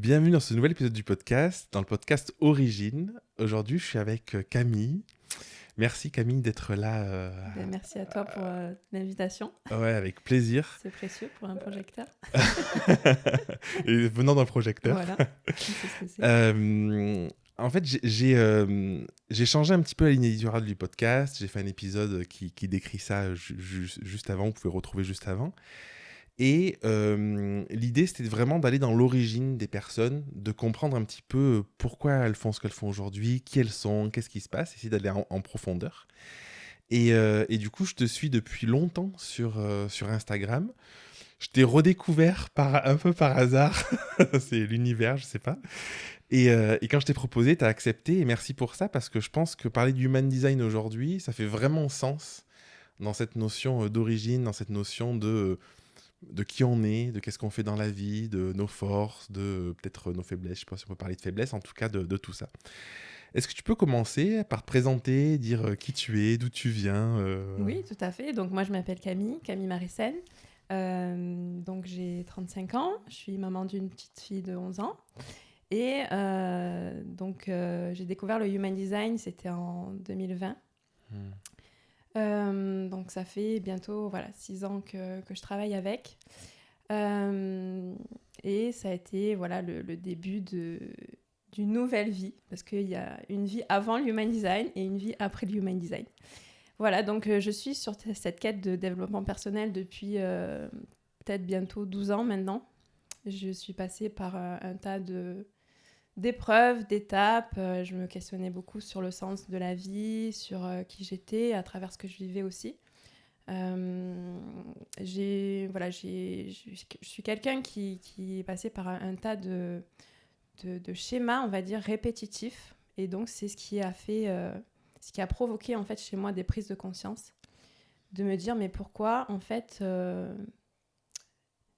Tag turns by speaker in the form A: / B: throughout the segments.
A: Bienvenue dans ce nouvel épisode du podcast, dans le podcast Origine. Aujourd'hui, je suis avec Camille. Merci Camille d'être là.
B: Merci à toi pour l'invitation.
A: Ouais, avec plaisir.
B: C'est précieux pour un projecteur.
A: Et venant d'un projecteur.
B: Voilà, c'est ce que c'est.
A: En fait, j'ai changé un petit peu la ligne éditoriale du podcast. J'ai fait un épisode qui décrit ça juste avant. Vous pouvez le retrouver juste avant. Et l'idée, c'était vraiment d'aller dans l'origine des personnes, de comprendre un petit peu pourquoi elles font ce qu'elles font aujourd'hui, qui elles sont, qu'est-ce qui se passe, essayer d'aller en profondeur. Et du coup, je te suis depuis longtemps sur Instagram. Je t'ai redécouvert un peu par hasard. C'est l'univers, je sais pas. Et quand je t'ai proposé, tu as accepté. Et merci pour ça, parce que je pense que parler du human design aujourd'hui, ça fait vraiment sens dans cette notion d'origine, dans cette notion de qui on est, de qu'est-ce qu'on fait dans la vie, de nos forces, de peut-être nos faiblesses. Je ne sais pas si on peut parler de faiblesses, en tout cas de tout ça. Est-ce que tu peux commencer par te présenter, dire qui tu es, d'où tu viens
B: Oui, tout à fait. Donc moi, je m'appelle Camille Marissène. Donc j'ai 35 ans. Je suis maman d'une petite fille de 11 ans. Et j'ai découvert le Human Design, c'était en 2020. Donc ça fait bientôt 6 ans que je travaille avec. Et ça a été le début d'une nouvelle vie, parce qu'il y a une vie avant le Human Design et une vie après le Human Design. Voilà, donc je suis sur cette quête de développement personnel depuis peut-être bientôt 12 ans maintenant. Je suis passée par un tas d'épreuves, d'étapes. Je me questionnais beaucoup sur le sens de la vie, sur qui j'étais, à travers ce que je vivais aussi. Je suis quelqu'un qui est passé par un tas de schémas, on va dire, répétitifs. Et donc, c'est ce qui a provoqué, en fait, chez moi des prises de conscience. De me dire, mais pourquoi, en fait,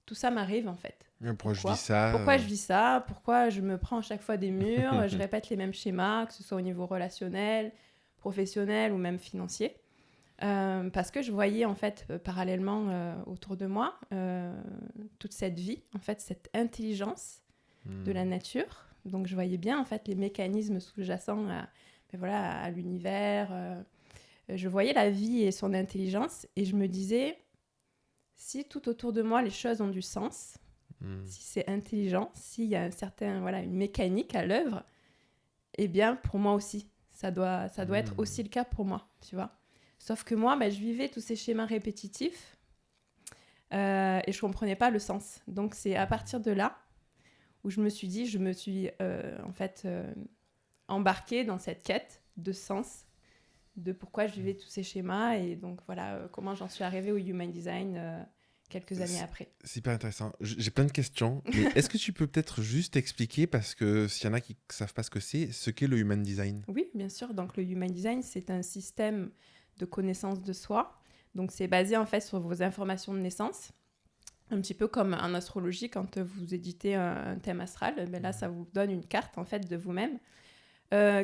B: tout ça m'arrive, en fait.
A: Pourquoi je vis ça
B: Pourquoi je vis ça? Pourquoi je me prends à chaque fois des murs? Je répète les mêmes schémas, que ce soit au niveau relationnel, professionnel ou même financier. Parce que je voyais en fait parallèlement autour de moi toute cette vie, en fait cette intelligence de la nature. Donc je voyais bien en fait les mécanismes sous-jacents à l'univers. Je voyais la vie et son intelligence et je me disais, si tout autour de moi les choses ont du sens, si c'est intelligent, s'il y a une mécanique à l'œuvre, eh bien pour moi aussi, ça doit être aussi le cas pour moi, tu vois. Sauf que moi, je vivais tous ces schémas répétitifs et je comprenais pas le sens. Donc c'est à partir de là où je me suis embarquée dans cette quête de sens, de pourquoi je vivais tous ces schémas et donc comment j'en suis arrivée au Human Design quelques années après.
A: C'est hyper intéressant. J'ai plein de questions. Mais est-ce que tu peux peut-être juste expliquer, parce que s'il y en a qui ne savent pas ce qu'est le Human Design?
B: Oui, bien sûr. Donc le Human Design, c'est un système de connaissance de soi. Donc c'est basé en fait sur vos informations de naissance. Un petit peu comme en astrologie, quand vous éditez un thème astral, là ça vous donne une carte en fait de vous-même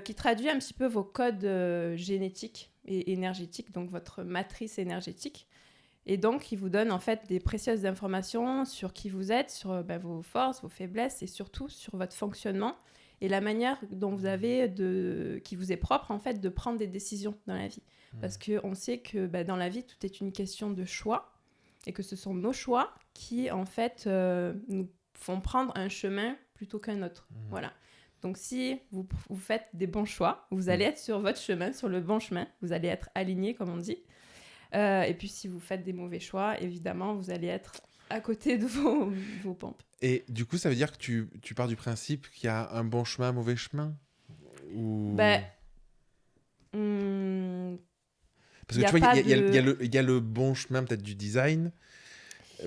B: qui traduit un petit peu vos codes génétiques et énergétiques, donc votre matrice énergétique. Et donc, il vous donne en fait des précieuses informations sur qui vous êtes, sur vos forces, vos faiblesses et surtout sur votre fonctionnement et la manière dont vous avez qui vous est propre en fait de prendre des décisions dans la vie. Parce qu'on sait que dans la vie, tout est une question de choix et que ce sont nos choix qui en fait nous font prendre un chemin plutôt qu'un autre. Voilà. Donc si vous faites des bons choix, vous allez être sur votre chemin, sur le bon chemin, vous allez être aligné comme on dit. Et puis si vous faites des mauvais choix, évidemment, vous allez être à côté de vos pompes.
A: Et du coup, ça veut dire que tu pars du principe qu'il y a un bon chemin, un mauvais chemin ou... Parce que tu vois, il y a le bon chemin peut-être du design,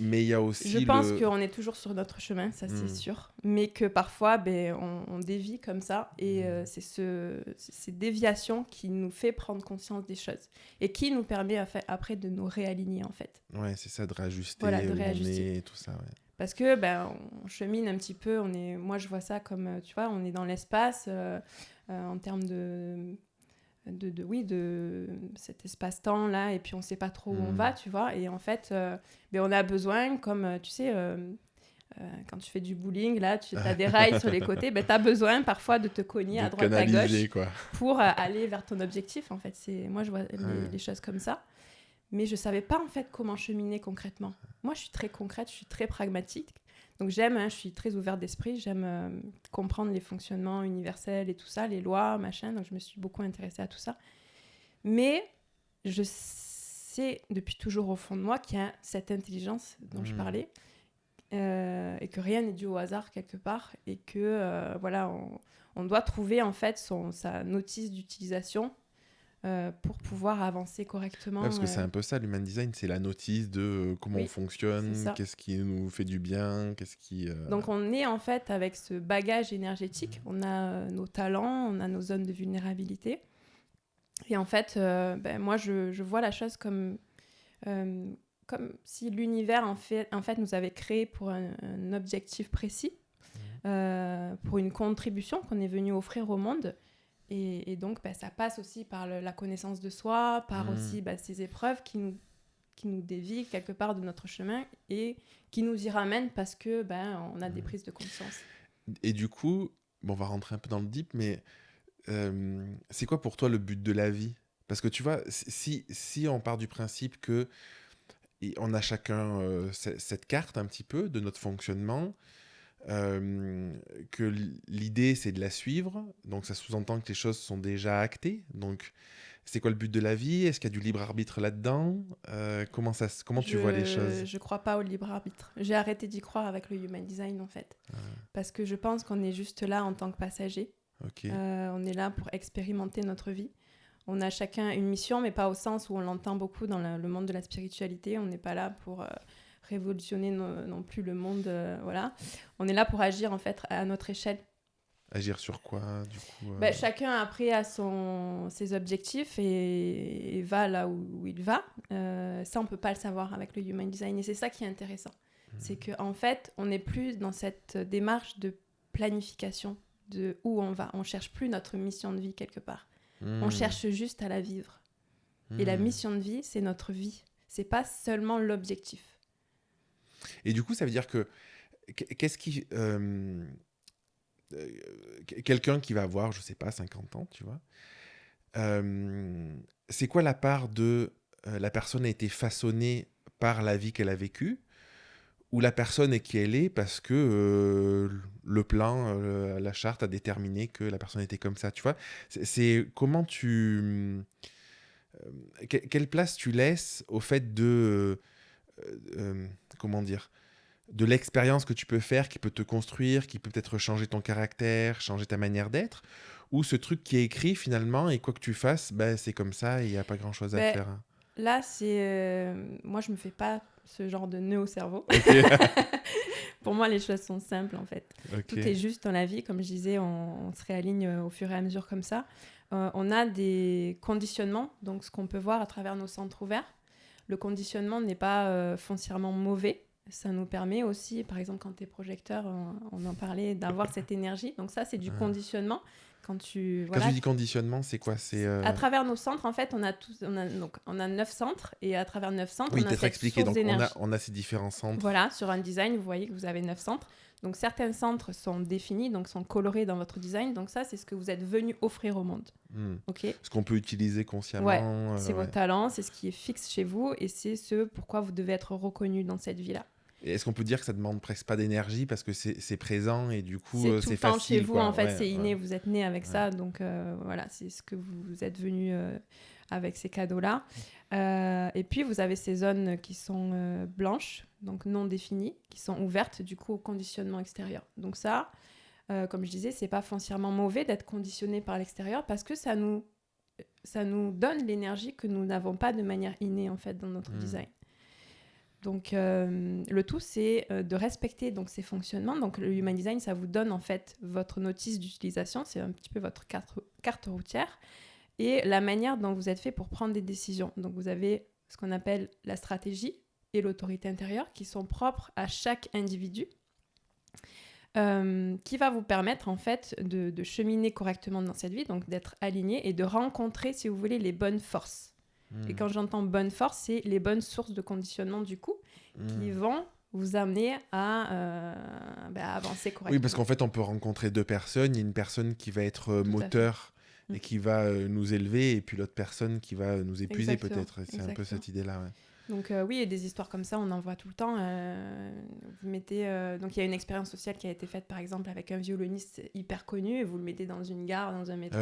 A: mais il y a aussi
B: Je pense qu'on est toujours sur notre chemin, ça c'est sûr. Mais que parfois, on dévie comme ça. Et c'est ces déviations qui nous fait prendre conscience des choses. Et qui nous permet après de nous réaligner, en fait.
A: Ouais, c'est ça, de réajuster
B: de
A: où
B: réajuster.
A: on est et tout ça, ouais.
B: Parce que, on chemine un petit peu. Moi, je vois ça comme, tu vois, on est dans l'espace en termes de cet espace-temps là, et puis on sait pas trop où on va, tu vois, et en fait on a besoin, comme tu sais, quand tu fais du bowling, là, tu as des rails sur les côtés, tu as besoin parfois de te cogner à droite, à gauche
A: quoi.
B: pour aller vers ton objectif, en fait. Moi, je vois les choses comme ça. Mais je ne savais pas, en fait, comment cheminer concrètement. Moi, je suis très concrète, je suis très pragmatique. Donc, je suis très ouverte d'esprit. J'aime comprendre les fonctionnements universels et tout ça, les lois, machin. Donc, je me suis beaucoup intéressée à tout ça. Mais je sais depuis toujours au fond de moi qu'il y a cette intelligence dont je parlais et que rien n'est dû au hasard quelque part et que on doit trouver en fait sa notice d'utilisation pour pouvoir avancer correctement.
A: Parce que c'est un peu ça, l'human design, c'est la notice de comment on fonctionne, qu'est-ce qui nous fait du bien, qu'est-ce qui...
B: Donc on est en fait avec ce bagage énergétique, on a nos talents, on a nos zones de vulnérabilité. Et en fait, moi je vois la chose comme si l'univers en fait nous avait créé pour un objectif précis, pour une contribution qu'on est venu offrir au monde. Et donc, ça passe aussi par la connaissance de soi, par aussi ces épreuves qui nous dévient quelque part de notre chemin et qui nous y ramènent parce que on a des prises de conscience.
A: Et du coup, on va rentrer un peu dans le deep, mais c'est quoi pour toi le but de la vie ? Parce que tu vois, si on part du principe que on a chacun cette carte un petit peu de notre fonctionnement, que l'idée c'est de la suivre, donc ça sous-entend que les choses sont déjà actées. Donc c'est quoi le but de la vie ? Est-ce qu'il y a du libre arbitre là-dedans ? Comment tu vois les choses ?
B: Je crois pas au libre arbitre. J'ai arrêté d'y croire avec le human design en fait, parce que je pense qu'on est juste là en tant que passager.
A: Okay.
B: On est là pour expérimenter notre vie. On a chacun une mission, mais pas au sens où on l'entend beaucoup dans le monde de la spiritualité. On n'est pas là pour révolutionner non plus le monde. Voilà. On est là pour agir en fait à notre échelle.
A: Agir sur quoi, du coup
B: Chacun après a ses objectifs et va là où il va. Ça, on peut pas le savoir avec le human design. Et c'est ça qui est intéressant. C'est qu'en fait, on n'est plus dans cette démarche de planification de où on va. On cherche plus notre mission de vie quelque part. On cherche juste à la vivre. Et la mission de vie, c'est notre vie. C'est pas seulement l'objectif.
A: Et du coup, ça veut dire que qu'est-ce qui... quelqu'un qui va avoir, je sais pas, 50 ans, tu vois, c'est quoi la part de la personne a été façonnée par la vie qu'elle a vécue, ou la personne est qui elle est parce que le plan, la charte a déterminé que la personne était comme ça, tu vois. C'est comment tu... quelle place tu laisses au fait de... comment dire, de l'expérience que tu peux faire, qui peut te construire, qui peut peut-être changer ton caractère, changer ta manière d'être, ou ce truc qui est écrit finalement, et quoi que tu fasses, c'est comme ça, et il n'y a pas grand-chose à faire.
B: Là, c'est... moi, je me fais pas ce genre de nœud au cerveau.
A: Okay.
B: Pour moi, les choses sont simples, en fait. Okay. Tout est juste dans la vie. Comme je disais, on se réaligne au fur et à mesure comme ça. On a des conditionnements, donc ce qu'on peut voir à travers nos centres ouverts. Le conditionnement n'est pas foncièrement mauvais. Ça nous permet aussi, par exemple, quand tu es projecteur, on en parlait, d'avoir cette énergie. Donc ça, c'est du conditionnement. Quand tu
A: dis conditionnement, c'est quoi ?
B: À travers nos centres, en fait, on a 9 centres. Et à travers 9 centres,
A: on
B: a cette
A: expliquer.
B: source
A: Donc,
B: d'énergie.
A: on a ces différents centres.
B: Voilà, sur un design, vous voyez que vous avez 9 centres. Donc, certains centres sont définis, donc sont colorés dans votre design. Donc ça, c'est ce que vous êtes venu offrir au monde. Okay.
A: Ce qu'on peut utiliser consciemment.
B: Ouais, c'est vos talents, c'est ce qui est fixe chez vous. Et c'est ce pourquoi vous devez être reconnu dans cette vie-là.
A: Et est-ce qu'on peut dire que ça demande presque pas d'énergie parce que c'est présent et du coup
B: c'est
A: c'est facile,
B: tout le temps chez vous,
A: quoi.
B: En fait, c'est inné, vous êtes né avec ça, donc voilà, c'est ce que vous êtes venu avec ces cadeaux-là. Et puis vous avez ces zones qui sont blanches, donc non définies, qui sont ouvertes du coup au conditionnement extérieur. Donc ça, comme je disais, c'est pas foncièrement mauvais d'être conditionné par l'extérieur parce que ça nous donne l'énergie que nous n'avons pas de manière innée en fait dans notre design. Donc, le tout, c'est de respecter donc, ces fonctionnements. Donc, le Human Design, ça vous donne en fait votre notice d'utilisation. C'est un petit peu votre carte routière. Et la manière dont vous êtes fait pour prendre des décisions. Donc, vous avez ce qu'on appelle la stratégie et l'autorité intérieure qui sont propres à chaque individu. Qui va vous permettre en fait de cheminer correctement dans cette vie. Donc, d'être aligné et de rencontrer, si vous voulez, les bonnes forces. Et quand j'entends bonne force, c'est les bonnes sources de conditionnement du coup qui vont vous amener à avancer correctement.
A: Oui, parce qu'en fait, on peut rencontrer deux personnes. Il y a une personne qui va être
B: Tout à
A: moteur
B: fait.
A: et qui va nous élever, et puis l'autre personne qui va nous épuiser
B: Exactement,
A: peut-être. C'est un peu cette idée-là. Ouais.
B: Donc oui, il y a des histoires comme ça, on en voit tout le temps. Vous mettez, donc il y a une expérience sociale qui a été faite par exemple avec un violoniste hyper connu, et vous le mettez dans une gare, dans un métro,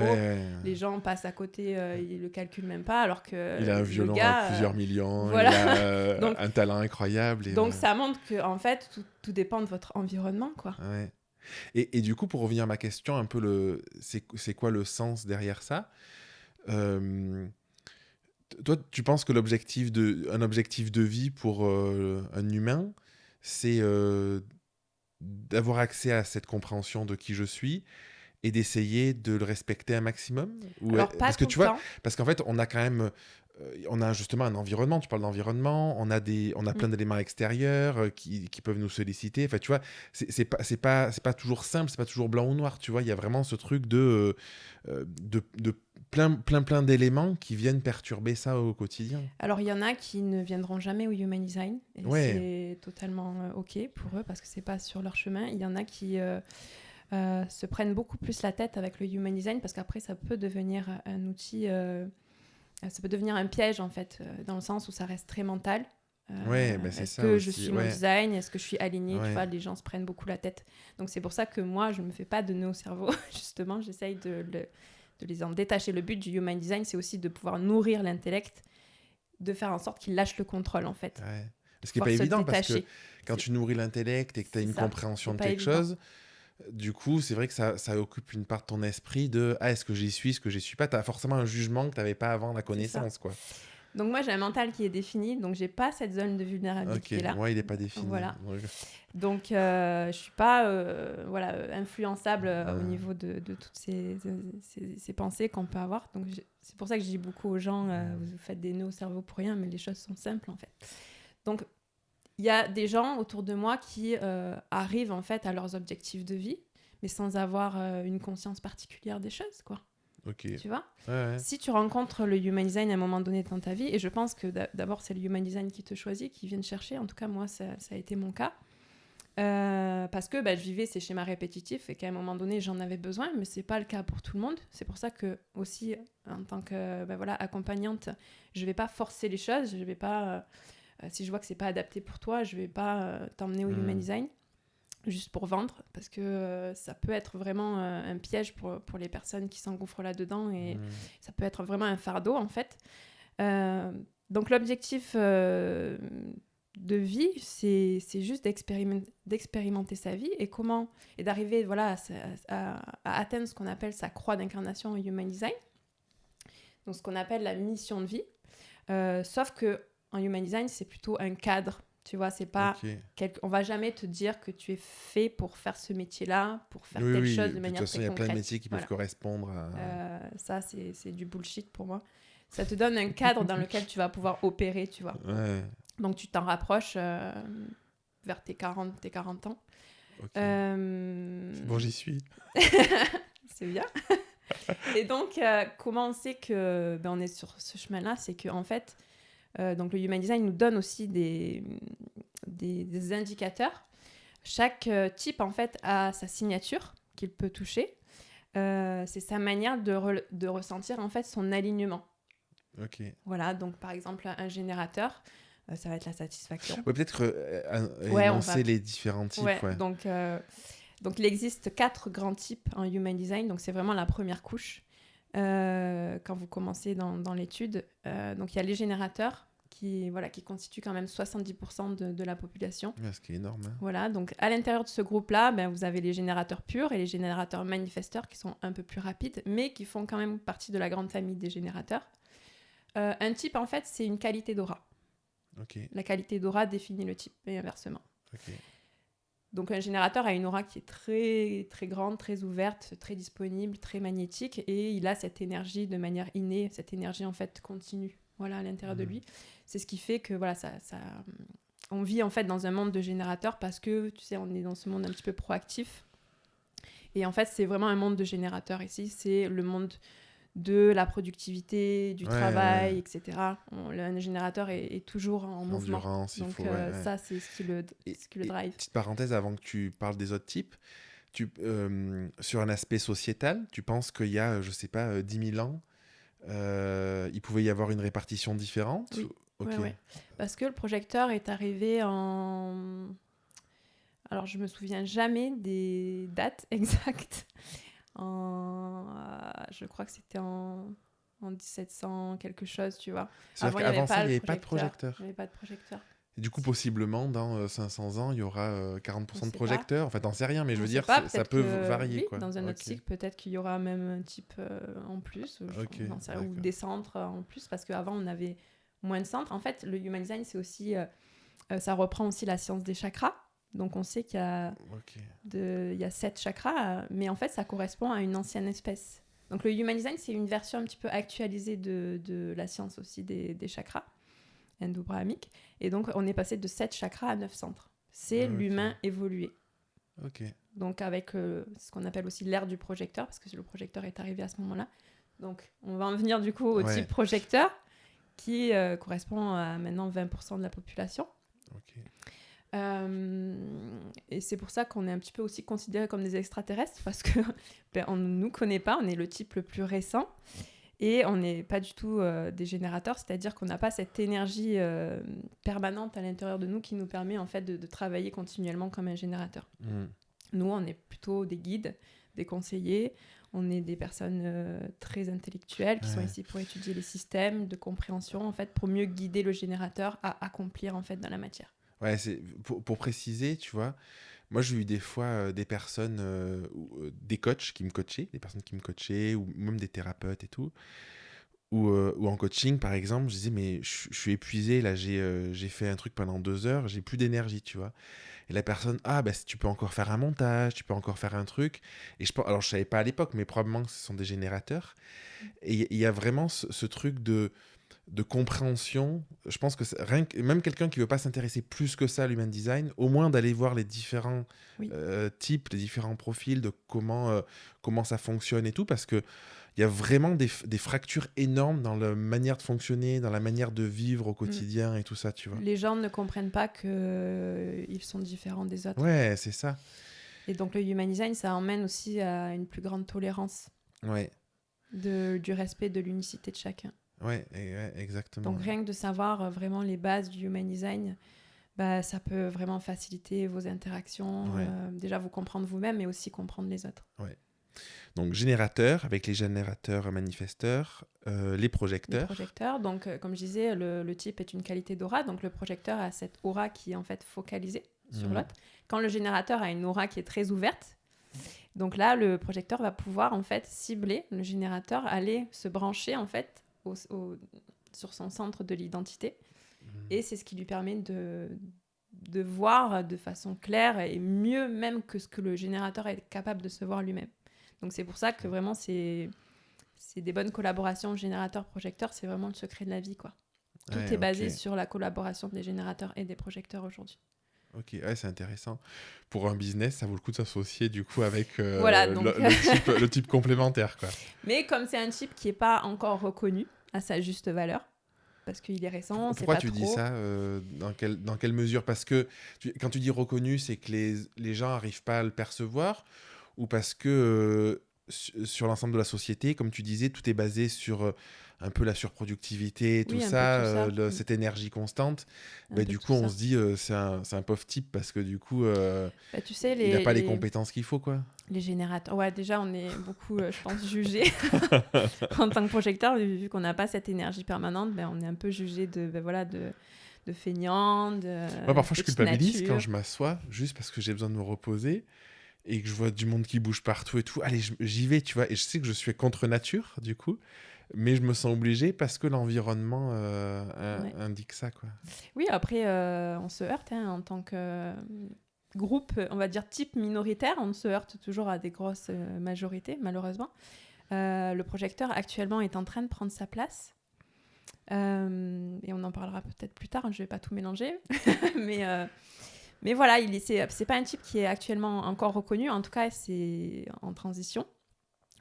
B: les gens passent à côté, ils le calculent même pas, alors que
A: il a un violon
B: le gars,
A: à plusieurs millions,
B: voilà.
A: il a
B: Donc,
A: un talent incroyable.
B: Donc ça montre que en fait tout dépend de votre environnement, quoi.
A: Ouais. Et du coup, pour revenir à ma question, un peu c'est quoi le sens derrière ça? Toi, tu penses que un objectif de vie pour un humain, c'est d'avoir accès à cette compréhension de qui je suis et d'essayer de le respecter un maximum?
B: Alors pas
A: Parce que
B: tout
A: tu
B: le
A: vois,
B: temps.
A: parce qu'en fait, on a quand même, on a justement un environnement. Tu parles d'environnement, on a plein d'éléments extérieurs qui peuvent nous solliciter. Enfin, tu vois, c'est pas toujours simple, c'est pas toujours blanc ou noir. Tu vois, il y a vraiment ce truc de plein d'éléments qui viennent perturber ça au quotidien.
B: Alors il y en a qui ne viendront jamais au Human Design, et
A: Ouais.
B: c'est totalement ok pour eux parce que c'est pas sur leur chemin. Il y en a qui se prennent beaucoup plus la tête avec le Human Design, parce qu'après ça peut devenir un outil, ça peut devenir un piège en fait, dans le sens où ça reste très mental.
A: Ouais, bah c'est
B: est-ce
A: ça
B: que
A: aussi,
B: je suis mon
A: ouais.
B: design, est-ce que je suis alignée,
A: Ouais.
B: tu vois, les gens se prennent beaucoup la tête. Donc c'est pour ça que moi je me fais pas de nœuds au cerveau. Justement, j'essaye de les en détacher. Le but du Human Design, c'est aussi de pouvoir nourrir l'intellect, de faire en sorte qu'il lâche le contrôle en fait.
A: Ouais. Ce qui n'est
B: Pouvoir
A: pas
B: se
A: évident, parce que
B: détacher.
A: quand tu nourris l'intellect et que tu as
B: C'est
A: une
B: ça,
A: compréhension
B: c'est
A: de
B: pas
A: quelque
B: évident.
A: chose, du coup, c'est vrai que ça occupe une part de ton esprit de est-ce que j'y suis, est-ce que j'y suis pas. Tu as forcément un jugement que tu n'avais pas avant la connaissance, quoi.
B: Donc moi j'ai un mental qui est défini, donc j'ai pas cette zone de
A: Ok,
B: vulnérabilité là.
A: moi il n'est pas défini.
B: Voilà.
A: Ouais.
B: Donc je suis pas influençable au niveau de toutes ces pensées qu'on peut avoir. Donc c'est pour ça que je dis beaucoup aux gens, vous faites des nœuds au cerveau pour rien, mais les choses sont simples en fait. Donc il y a des gens autour de moi qui arrivent en fait à leurs objectifs de vie, mais sans avoir une conscience particulière des choses, quoi.
A: Ok.
B: Tu vois ?
A: Ouais.
B: Si tu rencontres le Human Design à un moment donné dans ta vie, et je pense que d'abord c'est le Human Design qui te choisit, qui vient te chercher, en tout cas moi ça a été mon cas, parce que je vivais ces schémas répétitifs et qu'à un moment donné j'en avais besoin, mais c'est pas le cas pour tout le monde. C'est pour ça que aussi en tant que accompagnante, je vais pas forcer les choses, je vais pas si je vois que c'est pas adapté pour toi, je vais pas t'emmener au Human Design juste pour vendre, parce que ça peut être vraiment un piège pour les personnes qui s'engouffrent là-dedans, et ça peut être vraiment un fardeau en fait. Donc l'objectif de vie, c'est juste d'expérimenter sa vie et d'arriver à atteindre ce qu'on appelle sa croix d'incarnation au Human Design, donc ce qu'on appelle la mission de vie, sauf que en Human Design c'est plutôt un cadre. Tu vois, c'est pas on va jamais te dire que tu es fait pour faire ce métier-là, pour faire telle chose de manière très concrète.
A: De toute façon, il y a plein de métiers qui peuvent correspondre à...
B: ça, c'est du bullshit pour moi. Ça te donne un cadre dans lequel tu vas pouvoir opérer, tu vois.
A: Ouais.
B: Donc, tu t'en rapproches vers tes 40 ans.
A: Okay. Bon, j'y suis.
B: C'est bien. Et donc, comment on sait que on est sur ce chemin-là ? C'est qu'en fait... donc le Human Design nous donne aussi des indicateurs. Chaque type en fait a sa signature qu'il peut toucher. C'est sa manière de ressentir en fait son alignement.
A: Ok.
B: Voilà, donc par exemple un générateur, ça va être la satisfaction.
A: Ouais, peut-être énoncer les différents types. Ouais.
B: Donc il existe 4 grands types en Human Design, donc c'est vraiment la première couche. Quand vous commencez dans l'étude. Donc il y a les générateurs qui constituent quand même 70% de la population.
A: Ouais, ce qui est énorme. Hein.
B: Voilà, donc à l'intérieur de ce groupe-là, vous avez les générateurs purs et les générateurs manifesteurs qui sont un peu plus rapides, mais qui font quand même partie de la grande famille des générateurs. Un type, en fait, c'est une qualité d'aura.
A: Okay.
B: La qualité d'aura définit le type, et inversement.
A: Okay.
B: Donc un générateur a une aura qui est très, très grande, très ouverte, très disponible, très magnétique, et il a cette énergie de manière innée, cette énergie en fait continue, à l'intérieur de lui. C'est ce qui fait que on vit en fait dans un monde de générateurs, parce que tu sais, on est dans ce monde un petit peu proactif. Et en fait, c'est vraiment un monde de générateurs ici. C'est le monde de la productivité, du
A: Ouais,
B: travail, etc. Le générateur est toujours en mouvement.
A: Endurance, il
B: Donc
A: faut. Ouais.
B: ça, c'est ce qui le drive.
A: Petite parenthèse avant que tu parles des autres types. Sur un aspect sociétal, tu penses qu'il y a, je sais pas, 10 000 ans, il pouvait y avoir une répartition différente?
B: Oui.
A: Ok.
B: Ouais. Parce que le projecteur est arrivé en... Alors, je me souviens jamais des dates exactes. Je crois que c'était en 1700 quelque chose, tu vois.
A: C'est-à-dire
B: Avant, il n'y
A: qu'avant ça, il n'y avait
B: pas
A: pas de
B: de
A: projecteur.
B: projecteur. Il n'y avait pas de projecteur.
A: Et du coup, possiblement, dans 500 ans, il y aura 40% de
B: sait
A: projecteurs. Enfin, t'en sais rien, mais je veux dire,
B: pas,
A: ça
B: peut-être
A: peut
B: que,
A: varier,
B: oui,
A: quoi.
B: dans un autre
A: Ok.
B: cycle, peut-être qu'il y aura même un type en plus,
A: Ok,
B: j'en sais rien, ou
A: d'accord.
B: des centres en plus, parce qu'avant, on avait moins de centres. En fait, le Human Design, c'est aussi, ça reprend aussi la science des chakras. Donc, on sait qu'il y a,
A: Ok.
B: il y a 7 chakras, mais en fait, ça correspond à une ancienne espèce. Donc, le Human Design, c'est une version un petit peu actualisée de la science aussi des chakras endo-brahmiques. Et donc, on est passé de 7 chakras à 9 centres. C'est
A: Ok.
B: l'humain évolué.
A: Ok.
B: Donc avec ce qu'on appelle aussi l'ère du projecteur, parce que le projecteur est arrivé à ce moment-là. Donc on va en venir du coup au
A: Ouais.
B: type projecteur, qui correspond à maintenant 20% de la population.
A: Ok.
B: Et c'est pour ça qu'on est un petit peu aussi considérés comme des extraterrestres, parce que on ne nous connaît pas, on est le type le plus récent. Et on n'est pas du tout des générateurs, c'est-à-dire qu'on n'a pas cette énergie permanente à l'intérieur de nous qui nous permet en fait de travailler continuellement comme un générateur.
A: Hmm.
B: Nous, on est plutôt des guides, des conseillers, on est des personnes très intellectuelles qui sont ici pour étudier les systèmes de compréhension, en fait, pour mieux guider le générateur à accomplir en fait dans la matière.
A: Ouais, pour préciser, tu vois, moi j'ai eu des fois des personnes, des coachs qui me coachaient, des personnes qui me coachaient, ou même des thérapeutes et tout, ou en coaching par exemple, je disais, mais je suis épuisé, là j'ai fait un truc pendant 2 heures, j'ai plus d'énergie, tu vois. Et la personne, ah bah tu peux encore faire un montage, tu peux encore faire un truc. Et alors je savais pas à l'époque, mais probablement que ce sont des générateurs. Et il y a vraiment ce truc de compréhension. Je pense que même quelqu'un qui veut pas s'intéresser plus que ça à l'human design, au moins d'aller voir les différents
B: Oui.
A: types, les différents profils, de comment ça fonctionne et tout, parce que il y a vraiment des fractures énormes dans la manière de fonctionner, dans la manière de vivre au quotidien et tout ça, tu vois.
B: Les gens ne comprennent pas qu'ils sont différents des autres.
A: Ouais, c'est ça.
B: Et donc le Human Design, ça emmène aussi à une plus grande tolérance
A: Ouais.
B: du respect de l'unicité de chacun.
A: Ouais, exactement.
B: Donc rien que de savoir vraiment les bases du Human Design, bah, ça peut vraiment faciliter vos interactions,
A: Ouais.
B: déjà vous comprendre vous-même, mais aussi comprendre les autres.
A: Ouais. Donc générateur, avec les générateurs manifesteurs, les projecteurs.
B: Les projecteurs, donc comme je disais, le type est une qualité d'aura, donc le projecteur a cette aura qui est en fait focalisée sur l'autre. Quand le générateur a une aura qui est très ouverte, donc là le projecteur va pouvoir en fait cibler le générateur, aller se brancher en fait sur son centre de l'identité, et c'est ce qui lui permet de voir de façon claire et mieux même que ce que le générateur est capable de se voir lui-même. Donc c'est pour ça que vraiment c'est des bonnes collaborations générateur-projecteur, c'est vraiment le secret de la vie, quoi. Tout est basé sur la collaboration des générateurs et des projecteurs aujourd'hui.
A: Ok, ouais, c'est intéressant. Pour un business, ça vaut le coup de s'associer du coup avec
B: voilà, donc...
A: le type complémentaire, quoi.
B: Mais comme c'est un type qui n'est pas encore reconnu à sa juste valeur, parce qu'il est récent, c'est pas trop...
A: Pourquoi tu dis ça dans quelle mesure? Parce que quand tu dis reconnu, c'est que les gens n'arrivent pas à le percevoir, ou parce que sur l'ensemble de la société, comme tu disais, tout est basé sur un peu la surproductivité, tout ça, cette énergie constante. Du coup, on se dit, c'est un pauvre type, parce que du coup,
B: tu sais,
A: il n'a pas les compétences qu'il faut, quoi.
B: Les générateurs, ouais, déjà, on est beaucoup, je pense, jugés en tant que projecteur, vu qu'on n'a pas cette énergie permanente, on est un peu jugé de feignant,
A: Moi, parfois, je culpabilise
B: nature.
A: quand je m'assois, juste parce que j'ai besoin de me reposer, et que je vois du monde qui bouge partout et tout. Allez, j'y vais, tu vois, et je sais que je suis contre nature, du coup, mais je me sens obligé parce que l'environnement indique ça, quoi.
B: Oui, après, on se heurte en tant que groupe, on va dire type minoritaire, on se heurte toujours à des grosses majorités, malheureusement. Le projecteur, actuellement, est en train de prendre sa place. Et on en parlera peut-être plus tard, je ne vais pas tout mélanger. Mais voilà, c'est pas un type qui est actuellement encore reconnu, en tout cas, c'est en transition.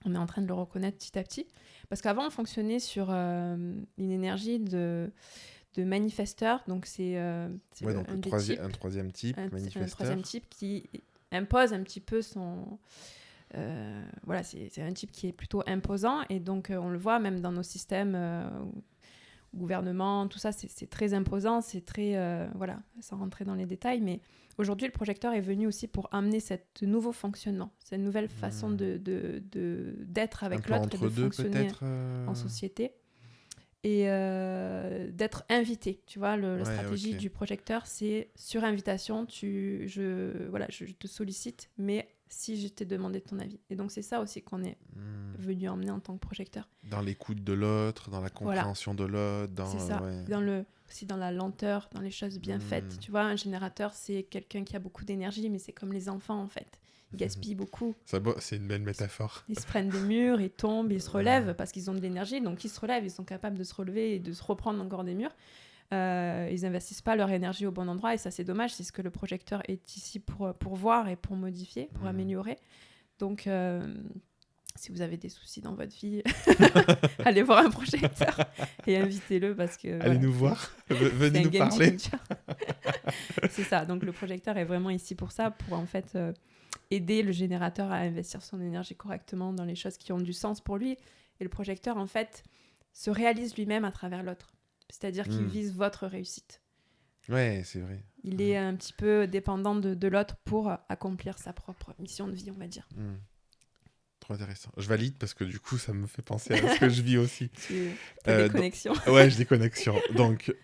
B: on est en train de le reconnaître petit à petit. Parce qu'avant, on fonctionnait sur une énergie de manifesteur. Donc, c'est
A: donc un troisième type, manifesteur.
B: Un troisième type qui impose un petit peu son... voilà, c'est un type qui est plutôt imposant. Et donc, on le voit même dans nos systèmes gouvernement, tout ça, c'est très imposant. C'est très... voilà, sans rentrer dans les détails. Mais aujourd'hui, le projecteur est venu aussi pour amener ce nouveau fonctionnement, cette nouvelle façon d'être avec l'autre et de fonctionner en société. Et d'être invité. Tu vois, la stratégie du projecteur, c'est sur invitation, je te sollicite, mais si je t'ai demandé ton avis. Et donc, c'est ça aussi qu'on est venu emmener en tant que projecteur.
A: Dans l'écoute de l'autre, dans la compréhension de l'autre.
B: C'est ça. Aussi dans la lenteur, dans les choses bien faites. Tu vois, un générateur, c'est quelqu'un qui a beaucoup d'énergie, mais c'est comme les enfants, en fait. Ils gaspillent beaucoup.
A: C'est une belle métaphore.
B: Ils se prennent des murs, ils tombent, ils se relèvent parce qu'ils ont de l'énergie. Donc, ils se relèvent, ils sont capables de se relever et de se reprendre encore des murs. Ils n'investissent pas leur énergie au bon endroit. Et ça, c'est dommage. C'est ce que le projecteur est ici pour voir et pour modifier, pour améliorer. Donc, si vous avez des soucis dans votre vie, allez voir un projecteur et invitez-le parce que...
A: Allez nous voir, venez nous parler.
B: C'est ça. Donc, le projecteur est vraiment ici pour ça, pour en fait... aider le générateur à investir son énergie correctement dans les choses qui ont du sens pour lui. Et le projecteur, en fait, se réalise lui-même à travers l'autre. C'est-à-dire qu'il vise votre réussite.
A: Ouais, c'est vrai.
B: Il est un petit peu dépendant de l'autre pour accomplir sa propre mission de vie, on va dire.
A: Trop intéressant. Je valide parce que du coup, ça me fait penser à ce que je vis aussi.
B: Tu as des connexions.
A: Ouais, j'ai des connexions. Donc,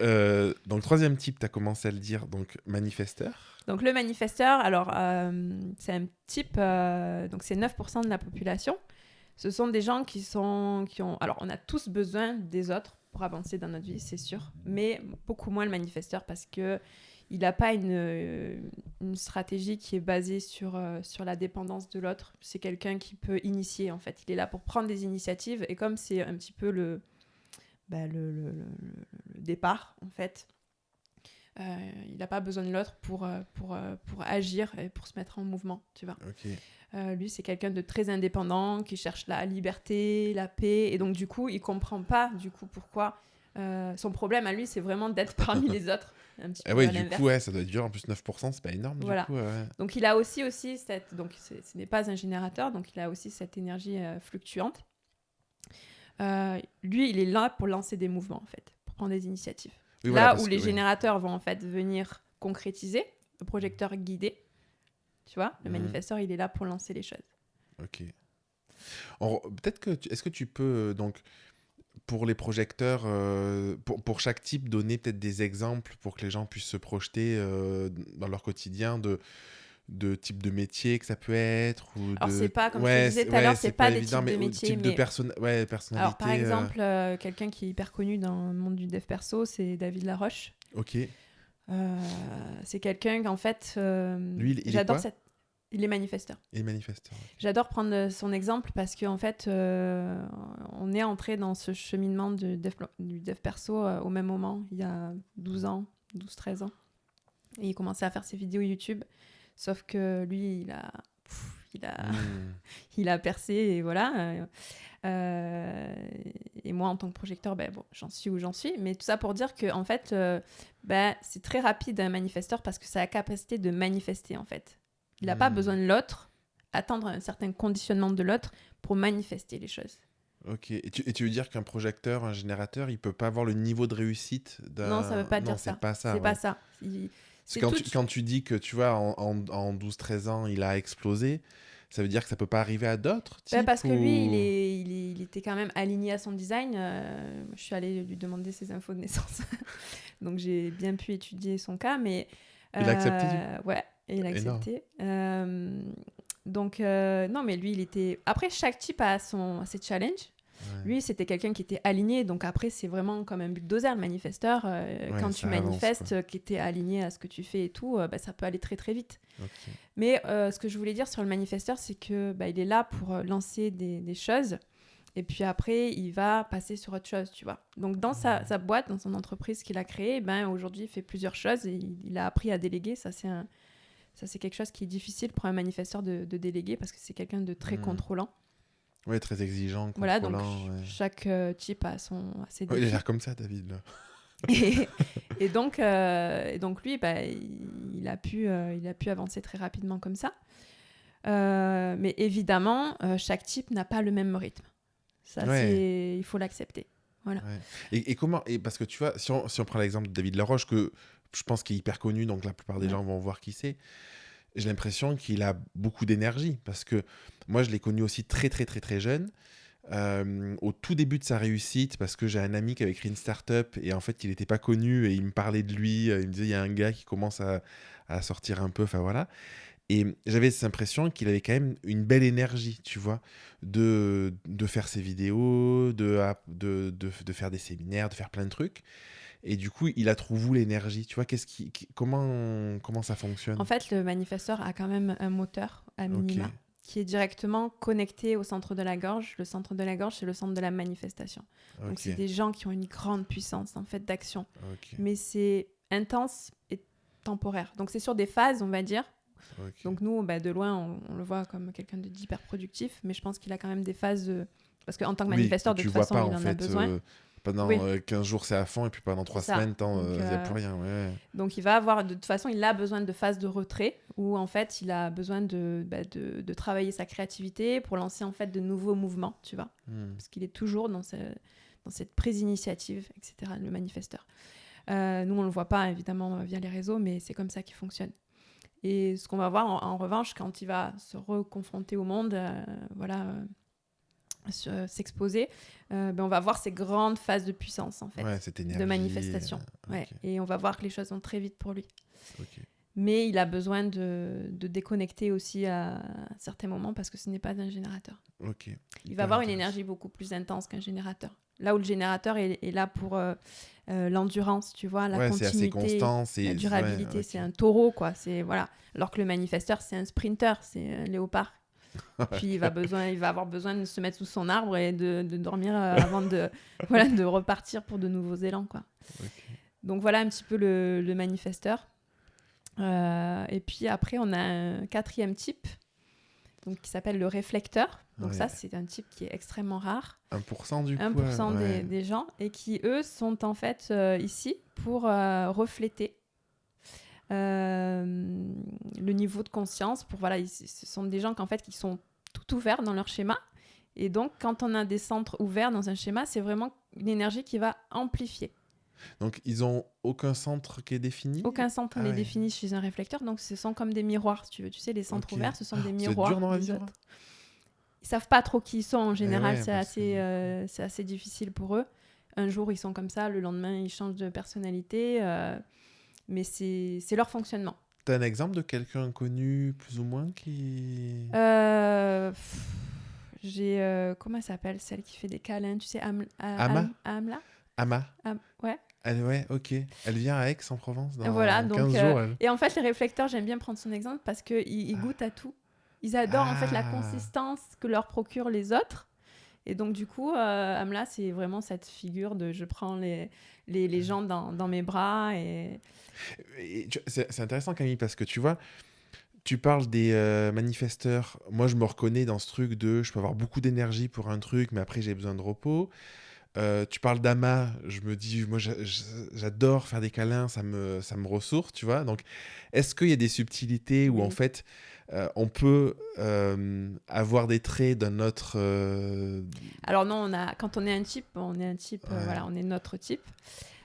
A: troisième type, tu as commencé à le dire, donc manifesteur.
B: Donc, le manifesteur, alors, c'est un type, donc c'est 9% de la population. Ce sont des gens qui ont... Alors, on a tous besoin des autres pour avancer dans notre vie, c'est sûr, mais beaucoup moins le manifesteur parce qu'il n'a pas une stratégie qui est basée sur la dépendance de l'autre. C'est quelqu'un qui peut initier, en fait. Il est là pour prendre des initiatives et comme c'est un petit peu le départ, en fait, il n'a pas besoin de l'autre pour agir et pour se mettre en mouvement, tu vois.
A: Okay.
B: Lui, c'est quelqu'un de très indépendant, qui cherche la liberté, la paix, et donc du coup, il comprend pas du coup pourquoi. Son problème à lui, c'est vraiment d'être parmi les autres. Un petit peu
A: oui,
B: à
A: du
B: l'inverse.
A: coup, ça doit être dur. En plus, 9%, c'est pas énorme.
B: Voilà.
A: Du coup,
B: Donc, il a aussi cette... Donc, ce n'est pas un générateur, donc il a aussi cette énergie fluctuante. Lui, il est là pour lancer des mouvements, en fait, pour prendre des initiatives.
A: Oui,
B: là où les générateurs vont en fait venir concrétiser, le projecteur guider, tu vois, le manifesteur, il est là pour lancer les choses.
A: Ok. Peut-être que est-ce que tu peux donc pour les projecteurs, pour chaque type, donner peut-être des exemples pour que les gens puissent se projeter dans leur quotidien de type de métier que ça peut être ou
B: alors c'est pas comme je te disais tout à l'heure, c'est pas des types de métiers, mais
A: de personnalité.
B: Alors par exemple, quelqu'un qui est hyper connu dans le monde du dev perso, c'est David Laroche.
A: Ok.
B: C'est quelqu'un qu'en fait,
A: lui,
B: j'adore il est manifesteur.
A: Il est manifesteur. Okay.
B: J'adore prendre son exemple parce qu'en fait, on est entré dans ce cheminement du dev perso au même moment, il y a 12-13 ans. Et il commençait à faire ses vidéos YouTube. Sauf que lui, il a percé et voilà. Et moi, en tant que projecteur, j'en suis où j'en suis. Mais tout ça pour dire que en fait, c'est très rapide un manifesteur parce que ça a la capacité de manifester en fait. Il n'a pas besoin de l'autre, attendre un certain conditionnement de l'autre pour manifester les choses.
A: Ok. Et tu veux dire qu'un projecteur, un générateur, il peut pas avoir le niveau de réussite d'un...
B: Non, ça veut pas dire ça.
A: C'est pas ça.
B: C'est pas ça.
A: Quand tu dis que, tu vois, en 12-13 ans, il a explosé, ça veut dire que ça peut pas arriver à d'autres types
B: parce que lui, il était quand même aligné à son design. Je suis allée lui demander ses infos de naissance. Donc, j'ai bien pu étudier son cas, mais...
A: Il a accepté
B: Ouais, et il a accepté. Donc, non, mais lui, il était... Après, chaque type a ses challenges. Ouais. Lui, c'était quelqu'un qui était aligné. Donc après, c'est vraiment comme un bulldozer, le manifesteur. Quand tu manifestes, qui était aligné à ce que tu fais et tout, ça peut aller très, très vite. Okay. Mais ce que je voulais dire sur le manifesteur, c'est que il est là pour lancer des choses. Et puis après, il va passer sur autre chose, tu vois. Donc dans sa boîte, dans son entreprise qu'il a créée, aujourd'hui, il fait plusieurs choses. Et il a appris à déléguer. Ça, c'est quelque chose qui est difficile pour un manifesteur de déléguer parce que c'est quelqu'un de très contrôlant.
A: Ouais, très exigeant,
B: Voilà, donc
A: contrôlant. Ouais.
B: chaque type a ses
A: Ouais, il a
B: défis.
A: l'air comme ça, David. Là.
B: Et donc lui, bah, il a pu avancer très rapidement comme ça. Mais évidemment, chaque type n'a pas le même rythme. Ça,
A: Ouais.
B: il faut l'accepter. Voilà.
A: Ouais. Et comment et parce que tu vois, si on prend l'exemple de David Laroche, que je pense qu'il est hyper connu, donc la plupart des
B: Ouais.
A: gens vont voir qui c'est. J'ai l'impression qu'il a beaucoup d'énergie parce que moi, je l'ai connu aussi très très très très jeune. Au tout début de sa réussite, parce que j'ai un ami qui avait créé une start-up et en fait il n'était pas connu et il me parlait de lui, il me disait il y a un gars qui commence à sortir un peu, enfin voilà. Et j'avais cette impression qu'il avait quand même une belle énergie, tu vois, de faire ses vidéos, de faire des séminaires, de faire plein de trucs. Et du coup, il a trouvé où l'énergie, tu vois, comment ça
B: En
A: fonctionne?
B: fait, le manifesteur a quand même un moteur à
A: Ok,
B: minima qui est directement connecté au centre de la gorge. Le centre de la gorge, c'est le centre de la manifestation. Donc,
A: ok,
B: c'est des gens qui ont une grande puissance en fait d'action,
A: ok,
B: mais c'est intense et temporaire. Donc, c'est sur des phases, on va dire.
A: ok.
B: Donc, nous, bah, de loin, on le voit comme quelqu'un d'hyper productif, mais je pense qu'il a quand même des phases parce qu'en tant que
A: Oui, que
B: manifesteur, de
A: tu
B: toute
A: vois
B: façon,
A: pas
B: il
A: en
B: en a
A: fait.
B: besoin.
A: Pendant
B: Oui,
A: 15 jours, c'est à fond, et puis pendant
B: c'est
A: 3
B: ça.
A: semaines,
B: Donc,
A: il n'y a plus rien. Ouais.
B: Donc, il va avoir, de toute façon, il a besoin de phases de retrait où, en fait, il a besoin de travailler sa créativité pour lancer, en fait, de nouveaux mouvements, tu vois.
A: Hmm.
B: Parce qu'il est toujours dans cette prise d'initiative, etc., le manifesteur. Nous, on ne le voit pas, évidemment, via les réseaux, mais c'est comme ça qu'il fonctionne. Et ce qu'on va voir, en revanche, quand il va se reconfronter au monde, s'exposer, on va voir ces grandes phases de puissance, en fait,
A: Ouais, cette énergie.
B: de manifestation. Ouais.
A: Ok,
B: Et on va voir que les choses vont très vite pour lui.
A: ok.
B: Mais il a besoin de déconnecter aussi à certains moments parce que ce n'est pas un générateur.
A: Ok.
B: Il
A: Hyper
B: va avoir une
A: intéressant.
B: énergie beaucoup plus intense qu'un générateur. Là où le générateur est là pour l'endurance, tu vois, la
A: Ouais, c'est assez
B: continuité,
A: constant.
B: la
A: Ouais,
B: durabilité. C'est
A: ok.
B: un taureau, quoi. C'est, voilà. Alors que le manifesteur, c'est un sprinter, c'est un léopard. Et puis, il va avoir besoin de se mettre sous son arbre et de dormir avant de repartir pour de nouveaux élans, quoi.
A: Ok.
B: Donc, voilà un petit peu le manifesteur. Et puis après, on a un quatrième type donc, qui s'appelle le réflecteur. Donc
A: Ouais.
B: ça, c'est un type qui est extrêmement rare.
A: 1% du coup.
B: 1%
A: Ouais.
B: des gens et qui, eux, sont en fait ici pour refléter le niveau de conscience. Ce sont des gens qui sont tout ouverts dans leur schéma. Et donc, quand on a des centres ouverts dans un schéma, c'est vraiment une énergie qui va amplifier.
A: Donc, ils ont aucun centre qui est défini?
B: Aucun centre
A: Ah
B: n'est
A: ouais.
B: défini chez un réflecteur, donc ce sont comme des miroirs, si tu veux. Tu sais, les centres
A: Ok.
B: ouverts, ce sont des
A: C'est
B: miroirs
A: dur dans la
B: des
A: vie,
B: autres.
A: ça?
B: Ils savent pas trop qui ils sont en général,
A: ouais,
B: c'est
A: parce que
B: c'est assez difficile pour eux. Un jour, ils sont comme ça, le lendemain, ils changent de personnalité, mais c'est leur fonctionnement.
A: T'as un exemple de quelqu'un connu, plus ou moins, qui...
B: J'ai... comment elle s'appelle, celle qui fait des câlins, tu sais,
A: Ama?
B: Amla
A: Ama?
B: Ouais.
A: Ouais, ok. Elle vient à Aix-en-Provence dans
B: Voilà,
A: 15 jours, elle.
B: et en fait, les réflecteurs, j'aime bien prendre son exemple parce qu'ils goûtent à tout. Ils adorent en fait la consistance que leur procurent les autres. Et donc, du coup, Amla, c'est vraiment cette figure de je prends les gens dans mes bras. Et
A: C'est intéressant, Camille, parce que tu vois, tu parles des manifesteurs. Moi, je me reconnais dans ce truc de je peux avoir beaucoup d'énergie pour un truc, mais après, j'ai besoin de repos. Tu parles d'Ama, je me dis, moi j'adore faire des câlins, ça me ressource, tu vois. Donc, est-ce qu'il y a des subtilités où
B: oui.
A: en fait on peut avoir des traits d'un autre.
B: Alors, non, quand on est un type,
A: Ouais.
B: on est notre type.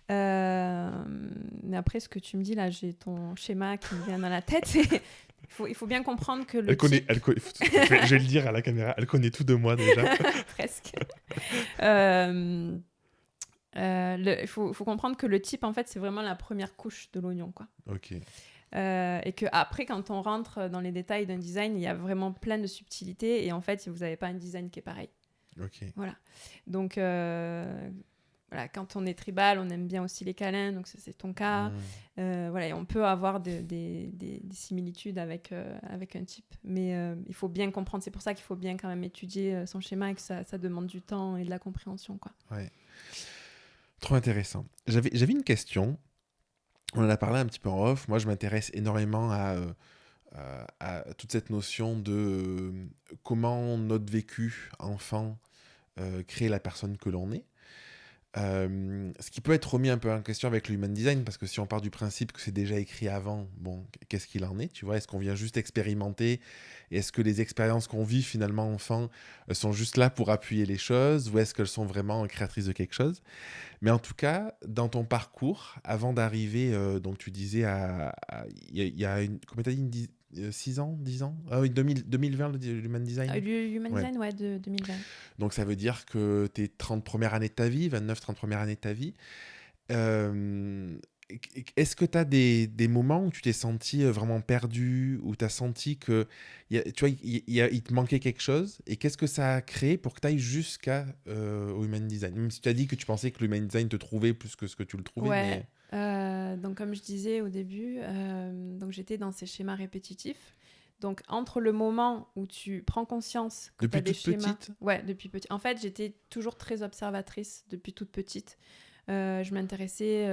B: Mais après, ce que tu me dis là, j'ai ton schéma qui me vient dans la tête. Il faut bien comprendre que le type...
A: Je vais le dire à la caméra, elle connaît tout de moi déjà.
B: Presque. Il faut comprendre que le type, en fait, c'est vraiment la première couche de l'oignon, quoi.
A: Ok.
B: Et que après, quand on rentre dans les détails d'un design, il y a vraiment plein de subtilités. Et en fait, vous n'avez pas un design qui est pareil.
A: Ok.
B: Voilà. Donc, voilà, quand on est tribal, on aime bien aussi les câlins. Donc, ça, c'est ton cas. Voilà, et on peut avoir des similitudes avec un type. Mais il faut bien comprendre. C'est pour ça qu'il faut bien quand même étudier son schéma et que ça demande du temps et de la compréhension, quoi.
A: Ouais. Trop intéressant. J'avais une question. On en a parlé un petit peu en off. Moi, je m'intéresse énormément à toute cette notion de comment notre vécu enfant crée la personne que l'on est. Ce qui peut être remis un peu en question avec le human design, parce que si on part du principe que c'est déjà écrit avant, bon, qu'est-ce qu'il en est, tu vois? Est-ce qu'on vient juste expérimenter? Et est-ce que les expériences qu'on vit finalement enfant sont juste là pour appuyer les choses, ou est-ce qu'elles sont vraiment créatrices de quelque chose? Mais en tout cas, dans ton parcours, avant d'arriver, donc tu disais, il y a combien t'as dit, 6 ans, 10 ans? Ah oui, 2020, l'human design?
B: Human
A: Ouais.
B: Design, ouais, de 2020.
A: Donc ça veut dire que tes 30 premières années de ta vie, 29, 30 premières années de ta vie, euh, est-ce que tu as des moments où tu t'es senti vraiment perdu, où tu as senti que tu vois, il te manquait quelque chose, et qu'est-ce que ça a créé pour que tu ailles jusqu'à au Human Design? Même si tu as dit que tu pensais que le Human Design te trouvait plus que ce que tu le trouvais,
B: Ouais.
A: mais...
B: Donc comme je disais au début, donc j'étais dans ces schémas répétitifs. Donc entre le moment où tu prends conscience que tu as
A: Depuis
B: des
A: toute
B: schémas...
A: petite?
B: Ouais, depuis petit. En fait, j'étais toujours très observatrice depuis toute petite. Je m'intéressais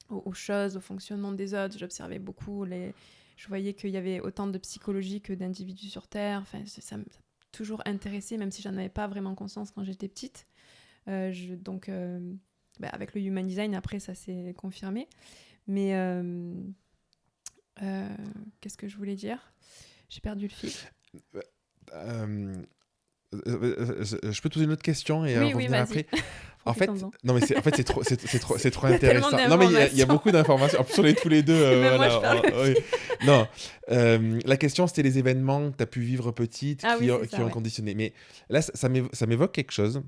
B: aux choses, au fonctionnement des autres. J'observais beaucoup je voyais qu'il y avait autant de psychologie que d'individus sur Terre. Enfin, ça m'a toujours intéressé, même si j'en avais pas vraiment conscience quand j'étais petite. Donc, avec le Human Design, après, ça s'est confirmé. Mais qu'est-ce que je voulais dire? J'ai perdu le fil.
A: Euh, je peux te poser une autre question et
B: Oui,
A: revenir
B: vas-y.
A: après. En fait,
B: Profitons-en.
A: non mais c'est trop
B: Il y a tellement
A: intéressant. Non mais il y a beaucoup d'informations. En plus on est tous les deux.
B: Même moi,
A: Voilà.
B: je perds le
A: Oui.
B: fil.
A: Non, la question c'était les événements que tu as pu vivre petite
B: Ah oui, c'est
A: qui
B: ça,
A: ont
B: ouais.
A: conditionné. Mais là ça m'évoque quelque chose.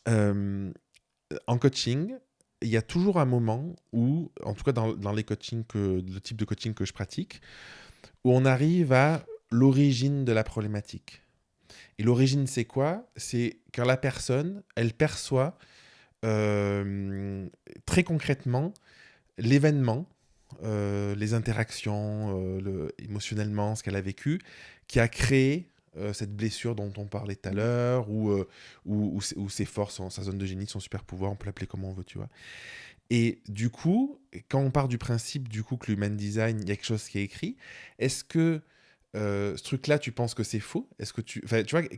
A: En coaching, il y a toujours un moment où, en tout cas dans les coachings le type de coaching que je pratique, où on arrive à l'origine de la problématique. Et l'origine, c'est quoi? C'est quand la personne, elle perçoit très concrètement l'événement, les interactions, émotionnellement, ce qu'elle a vécu, qui a créé cette blessure dont on parlait tout à l'heure, ou ses forces, sa zone de génie, son super pouvoir, on peut l'appeler comme on veut, tu vois. Et du coup, quand on part du principe du coup que l'human design, il y a quelque chose qui est écrit, est-ce que ce truc-là, tu penses que c'est faux? Est-ce que enfin, tu vois,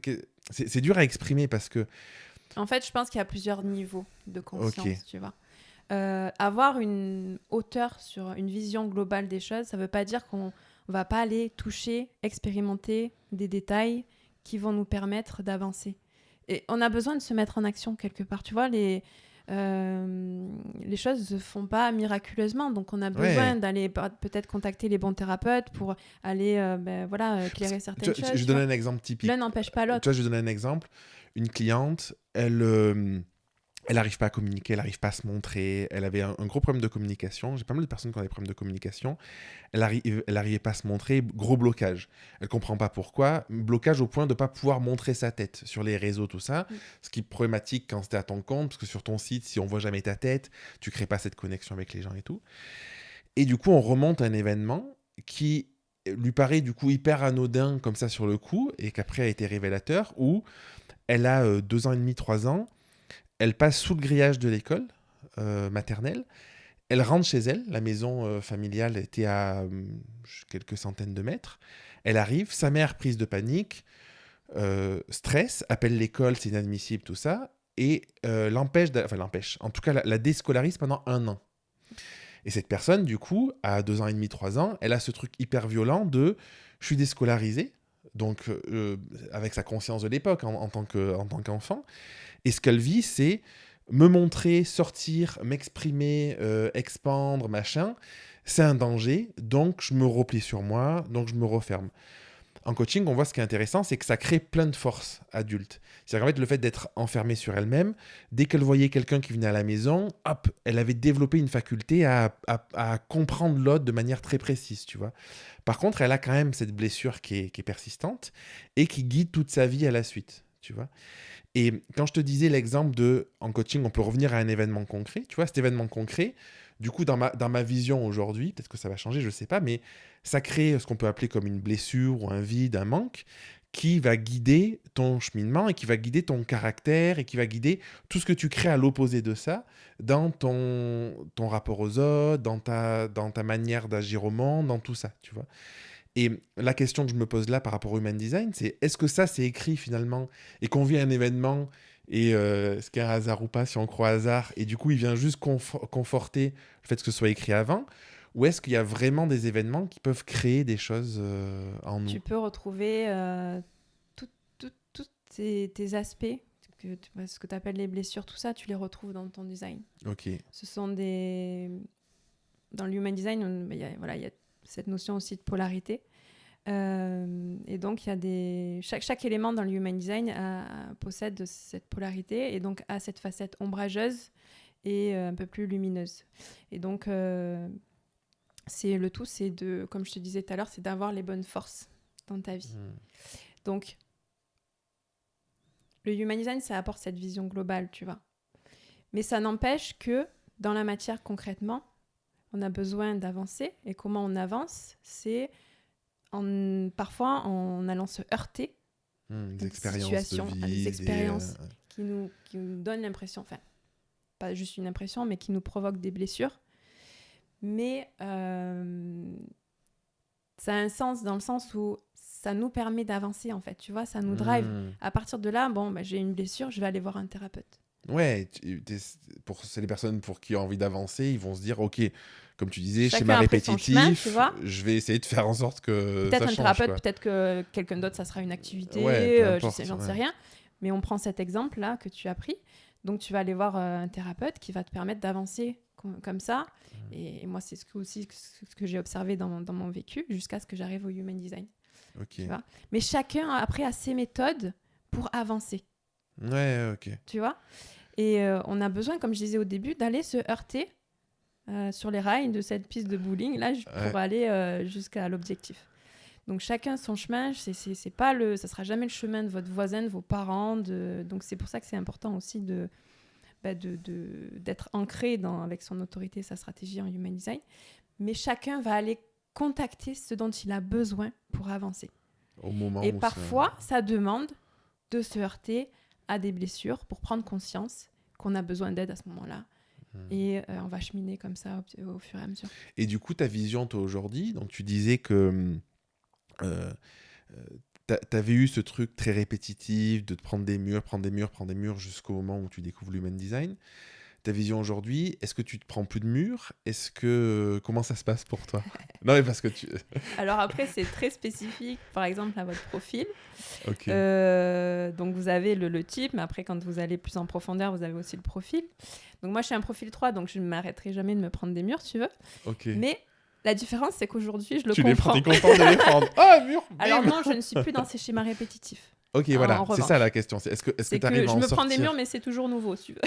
A: c'est dur à exprimer parce que...
B: En fait, je pense qu'il y a plusieurs niveaux de conscience,
A: Ok.
B: tu vois. Avoir une hauteur sur une vision globale des choses, ça ne veut pas dire qu'on va pas aller toucher, expérimenter des détails qui vont nous permettre d'avancer. Et on a besoin de se mettre en action quelque part. Tu vois, les choses ne se font pas miraculeusement. Donc, on a besoin d'aller peut-être contacter les bons thérapeutes pour aller éclairer certaines choses.
A: Je vais donner un exemple typique.
B: L'un n'empêche pas l'autre.
A: Tu vois, je vais donner un exemple. Une cliente, elle n'arrive pas à communiquer, elle n'arrive pas à se montrer. Elle avait un gros problème de communication. J'ai pas mal de personnes qui ont des problèmes de communication. Elle n'arrivait pas à se montrer. Gros blocage. Elle ne comprend pas pourquoi. Blocage au point de ne pas pouvoir montrer sa tête sur les réseaux, tout ça. Ce qui est problématique quand c'était à ton compte, parce que sur ton site, si on ne voit jamais ta tête, tu ne crées pas cette connexion avec les gens et tout. Et du coup, on remonte à un événement qui lui paraît du coup hyper anodin comme ça sur le coup, et qu'après a été révélateur, où elle a 2 ans et demi, 3 ans. Elle passe sous le grillage de l'école maternelle. Elle rentre chez elle. La maison familiale était à quelques centaines de mètres. Elle arrive. Sa mère, prise de panique, stress, appelle l'école, c'est inadmissible, tout ça, et l'empêche. En tout cas, la déscolarise pendant 1 an. Et cette personne, du coup, à 2 ans et demi, 3 ans, elle a ce truc hyper violent de « je suis déscolarisée », donc avec sa conscience de l'époque en tant qu'enfant. Et ce qu'elle vit, c'est me montrer, sortir, m'exprimer, expandre, machin. C'est un danger, donc je me replie sur moi, donc je me referme. En coaching, on voit ce qui est intéressant, c'est que ça crée plein de forces adultes. C'est-à-dire qu'en fait, le fait d'être enfermée sur elle-même, dès qu'elle voyait quelqu'un qui venait à la maison, hop, elle avait développé une faculté à comprendre l'autre de manière très précise, tu vois. Par contre, elle a quand même cette blessure qui est persistante et qui guide toute sa vie à la suite, tu vois. Et quand je te disais l'exemple en coaching, on peut revenir à un événement concret, tu vois, cet événement concret, du coup, dans ma vision aujourd'hui, peut-être que ça va changer, je ne sais pas, mais ça crée ce qu'on peut appeler comme une blessure ou un vide, un manque, qui va guider ton cheminement et qui va guider ton caractère et qui va guider tout ce que tu crées à l'opposé de ça dans ton rapport aux autres, dans ta manière d'agir au monde, dans tout ça, tu vois. Et la question que je me pose là par rapport au Human Design, c'est est-ce que ça, c'est écrit finalement et qu'on vit un événement et ce qui est un hasard ou pas, si on croit hasard, et du coup, il vient juste conforter le fait que ce soit écrit avant, ou est-ce qu'il y a vraiment des événements qui peuvent créer des choses en nous?
B: Tu peux retrouver tous tes aspects, ce que tu appelles les blessures, tout ça, tu les retrouves dans ton design.
A: Ok.
B: Ce sont des... Dans le Human Design, il y a cette notion aussi de polarité. Et donc, il y a chaque élément dans le Human Design possède cette polarité et donc a cette facette ombrageuse et un peu plus lumineuse. Et donc, le tout, c'est comme je te disais tout à l'heure, c'est d'avoir les bonnes forces dans ta vie. Donc, le Human Design, ça apporte cette vision globale, tu vois. Mais ça n'empêche que, dans la matière, concrètement, on a besoin d'avancer. Et comment on avance, c'est parfois en allant se heurter
A: Des
B: à
A: expériences
B: situations,
A: de vie,
B: à des expériences qui nous donnent l'impression, enfin, pas juste une impression, mais qui nous provoquent des blessures. Mais ça a un sens dans le sens où ça nous permet d'avancer, en fait, tu vois, ça nous drive. À partir de là, j'ai une blessure, je vais aller voir un thérapeute.
A: Ouais, c'est les personnes pour qui ont envie d'avancer, ils vont se dire, ok, comme tu disais,
B: Chacun
A: schéma
B: après son chemin,
A: répétitif,
B: tu vois.
A: je vais essayer de faire en sorte que
B: Peut-être
A: ça
B: un
A: change,
B: thérapeute,
A: quoi.
B: peut-être que quelqu'un d'autre, ça sera une activité,
A: Ouais, peu importe,
B: j'en sais
A: ouais.
B: rien. Mais on prend cet exemple-là que tu as pris. Donc, tu vas aller voir un thérapeute qui va te permettre d'avancer comme ça. Et moi, c'est ce que j'ai observé dans mon vécu jusqu'à ce que j'arrive au Human Design.
A: Ok.
B: Tu vois. Mais chacun, après, a ses méthodes pour avancer.
A: Ouais, ok.
B: Tu vois. Et on a besoin, comme je disais au début, d'aller se heurter sur les rails de cette piste de bowling là, pour aller jusqu'à l'objectif. Donc chacun son chemin, c'est pas ça sera jamais le chemin de votre voisin, de vos parents. Donc c'est pour ça que c'est important aussi d'être ancré avec son autorité, sa stratégie en Human Design. Mais chacun va aller contacter ce dont il a besoin pour avancer.
A: Au moment
B: Et
A: où
B: parfois, ça demande de se heurter à des blessures pour prendre conscience qu'on a besoin d'aide à ce moment-là. Et on va cheminer comme ça au fur et à mesure.
A: Et du coup, ta vision, toi, aujourd'hui, donc tu disais que t'avais eu ce truc très répétitif de te prendre des murs jusqu'au moment où tu découvres l'Human Design. Ta vision aujourd'hui, est-ce que tu te prends plus de murs? Comment ça se passe pour toi? Non, mais parce que
B: Alors après, c'est très spécifique, par exemple, à votre profil.
A: Ok.
B: Donc vous avez le type, mais après, quand vous allez plus en profondeur, vous avez aussi le profil. Donc moi, je suis un profil 3, donc je ne m'arrêterai jamais de me prendre des murs, tu veux.
A: Ok.
B: Mais la différence, c'est qu'aujourd'hui, je le
A: Tu
B: comprends.
A: es content de les prendre. Ah, mur, bim.
B: Alors non, je ne suis plus dans ces schémas répétitifs.
A: Ok, voilà, c'est ça la question. Est-ce que tu arrives à en sortir?
B: Je me prends des murs, mais c'est toujours nouveau, si tu veux.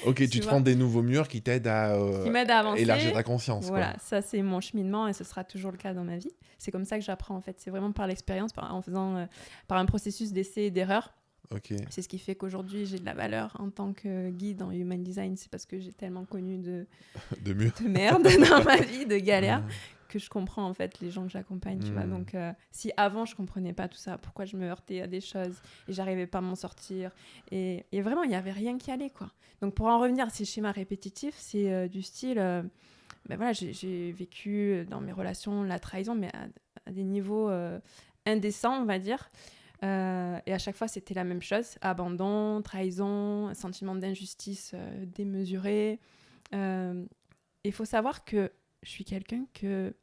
A: Ok, tu te prends des nouveaux murs qui t'aident à
B: avancer.
A: Élargir ta conscience.
B: Voilà,
A: quoi.
B: ça c'est mon cheminement et ce sera toujours le cas dans ma vie. C'est comme ça que j'apprends en fait. C'est vraiment par l'expérience, par un processus d'essai et d'erreur.
A: Ok.
B: C'est ce qui fait qu'aujourd'hui j'ai de la valeur en tant que guide en Human Design. C'est parce que j'ai tellement connu de merde dans ma vie, de galères, que je comprends en fait les gens que j'accompagne, tu vois. Donc si avant je comprenais pas tout ça, pourquoi je me heurtais à des choses et j'arrivais pas à m'en sortir et vraiment il y avait rien qui allait, quoi. Donc pour en revenir à ces schémas répétitifs, c'est du style voilà, j'ai vécu dans mes relations la trahison, mais à des niveaux indécents, on va dire. Et à chaque fois, c'était la même chose. Abandon, trahison, un sentiment d'injustice démesuré. Il faut savoir que je suis quelqu'un que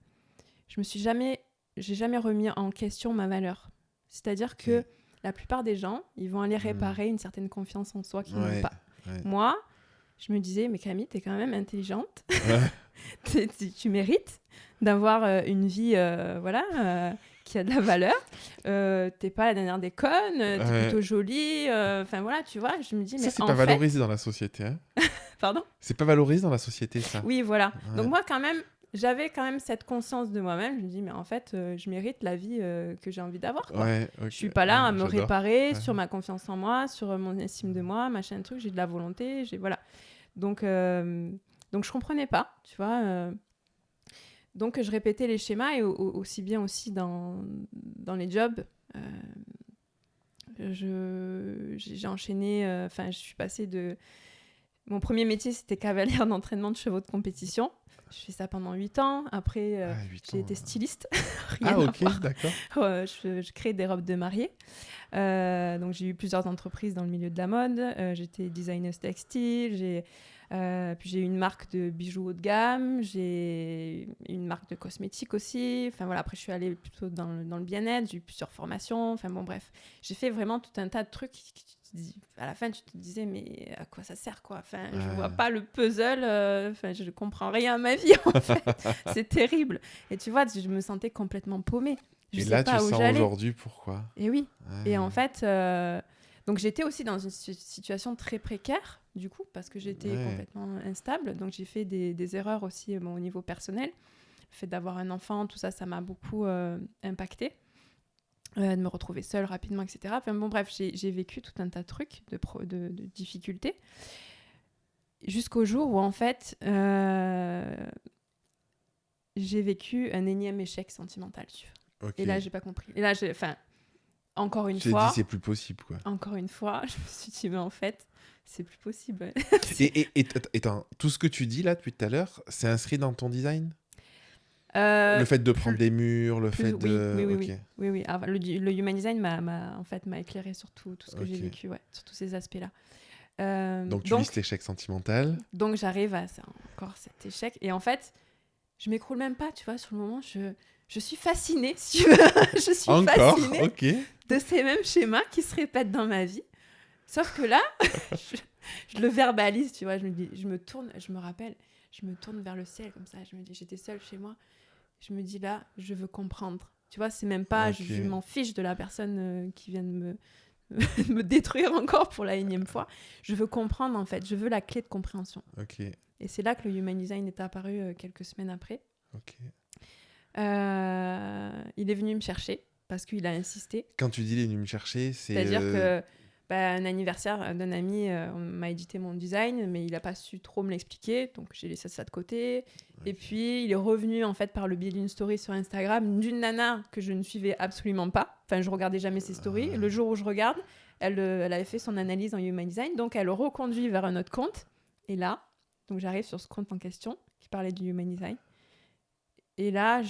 B: j'ai jamais remis en question ma valeur. C'est-à-dire que la plupart des gens, ils vont aller réparer une certaine confiance en soi qu'ils n'ont pas. Ouais. Moi, je me disais, mais Camille, t'es quand même intelligente. Tu mérites d'avoir une vie qui a de la valeur. T'es pas la dernière des connes, t'es plutôt jolie. Enfin voilà, tu vois, je me dis, mais
A: ça, c'est pas valorisé dans la société. Hein.
B: Pardon ?
A: C'est pas valorisé dans la société, ça.
B: Oui, voilà. Ouais. Donc moi, quand même, j'avais quand même cette conscience de moi-même. Je me dis, mais en fait, je mérite la vie que j'ai envie d'avoir. Quoi. Ouais, okay. Je suis pas là à me réparer sur ma confiance en moi, sur mon estime de moi, machin truc. J'ai de la volonté, voilà. Donc je comprenais pas, tu vois. Donc je répétais les schémas et aussi bien aussi dans les jobs J'ai enchaîné, je suis passée de... Mon premier métier, c'était cavalière d'entraînement de chevaux de compétition. Je fais ça pendant 8 ans. Après,
A: 8
B: j'ai
A: ans.
B: été styliste. Rien
A: Ah,
B: à
A: ok,
B: voir.
A: d'accord.
B: Je crée des robes de mariée. Donc, j'ai eu plusieurs entreprises dans le milieu de la mode. J'étais designeuse textile. Puis j'ai eu une marque de bijoux haut de gamme. J'ai une marque de cosmétiques aussi. Enfin, voilà. Après, je suis allée plutôt dans le bien-être. J'ai eu plusieurs formations. Enfin, bon, bref. J'ai fait vraiment tout un tas de trucs à la fin, tu te disais, mais à quoi ça sert, quoi? Enfin, je vois pas le puzzle. Je comprends rien à ma vie, en fait. C'est terrible. Et tu vois, je me sentais complètement paumée. Je
A: Et
B: sais
A: là,
B: pas
A: tu
B: où
A: sens
B: j'allais.
A: aujourd'hui pourquoi.
B: Et oui.
A: Ouais.
B: Et en fait, donc j'étais aussi dans une situation très précaire, du coup, parce que j'étais complètement instable. Donc j'ai fait des erreurs aussi au niveau personnel. Le fait d'avoir un enfant, tout ça, ça m'a beaucoup impacté. De me retrouver seule rapidement, etc. Enfin bon, bref, j'ai vécu tout un tas de trucs, de difficultés, jusqu'au jour où, en fait, j'ai vécu un énième échec sentimental.
A: Okay.
B: Et là, j'ai pas compris. Et là, encore une
A: fois...
B: fois...
A: J'ai dit, c'est plus possible, quoi.
B: Encore une fois, je me suis dit, mais en fait, c'est plus possible.
A: Et tout ce que tu dis, là, depuis tout à l'heure, c'est inscrit dans ton design ? Le fait de prendre des murs, le fait de...
B: Oui. Ah, le human design m'a éclairé sur tout ce que j'ai vécu, sur tous ces aspects-là.
A: Donc tu vis cet échec sentimental.
B: Donc j'arrive à encore cet échec. Et en fait, je m'écroule même pas, tu vois, sur le moment, je suis fascinée, si tu veux. Je suis fascinée de ces mêmes schémas qui se répètent dans ma vie. Sauf que là, je le verbalise, tu vois, je me tourne vers le ciel comme ça, je me dis, j'étais seule chez moi. Je me dis là, je veux comprendre. Tu vois, c'est même pas, je m'en fiche de la personne qui vient de me détruire encore pour la énième fois. Je veux comprendre, en fait. Je veux la clé de compréhension. Et c'est là que le Human Design est apparu quelques semaines après. Il est venu me chercher parce qu'il a insisté.
A: Quand tu dis il est venu me chercher,
B: c'est-à-dire que un anniversaire d'un ami m'a édité mon design, mais il n'a pas su trop me l'expliquer, donc j'ai laissé ça de côté. Et puis il est revenu, en fait, par le biais d'une story sur Instagram d'une nana que je ne suivais absolument pas. Enfin, je regardais jamais ses stories. Le jour où je regarde, elle avait fait son analyse en Human Design, donc elle reconduit vers un autre compte. Et là, donc j'arrive sur ce compte en question qui parlait du Human Design. Et là,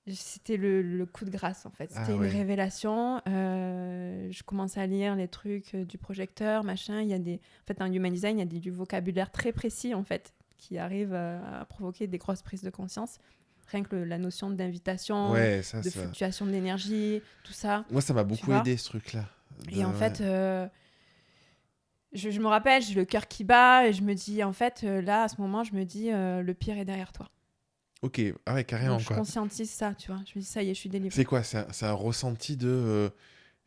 B: c'était le coup de grâce, en fait. C'était une révélation. Je commence à lire les trucs du projecteur, machin. En fait, dans Human Design, il y a du vocabulaire très précis, en fait, qui arrive à provoquer des grosses prises de conscience. Rien que la notion d'invitation, fluctuation de l'énergie, tout ça.
A: Moi, ça m'a beaucoup aidé, ce truc-là.
B: Et en fait, je me rappelle, j'ai le cœur qui bat et je me dis, en fait, là, à ce moment, je me dis, le pire est derrière toi.
A: Ok, carrément.
B: Donc, je conscientise ça, tu vois. Je me dis, ça y est, je suis délivrée.
A: C'est quoi ? C'est un ressenti de...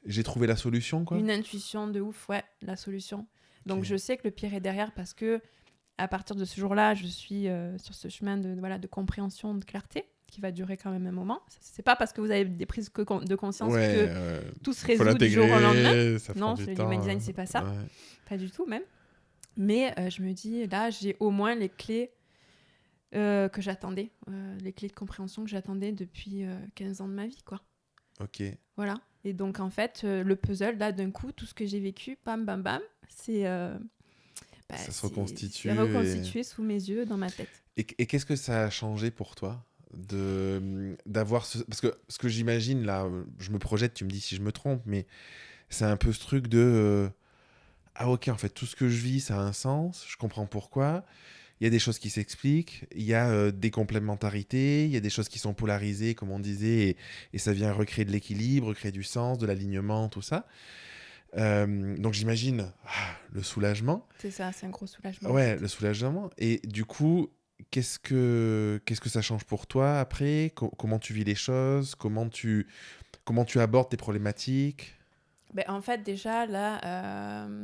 A: j'ai trouvé la solution, quoi ?
B: Une intuition de ouf, la solution. Donc, je sais que le pire est derrière parce que à partir de ce jour-là, je suis sur ce chemin de compréhension, de clarté, qui va durer quand même un moment. C'est pas parce que vous avez des prises de conscience que tout se résout du jour au lendemain. Non, le Human Design, c'est pas ça. Pas du tout, même. Mais je me dis, là, j'ai au moins les clés que j'attendais, les clés de compréhension que j'attendais depuis 15 ans de ma vie, quoi.
A: Ok.
B: Voilà. Et donc, en fait, le puzzle, là, d'un coup, tout ce que j'ai vécu, bam, bam, bam, c'est...
A: ça se reconstitue.
B: C'est reconstitué sous mes yeux, dans ma tête.
A: Et qu'est-ce que ça a changé pour toi d'avoir parce que ce que j'imagine, là, je me projette, tu me dis si je me trompe, mais c'est un peu ce truc de... ah ok, en fait, tout ce que je vis, ça a un sens, je comprends pourquoi. Il y a des choses qui s'expliquent, il y a des complémentarités, il y a des choses qui sont polarisées, comme on disait, et ça vient recréer de l'équilibre, recréer du sens, de l'alignement, tout ça. Donc j'imagine le soulagement.
B: C'est ça, c'est un gros soulagement.
A: Ouais, le soulagement. Et du coup, qu'est-ce que ça change pour toi après ? Comment tu vis les choses ? Comment tu abordes tes problématiques ?
B: En fait, déjà, là,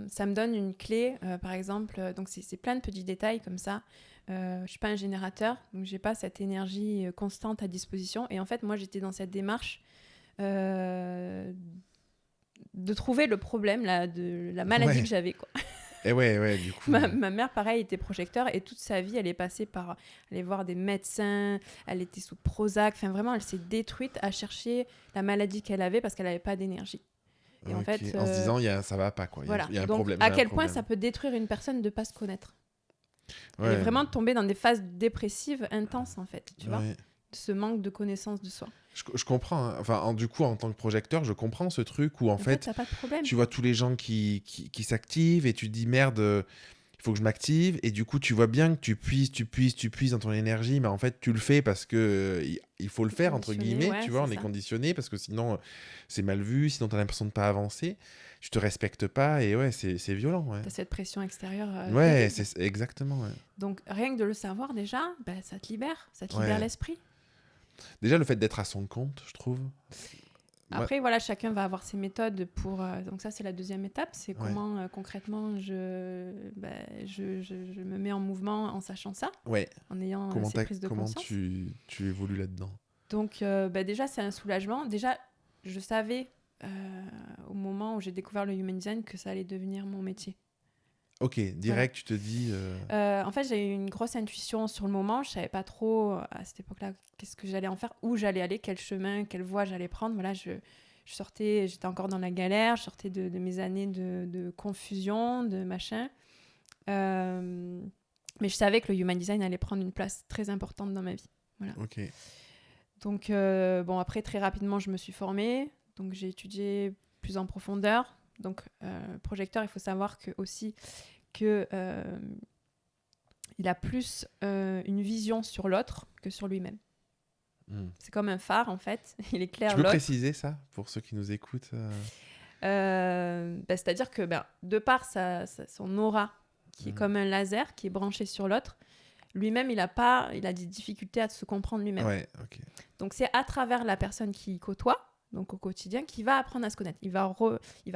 B: ça me donne une clé, par exemple. Donc, c'est plein de petits détails comme ça. Je ne suis pas un générateur, donc je n'ai pas cette énergie constante à disposition. Et en fait, moi, j'étais dans cette démarche de trouver le problème, de la maladie que j'avais, quoi.
A: Et ouais, du coup.
B: Ma mère, pareil, était projecteur et toute sa vie, elle est passée par aller voir des médecins, elle était sous Prozac, enfin vraiment, elle s'est détruite à chercher la maladie qu'elle avait parce qu'elle n'avait pas d'énergie. Et en fait,
A: En se disant, ça va pas, quoi.
B: voilà.
A: Il y a un
B: Donc,
A: problème.
B: à quel point ça peut détruire une personne de ne pas se connaître. Elle est vraiment tombée dans des phases dépressives intenses, en fait, tu vois, ce manque de connaissance de soi.
A: Je comprends. Hein. Enfin, du coup, en tant que projecteur, je comprends ce truc où, en fait,
B: t'as pas de problème.
A: tu vois tous les gens qui s'activent et tu te dis, merde, il faut que je m'active. Et du coup, tu vois bien que tu puises dans ton énergie, mais en fait, tu le fais parce que il faut le faire, entre guillemets. Tu vois, on est conditionné parce que sinon, c'est mal vu, sinon, tu as l'impression de pas avancer. Tu te respectes pas et c'est violent. Ouais.
B: Tu as cette pression extérieure.
A: C'est exactement. Ouais.
B: Donc, rien que de le savoir déjà, ça te libère l'esprit.
A: Déjà, le fait d'être à son compte, je trouve.
B: Après, voilà, chacun va avoir ses méthodes pour... donc ça, c'est la deuxième étape. C'est comment, concrètement, je me mets en mouvement en sachant ça. En ayant ces prises de conscience.
A: Comment tu évolues là-dedans?
B: Donc, déjà, c'est un soulagement. Déjà, je savais, au moment où j'ai découvert le Human Design, que ça allait devenir mon métier.
A: Ok, direct, tu te dis...
B: En fait, j'ai eu une grosse intuition sur le moment. Je savais pas trop, à cette époque-là, qu'est-ce que j'allais en faire, où j'allais aller, quel chemin, quelle voie j'allais prendre. Voilà, j'étais encore dans la galère, je sortais de mes années de confusion, de machin. Mais je savais que le Human Design allait prendre une place très importante dans ma vie. Voilà.
A: Ok.
B: Donc, après, très rapidement, je me suis formée. Donc, j'ai étudié plus en profondeur. Donc, projecteur, il faut savoir qu'il a plus une vision sur l'autre que sur lui-même. C'est comme un phare, en fait. Il éclaire l'autre.
A: Tu peux préciser ça pour ceux qui nous écoutent
B: C'est-à-dire que de par son aura, qui est comme un laser, qui est branché sur l'autre, lui-même, il a des difficultés à se comprendre lui-même.
A: Ouais, ok.
B: Donc, c'est à travers la personne qu'il côtoie, donc au quotidien, qu'il va apprendre à se connaître. Il va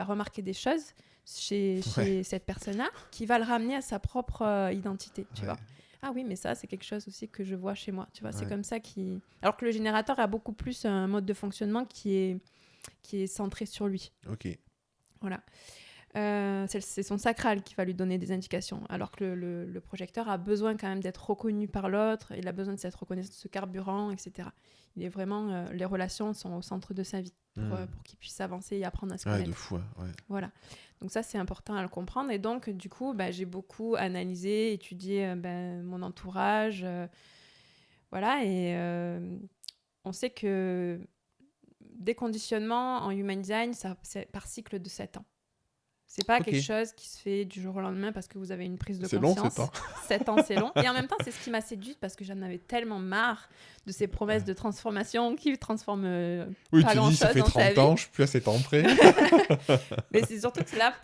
B: remarquer des choses chez cette personne-là qui va le ramener à sa propre identité, tu vois. Ah oui, mais ça, c'est quelque chose aussi que je vois chez moi, tu vois. C'est comme ça Alors que le générateur a beaucoup plus un mode de fonctionnement qui est centré sur lui.
A: Ok.
B: Voilà. C'est son sacral qui va lui donner des indications, alors que le projecteur a besoin quand même d'être reconnu par l'autre, il a besoin de cette reconnaissance, ce carburant, etc. Il est vraiment, les relations sont au centre de sa vie pour qu'il puisse avancer et apprendre à se connaître.
A: De fou, ouais.
B: Voilà. Donc ça, c'est important à le comprendre. Et donc, du coup, j'ai beaucoup analysé, étudié mon entourage. Voilà, et on sait que des conditionnements en Human Design, c'est par cycle de 7 ans. C'est pas quelque chose qui se fait du jour au lendemain parce que vous avez une prise de conscience.
A: C'est long, 7 ans.
B: 7 ans, c'est long. Et en même temps, c'est ce qui m'a séduite parce que j'en avais tellement marre de ces promesses de transformation qui transforment pas grand-chose dans sa vie. Oui, tu dis, ça fait 30 ans, je suis plus à 7 ans près. Mais c'est surtout que là,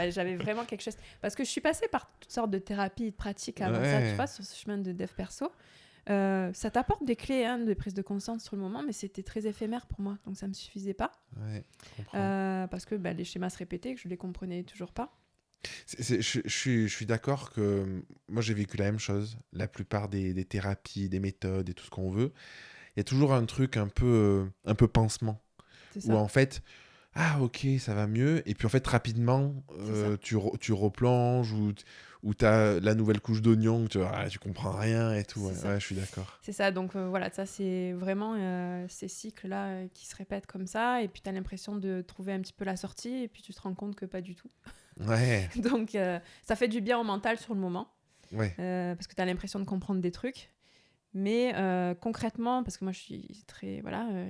B: j'avais vraiment quelque chose... Parce que je suis passée par toutes sortes de thérapies et de pratiques avant ça, tu vois, sur ce chemin de dev perso. Ça t'apporte des clés de prise de conscience sur le moment, mais c'était très éphémère pour moi, donc ça me suffisait pas. Parce que les schémas se répétaient, que je les comprenais toujours pas.
A: Je suis d'accord que moi j'ai vécu la même chose. La plupart des thérapies, des méthodes et tout ce qu'on veut, il y a toujours un truc un peu pansement. Où en fait, ah ok, ça va mieux, et puis en fait rapidement tu replonges ou tu as la nouvelle couche d'oignon, tu comprends rien et tout. Ouais, je suis d'accord.
B: C'est ça, donc voilà, ça c'est vraiment ces cycles-là qui se répètent comme ça, et puis tu as l'impression de trouver un petit peu la sortie, et puis tu te rends compte que pas du tout.
A: Ouais.
B: Donc ça fait du bien au mental sur le moment, parce que tu as l'impression de comprendre des trucs. Mais concrètement, parce que moi je suis très...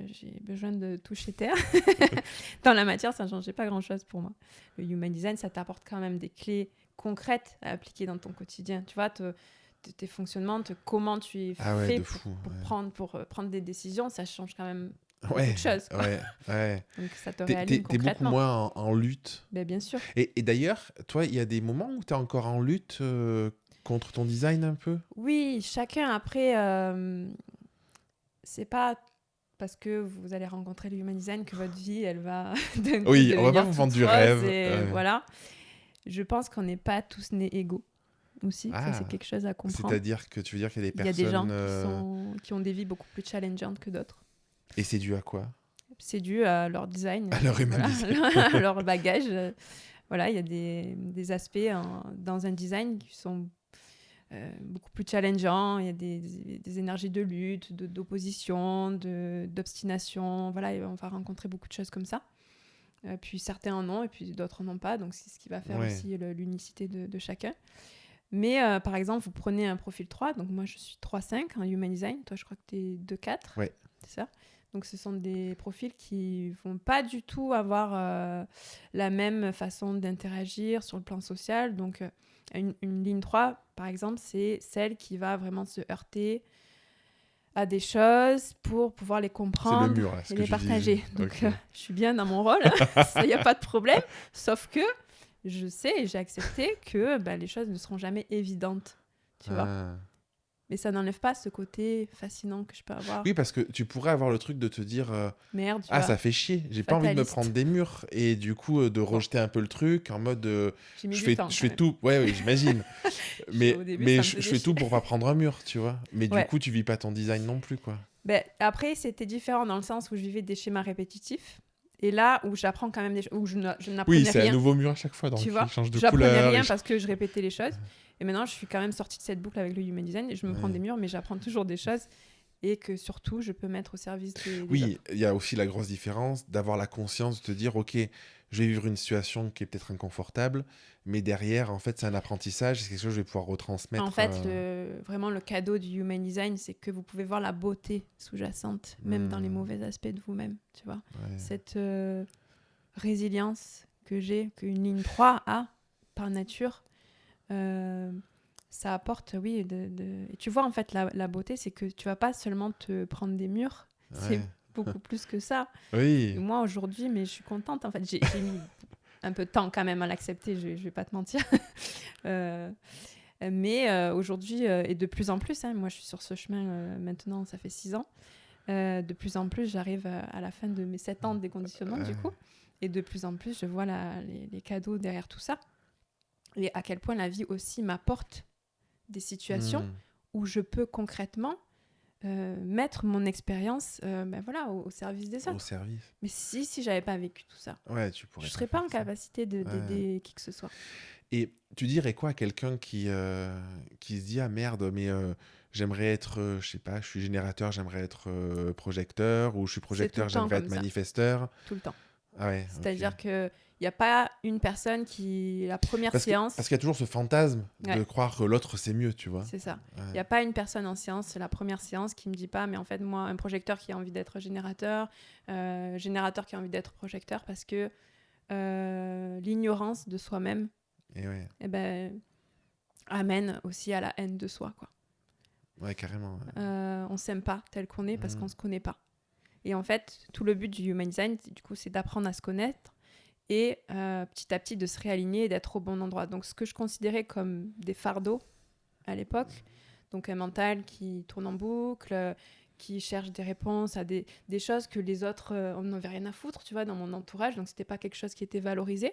B: j'ai besoin de toucher terre. Dans la matière, ça ne changeait pas grand-chose pour moi. Le Human Design, ça t'apporte quand même des clés concrètes à appliquer dans ton quotidien. Tu vois, tes fonctionnements, comment tu es fait pour prendre des décisions, ça change quand même beaucoup de choses. Donc ça te réaligne concrètement.
A: T'es beaucoup moins en lutte.
B: Bien sûr.
A: Et d'ailleurs, toi, il y a des moments où tu es encore en lutte contre ton design un peu?
B: Oui, chacun après, c'est pas parce que vous allez rencontrer le Human Design que votre vie, elle va
A: oui, on va pas vous vendre du rêve.
B: Voilà. Je pense qu'on n'est pas tous nés égaux aussi. Ça, c'est quelque chose à comprendre.
A: C'est-à-dire que tu veux dire qu'il y a des personnes...
B: Il y a des gens qui ont des vies beaucoup plus challengeantes que d'autres.
A: Et c'est dû à quoi?
B: C'est dû à leur design.
A: À leur human design.
B: À leur bagage. voilà, il y a des aspects dans un design qui sont beaucoup plus challengeants. Il y a des énergies de lutte, d'opposition, d'obstination. Voilà, et on va rencontrer beaucoup de choses comme ça. Puis certains en ont et puis d'autres en ont pas. Donc c'est ce qui va faire aussi l'unicité de chacun. Mais par exemple, vous prenez un profil 3. Donc moi, je suis 3-5 en Human Design. Toi, je crois que tu es 2-4.
A: Ouais.
B: C'est ça. Donc ce sont des profils qui vont pas du tout avoir la même façon d'interagir sur le plan social. Donc une ligne 3, par exemple, c'est celle qui va vraiment se heurter à des choses pour pouvoir les comprendre
A: c'est le mur, là,
B: et les partager.
A: Dis.
B: Donc
A: Okay.
B: je suis bien dans mon rôle, il n'y a pas de problème. Sauf que je sais et j'ai accepté que les choses ne seront jamais évidentes. Tu vois. Mais ça n'enlève pas ce côté fascinant que je peux avoir.
A: Oui, parce que tu pourrais avoir le truc de te dire
B: merde,
A: ça fait chier, j'ai pas envie de me prendre des murs et du coup de rejeter un peu le truc en mode je fais tout. Ouais, j'imagine. mais je fais tout pour pas prendre un mur, tu vois. Mais du coup, tu vis pas ton design non plus, quoi.
B: Après, c'était différent dans le sens où je vivais des schémas répétitifs. Et là, où j'apprends quand même des choses, où je n'apprenais rien.
A: Oui, c'est un nouveau mur à chaque fois, donc
B: tu vois,
A: il change de
B: couleur.
A: J'apprenais
B: rien parce que je répétais les choses. Et maintenant, je suis quand même sortie de cette boucle avec le Human Design et je me prends des murs, mais j'apprends toujours des choses et que surtout, je peux mettre au service des
A: Oui,
B: autres.
A: il y a aussi la grosse différence d'avoir la conscience de te dire, ok, je vais vivre une situation qui est peut-être inconfortable, mais derrière, en fait, c'est un apprentissage, c'est quelque chose que je vais pouvoir retransmettre.
B: En fait, vraiment, le cadeau du Human Design, c'est que vous pouvez voir la beauté sous-jacente, même dans les mauvais aspects de vous-même, tu vois. Cette résilience qu'une ligne 3 a par nature, ça apporte, oui, et tu vois, en fait, la beauté, c'est que tu vas pas seulement te prendre des murs, c'est beaucoup plus que ça.
A: Oui.
B: Et moi, aujourd'hui, mais je suis contente, en fait, j'ai mis un peu de temps quand même à l'accepter, je vais pas te mentir. Mais aujourd'hui, et de plus en plus, moi je suis sur ce chemin maintenant, ça fait 6 ans, de plus en plus, j'arrive à la fin de mes 7 ans de déconditionnement, du coup, et de plus en plus, je vois les cadeaux derrière tout ça. Et à quel point la vie aussi m'apporte des situations où je peux concrètement mettre mon expérience au service des autres.
A: Au service.
B: Mais si j'avais pas vécu tout ça, je serais pas en capacité d'aider qui que ce soit.
A: Et tu dirais quoi à quelqu'un qui se dit « Ah merde, mais j'aimerais être, je sais pas, je suis générateur, j'aimerais être projecteur, ou je suis projecteur, j'aimerais être manifesteur ».
B: Tout le temps.
A: Ah ouais,
B: c'est-à-dire qu'il n'y a pas une personne qui, la première séance...
A: Parce qu'il y a toujours ce fantasme de croire que l'autre c'est mieux, tu vois.
B: C'est ça. Il n'y a pas une personne en séance, la première séance, qui me dit pas, mais en fait, moi, un projecteur qui a envie d'être générateur qui a envie d'être projecteur, parce que l'ignorance de soi-même amène aussi à la haine de soi, quoi.
A: Ouais, carrément.
B: On s'aime pas tel qu'on est parce qu'on se connaît pas. Et en fait, tout le but du Human Design, du coup, c'est d'apprendre à se connaître et petit à petit de se réaligner et d'être au bon endroit. Donc, ce que je considérais comme des fardeaux à l'époque, donc un mental qui tourne en boucle, qui cherche des réponses à des choses que les autres, on n'avait rien à foutre, tu vois, dans mon entourage. Donc, c'était pas quelque chose qui était valorisé.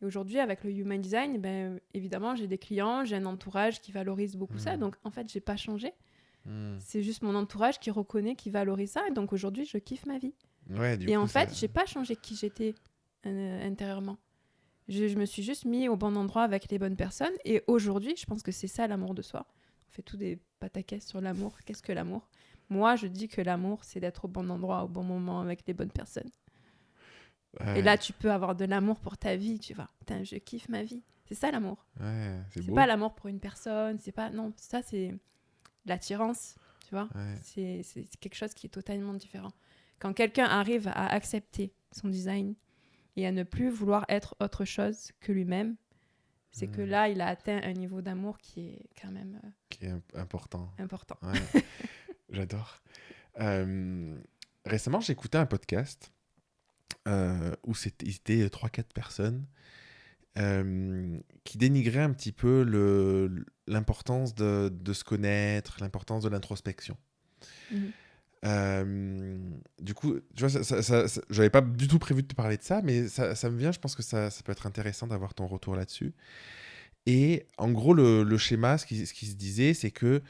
B: Et aujourd'hui, avec le Human Design, évidemment, j'ai des clients, j'ai un entourage qui valorise beaucoup ça. Donc, en fait, j'ai pas changé. C'est juste mon entourage qui reconnaît, qui valorise ça. Et donc, aujourd'hui, je kiffe ma vie. Et en fait, j'ai pas changé qui j'étais intérieurement. Je me suis juste mis au bon endroit avec les bonnes personnes. Et aujourd'hui, je pense que c'est ça, l'amour de soi. On fait tout des pataquès sur l'amour. Qu'est-ce que l'amour ? Moi, je dis que l'amour, c'est d'être au bon endroit, au bon moment, avec les bonnes personnes. Et là, tu peux avoir de l'amour pour ta vie, tu vois. Putain, je kiffe ma vie. C'est ça, l'amour.
A: C'est
B: beau. Pas l'amour pour une personne. C'est pas... Non, ça, c'est l'attirance, tu vois. C'est quelque chose qui est totalement différent. Quand quelqu'un arrive à accepter son design et à ne plus vouloir être autre chose que lui-même, c'est que là, il a atteint un niveau d'amour qui est quand même...
A: qui est important.
B: Important.
A: Ouais. J'adore. Récemment, j'ai écouté un podcast où c'était 3-4 personnes qui dénigraient un petit peu l'importance de se connaître, l'importance de l'introspection. Du coup, tu vois, j'avais pas du tout prévu de te parler de ça, mais ça me vient, je pense que ça peut être intéressant d'avoir ton retour là-dessus. Et en gros, le schéma, ce qui se disait, c'est que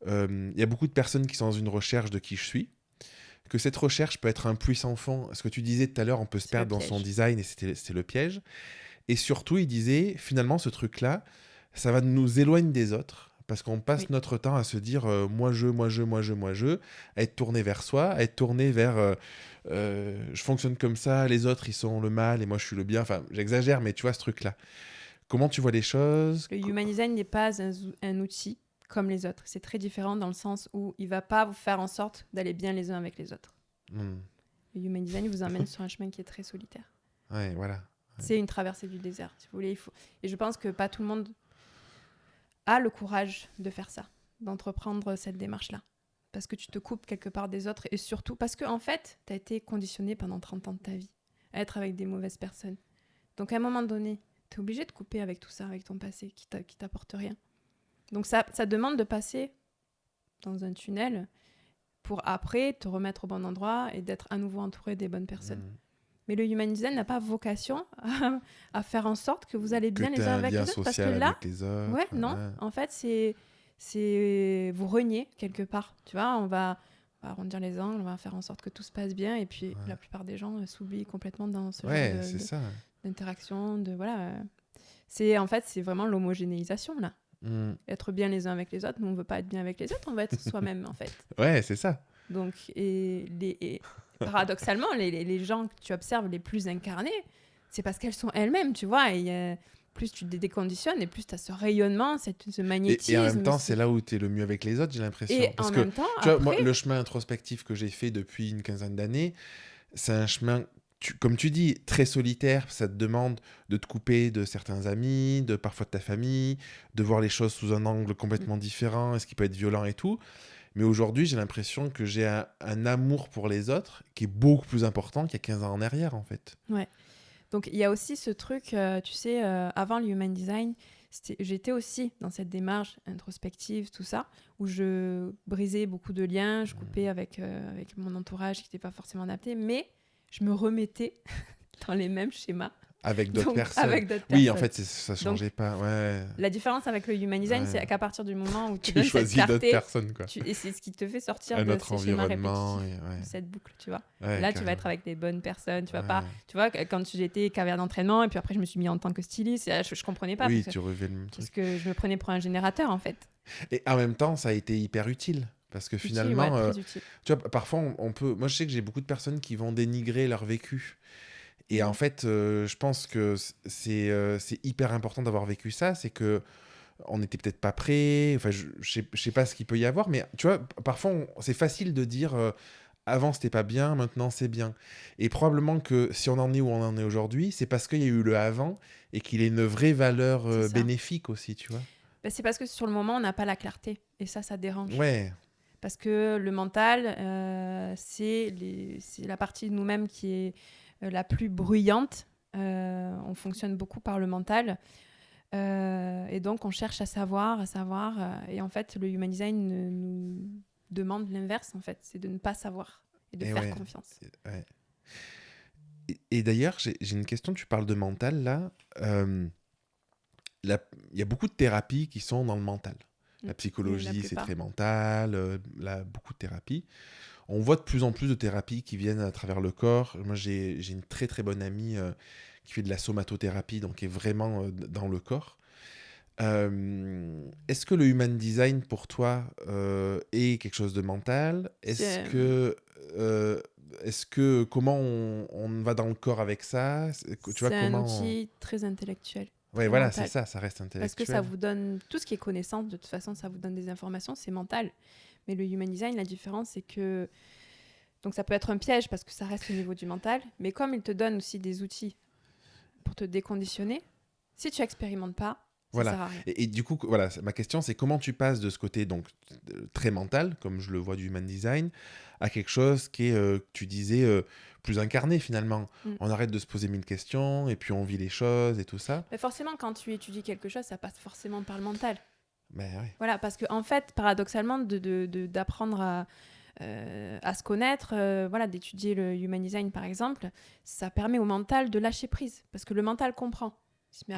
A: y a beaucoup de personnes qui sont dans une recherche de qui je suis, que cette recherche peut être un puissant fond. Ce que tu disais tout à l'heure, on peut se perdre dans son design, et c'est le piège. Et surtout, il disait, finalement, ce truc-là, ça va nous éloigner des autres. Parce qu'on passe notre temps à se dire moi, à être tourné vers soi, à être tourné vers je fonctionne comme ça, les autres, ils sont le mal et moi, je suis le bien. Enfin, j'exagère, mais tu vois ce truc-là. Comment tu vois les choses?
B: Le Human Design n'est pas un outil comme les autres. C'est très différent dans le sens où il ne va pas vous faire en sorte d'aller bien les uns avec les autres. Le Human Design vous emmène sur un chemin qui est très solitaire.
A: Ouais, voilà. Ouais.
B: C'est une traversée du désert, si vous voulez. Et je pense que pas tout le monde a le courage de faire ça, d'entreprendre cette démarche-là. Parce que tu te coupes quelque part des autres et surtout parce que, en fait, tu as été conditionné pendant 30 ans de ta vie à être avec des mauvaises personnes. Donc, à un moment donné, tu es obligé de couper avec tout ça, avec ton passé qui t'apporte rien. Donc, ça demande de passer dans un tunnel pour après te remettre au bon endroit et d'être à nouveau entouré des bonnes personnes. Mais le Human Design n'a pas vocation à faire en sorte que vous allez bien les uns avec les autres. Parce que là, en fait, c'est vous renier quelque part. Tu vois, on va arrondir les angles, on va faire en sorte que tout se passe bien. Et puis, la plupart des gens s'oublient complètement dans ce genre d'interaction. En fait, c'est vraiment l'homogénéisation, là. Être bien les uns avec les autres. Nous, on ne veut pas être bien avec les autres, on veut être soi-même, en fait.
A: Ouais, c'est ça.
B: Donc, paradoxalement, les gens que tu observes les plus incarnés, c'est parce qu'elles sont elles-mêmes, tu vois. Et plus tu te déconditionnes et plus tu as ce rayonnement, ce magnétisme.
A: Et en même temps, c'est là où tu es le mieux avec les autres, j'ai l'impression.
B: Et
A: parce
B: en
A: que,
B: même temps,
A: tu vois, moi, le chemin introspectif que j'ai fait depuis une quinzaine d'années, c'est un chemin, comme tu dis, très solitaire. Ça te demande de te couper de certains amis, parfois de ta famille, de voir les choses sous un angle complètement différent, et ce qui peut être violent et tout. Mais aujourd'hui, j'ai l'impression que j'ai un amour pour les autres qui est beaucoup plus important qu'il y a 15 ans en arrière, en fait.
B: Ouais. Donc, il y a aussi ce truc, tu sais, avant le Human Design, j'étais aussi dans cette démarche introspective, tout ça, où je brisais beaucoup de liens, je coupais avec mon entourage qui n'était pas forcément adapté, mais je me remettais dans les mêmes schémas.
A: Avec d'autres personnes.
B: Avec d'autres
A: oui,
B: personnes.
A: En fait, ça ne changeait pas. Ouais.
B: La différence avec le Human Design, c'est qu'à partir du moment où tu
A: choisis
B: cette clarté,
A: d'autres personnes. Quoi.
B: Et c'est ce qui te fait sortir
A: de
B: ces schémas répétitifs, de cette boucle, tu vois.
A: Ouais,
B: là, tu vas être avec des bonnes personnes. Tu vas pas... Tu vois, quand j'étais caverne d'entraînement, et puis après, je me suis mis en tant que styliste, et je comprenais pas.
A: Oui, tu revais le même truc.
B: Parce que je me prenais pour un générateur, en fait.
A: Et en même temps, ça a été hyper utile. Parce que finalement,
B: très utile.
A: Tu vois, parfois, on peut... Moi, je sais que j'ai beaucoup de personnes qui vont dénigrer leur vécu. Et en fait, je pense que c'est hyper important d'avoir vécu ça. C'est que on n'était peut-être pas prêt. Enfin, je sais pas ce qu'il peut y avoir. Mais tu vois, parfois, c'est facile de dire avant, c'était pas bien, maintenant, c'est bien. Et probablement que si on en est où on en est aujourd'hui, c'est parce qu'il y a eu le avant et qu'il a une vraie valeur bénéfique aussi, tu vois.
B: Ben, c'est parce que sur le moment, on n'a pas la clarté. Et ça dérange.
A: Ouais.
B: Parce que le mental, c'est la partie de nous-mêmes qui est la plus bruyante. On fonctionne beaucoup par le mental. Et donc, on cherche à savoir. Et en fait, le Human Design nous demande l'inverse, en fait. C'est de ne pas savoir et de faire confiance.
A: Ouais. Et d'ailleurs, j'ai une question. Tu parles de mental, là. Il y a beaucoup de thérapies qui sont dans le mental. La psychologie, c'est très mental. Là, beaucoup de thérapies. On voit de plus en plus de thérapies qui viennent à travers le corps. Moi, j'ai une très très bonne amie qui fait de la somatothérapie, donc qui est vraiment dans le corps. Est-ce que le Human Design, pour toi, est quelque chose de mental ? Comment on va dans le corps avec ça ?
B: C'est un outil très intellectuel.
A: Oui, voilà, c'est ça, ça reste intellectuel.
B: Parce que ça vous donne tout ce qui est connaissance, de toute façon, ça vous donne des informations, c'est mental. Mais le Human Design, la différence, c'est que... Donc ça peut être un piège parce que ça reste au niveau du mental, mais comme il te donne aussi des outils pour te déconditionner, si tu n'expérimentes pas, ça sert à rien.
A: Et du coup, voilà, ma question, c'est comment tu passes de ce côté donc, très mental, comme je le vois du Human Design, à quelque chose qui est, tu disais, plus incarné finalement. On arrête de se poser 1000 questions et puis on vit les choses et tout ça.
B: Mais forcément, quand tu étudies quelque chose, ça passe forcément par le mental.
A: Mais oui.
B: Voilà, parce qu'en fait, paradoxalement, d'apprendre à se connaître, d'étudier le Human Design par exemple, ça permet au mental de lâcher prise, parce que le mental comprend.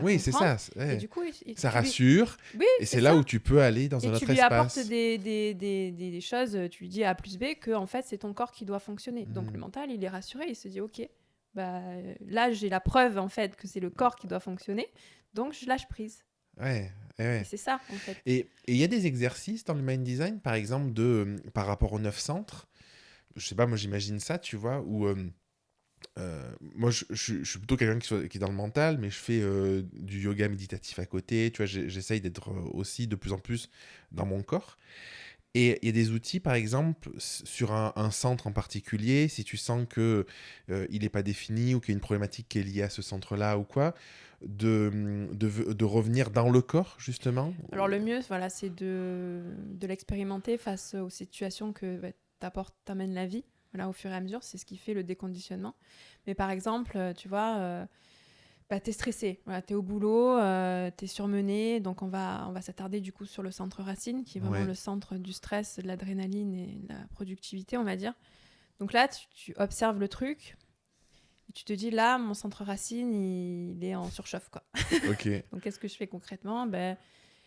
A: Oui, c'est ça.
B: Et du coup,
A: ça rassure. Oui, et c'est là où tu peux aller dans un autre espace. Et tu lui apportes
B: des choses, tu lui dis A plus B, que en fait, c'est ton corps qui doit fonctionner. Donc le mental, il est rassuré, il se dit OK, là, j'ai la preuve, en fait, que c'est le corps qui doit fonctionner, donc je lâche prise.
A: Ouais,
B: Et c'est ça, en fait.
A: Et il y a des exercices dans le mind design, par exemple, par rapport aux 9 centres. Je sais pas, moi j'imagine ça, tu vois, où moi je suis plutôt quelqu'un qui est dans le mental, mais je fais du yoga méditatif à côté, tu vois, j'essaye d'être aussi de plus en plus dans mon corps. Et il y a des outils, par exemple, sur un centre en particulier, si tu sens que il n'est pas défini ou qu'il y a une problématique qui est liée à ce centre-là ou quoi, de revenir dans le corps, justement.
B: Alors, le mieux, voilà, c'est de l'expérimenter face aux situations que t'amène la vie, voilà, au fur et à mesure. C'est ce qui fait le déconditionnement. Mais par exemple, tu vois, t'es stressé, voilà, t'es au boulot, t'es surmené, donc on va s'attarder du coup sur le centre racine, qui est vraiment le centre du stress, de l'adrénaline et de la productivité, on va dire. Donc là, tu observes le truc, et tu te dis, là, mon centre racine, il est en surchauffe, quoi.
A: Ok.
B: Donc qu'est-ce que je fais concrètement ?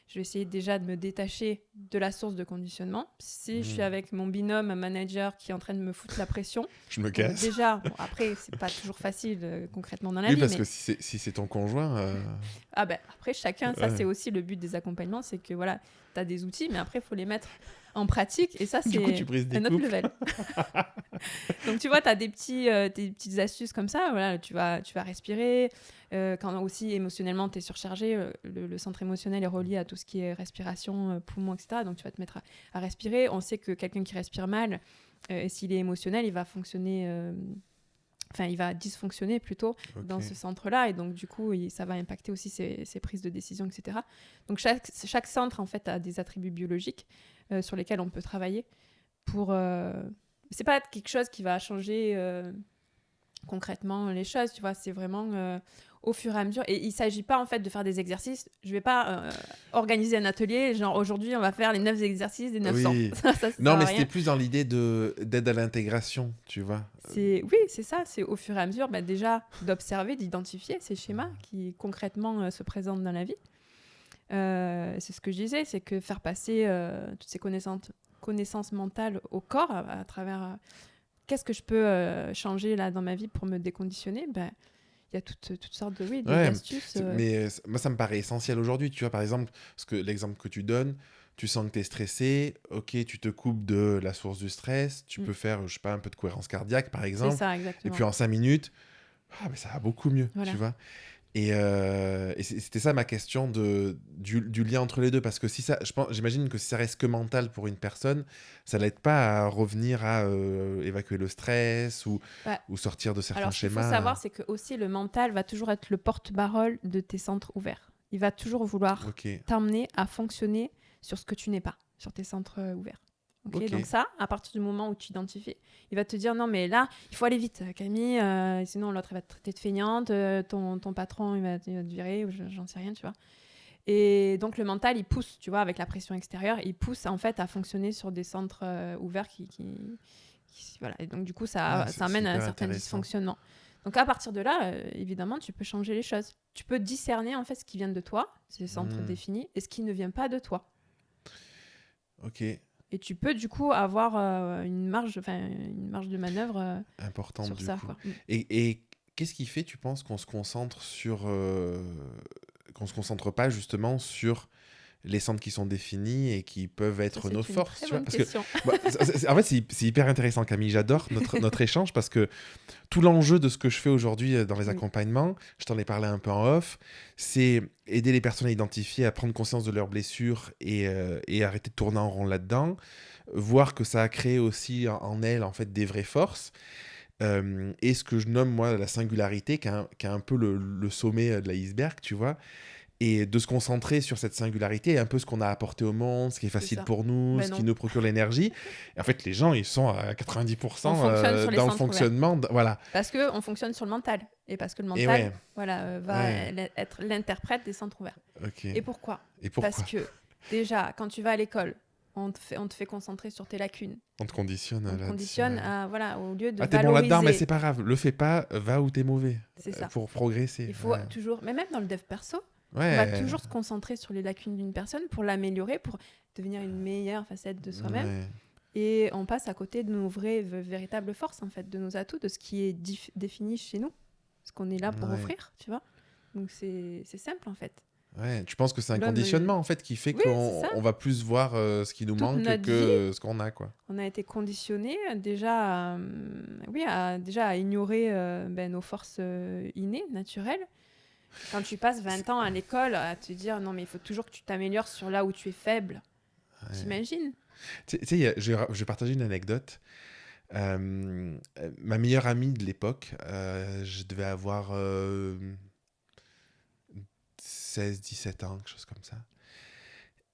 B: Je vais essayer déjà de me détacher de la source de conditionnement. Si je suis avec mon binôme, un manager qui est en train de me foutre la pression,
A: je me casse.
B: Déjà, après, c'est pas toujours facile concrètement dans la
A: oui,
B: vie.
A: parce
B: Mais...
A: que si c'est ton conjoint.
B: après, chacun, ça c'est aussi le but des accompagnements, c'est que voilà, tu as des outils, mais après, il faut les mettre en pratique. Et ça, c'est un autre level. Donc, tu vois, tu as des petites astuces comme ça. Voilà, tu vas respirer. Quand aussi émotionnellement, tu es surchargé, le centre émotionnel est relié à tout ce qui est respiration, poumons, etc. Donc, tu vas te mettre à respirer. On sait que quelqu'un qui respire mal, et s'il est émotionnel, il va fonctionner... il va dysfonctionner plutôt dans ce centre-là. Et donc, du coup, ça va impacter aussi ses prises de décision, etc. Donc, chaque centre, en fait, a des attributs biologiques sur lesquels on peut travailler pour... C'est pas quelque chose qui va changer concrètement les choses, tu vois. C'est vraiment au fur et à mesure. Et il s'agit pas, en fait, de faire des exercices. Je vais pas organiser un atelier, genre, aujourd'hui, on va faire les 9 exercices des 900.
A: Oui.
B: ça
A: Non, mais c'était plus dans l'idée d'aide à l'intégration, tu vois.
B: Oui, c'est ça. C'est au fur et à mesure, déjà, d'observer, d'identifier ces schémas qui, concrètement, se présentent dans la vie. C'est ce que je disais, c'est que faire passer toutes ces connaissances mentales au corps à travers... qu'est-ce que je peux changer là dans ma vie pour me déconditionner ? Il y a toutes sortes d'astuces.
A: Mais moi, ça me paraît essentiel aujourd'hui. Tu vois, par exemple, l'exemple que tu donnes, tu sens que tu es stressé, ok, tu te coupes de la source du stress, tu peux faire, je sais pas, un peu de cohérence cardiaque, par exemple.
B: C'est ça, exactement.
A: Et puis en 5 minutes, mais ça va beaucoup mieux, tu vois. Et c'était ça ma question du lien entre les deux, parce que j'imagine que si ça reste que mental pour une personne, ça l'aide pas à revenir à évacuer le stress ou sortir de certains schémas.
B: Alors, ce qu'il faut savoir, c'est que aussi le mental va toujours être le porte-parole de tes centres ouverts. Il va toujours vouloir t'emmener à fonctionner sur ce que tu n'es pas, sur tes centres ouverts. Donc ça, à partir du moment où tu identifies, il va te dire non mais là, il faut aller vite Camille, sinon l'autre il va te traiter de feignante, ton patron il va te virer, ou j'en sais rien, tu vois. Et donc le mental il pousse, tu vois, avec la pression extérieure, il pousse en fait à fonctionner sur des centres ouverts qui voilà. Et donc du coup ça amène à un certain dysfonctionnement. Donc à partir de là, évidemment, tu peux changer les choses. Tu peux discerner en fait ce qui vient de toi, ces centres définis, et ce qui ne vient pas de toi.
A: Ok.
B: Et tu peux du coup avoir une marge de manœuvre
A: importante
B: sur
A: du
B: ça.
A: coup.
B: Quoi.
A: Et qu'est-ce qui fait, tu penses, qu'on se concentre qu'on se concentre pas justement sur les centres qui sont définis et qui peuvent être nos forces,
B: très
A: tu vois,
B: bonne
A: parce
B: question.
A: que en fait c'est hyper intéressant, Camille. J'adore notre échange, parce que tout l'enjeu de ce que je fais aujourd'hui dans les accompagnements, je t'en ai parlé un peu en off, c'est aider les personnes à identifier, à prendre conscience de leurs blessures et arrêter de tourner en rond là-dedans, voir que ça a créé aussi en elles en fait des vraies forces. Et ce que je nomme moi la singularité, qui est un peu le sommet de l'iceberg, tu vois. Et de se concentrer sur cette singularité, un peu ce qu'on a apporté au monde, ce qui est facile pour nous, ce qui nous procure l'énergie. Et en fait, les gens, ils sont à 90% dans le fonctionnement. Voilà.
B: Parce qu'on fonctionne sur le mental. Et parce que le mental va être l'interprète des centres ouverts.
A: Okay.
B: Et pourquoi ? Parce que déjà, quand tu vas à l'école, on te fait concentrer sur tes lacunes.
A: On te conditionne.
B: On te conditionne au lieu de valoriser.
A: T'es bon là-dedans, mais c'est pas grave. Le fais pas, va où t'es mauvais.
B: C'est ça.
A: Pour progresser.
B: Il faut toujours, mais même dans le dev perso, on va toujours se concentrer sur les lacunes d'une personne pour l'améliorer, pour devenir une meilleure facette de soi-même. Et on passe à côté de nos véritables forces, en fait, de nos atouts, de ce qui est défini chez nous, ce qu'on est là pour offrir, tu vois. Donc c'est simple, en fait.
A: Ouais, tu penses que c'est un
B: L'homme,
A: conditionnement en fait qui fait
B: oui, c'est ça.
A: qu'on va plus voir ce qui nous
B: Toute
A: manque
B: notre
A: que ce qu'on a, quoi.
B: On a été conditionnés déjà à ignorer nos forces innées, naturelles. Quand tu passes 20 ans à l'école à te dire non mais il faut toujours que tu t'améliores sur là où tu es faible, t'imagines?
A: Tu sais, je vais partager une anecdote. Ma meilleure amie de l'époque, je devais avoir 16-17 ans, quelque chose comme ça.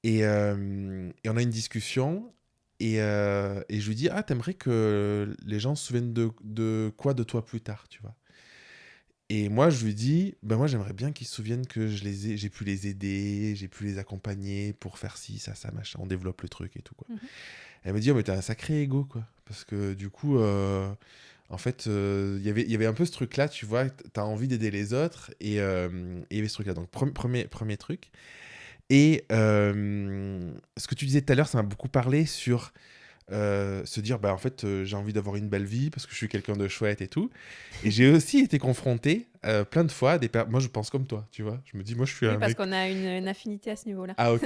A: Et on a une discussion et je lui dis, ah, t'aimerais que les gens se souviennent de quoi de toi plus tard, tu vois. Et moi, je lui dis, ben moi, j'aimerais bien qu'ils se souviennent que j'ai pu les aider, j'ai pu les accompagner pour faire ci, ça, machin. On développe le truc et tout, quoi. Elle me dit, oh, mais t'as un sacré ego, quoi. Parce que du coup, en fait, il y avait un peu ce truc-là, tu vois, t'as envie d'aider les autres et il y avait ce truc-là. Donc, premier truc. Et ce que tu disais tout à l'heure, ça m'a beaucoup parlé sur se dire, bah, en fait, j'ai envie d'avoir une belle vie parce que je suis quelqu'un de chouette et tout. Et j'ai aussi été confronté plein de fois moi, je pense comme toi, tu vois. Je me dis, moi, je suis
B: Oui,
A: un
B: parce
A: mec...
B: qu'on a une affinité à ce niveau-là.
A: Ah, ok.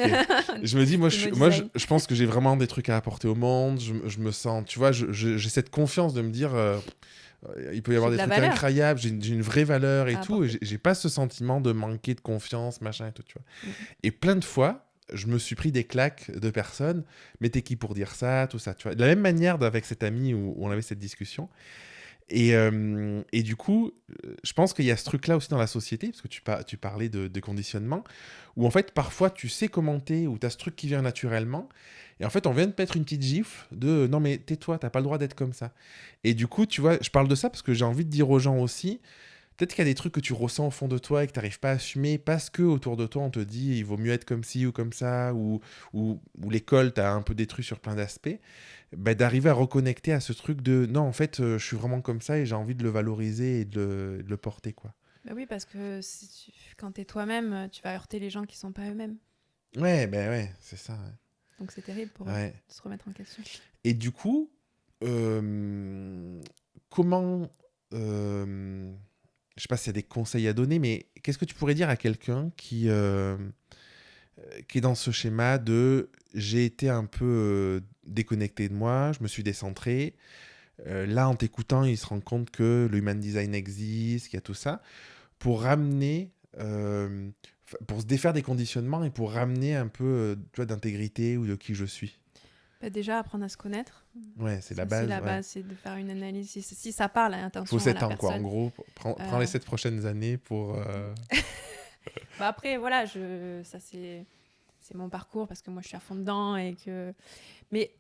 A: Je me dis, moi, je pense que j'ai vraiment des trucs à apporter au monde. Je me sens, tu vois, j'ai cette confiance de me dire... il peut y avoir des trucs incroyables, j'ai une vraie valeur et tout, et j'ai pas ce sentiment de manquer de confiance, machin et tout, tu vois. Et plein de fois, je me suis pris des claques de personnes, mais t'es qui pour dire ça, tout ça, tu vois. De la même manière avec cet ami où on avait cette discussion. Et du coup, je pense qu'il y a ce truc-là aussi dans la société, parce que tu parlais de conditionnement, où en fait, parfois, tu sais commenter, ou tu as ce truc qui vient naturellement, et en fait, on vient de te mettre une petite gifle de « Non, mais tais-toi, t'as pas le droit d'être comme ça ». Et du coup, tu vois, je parle de ça parce que j'ai envie de dire aux gens aussi, peut-être qu'il y a des trucs que tu ressens au fond de toi et que tu n'arrives pas à assumer parce que autour de toi, on te dit il vaut mieux être comme ci ou comme ça, ou l'école t'a un peu détruit sur plein d'aspects. Bah, d'arriver à reconnecter à ce truc de non, en fait, je suis vraiment comme ça et j'ai envie de le valoriser et de le porter, quoi.
B: Bah oui, parce que quand t'es toi-même, tu vas heurter les gens qui sont pas eux-mêmes.
A: Ouais, ben ouais, c'est ça. Ouais.
B: Donc c'est terrible pour se remettre en question.
A: Et du coup, comment... je sais pas s'il y a des conseils à donner, mais qu'est-ce que tu pourrais dire à quelqu'un qui est dans ce schéma de j'ai été un peu déconnecté de moi, je me suis décentré. Là, en t'écoutant, il se rend compte que le human design existe, qu'il y a tout ça. Pour ramener, pour se défaire des conditionnements et pour ramener un peu tu vois, d'intégrité ou de qui je suis.
B: Bah déjà, apprendre à se connaître.
A: Ouais, c'est la base.
B: C'est la base, c'est de faire une analyse. Si ça parle à l'intention
A: de la personne. Faut 7 ans, quoi. En gros, prends les 7 prochaines années pour...
B: Bah après, voilà, ça c'est mon parcours parce que moi, je suis à fond dedans. Mais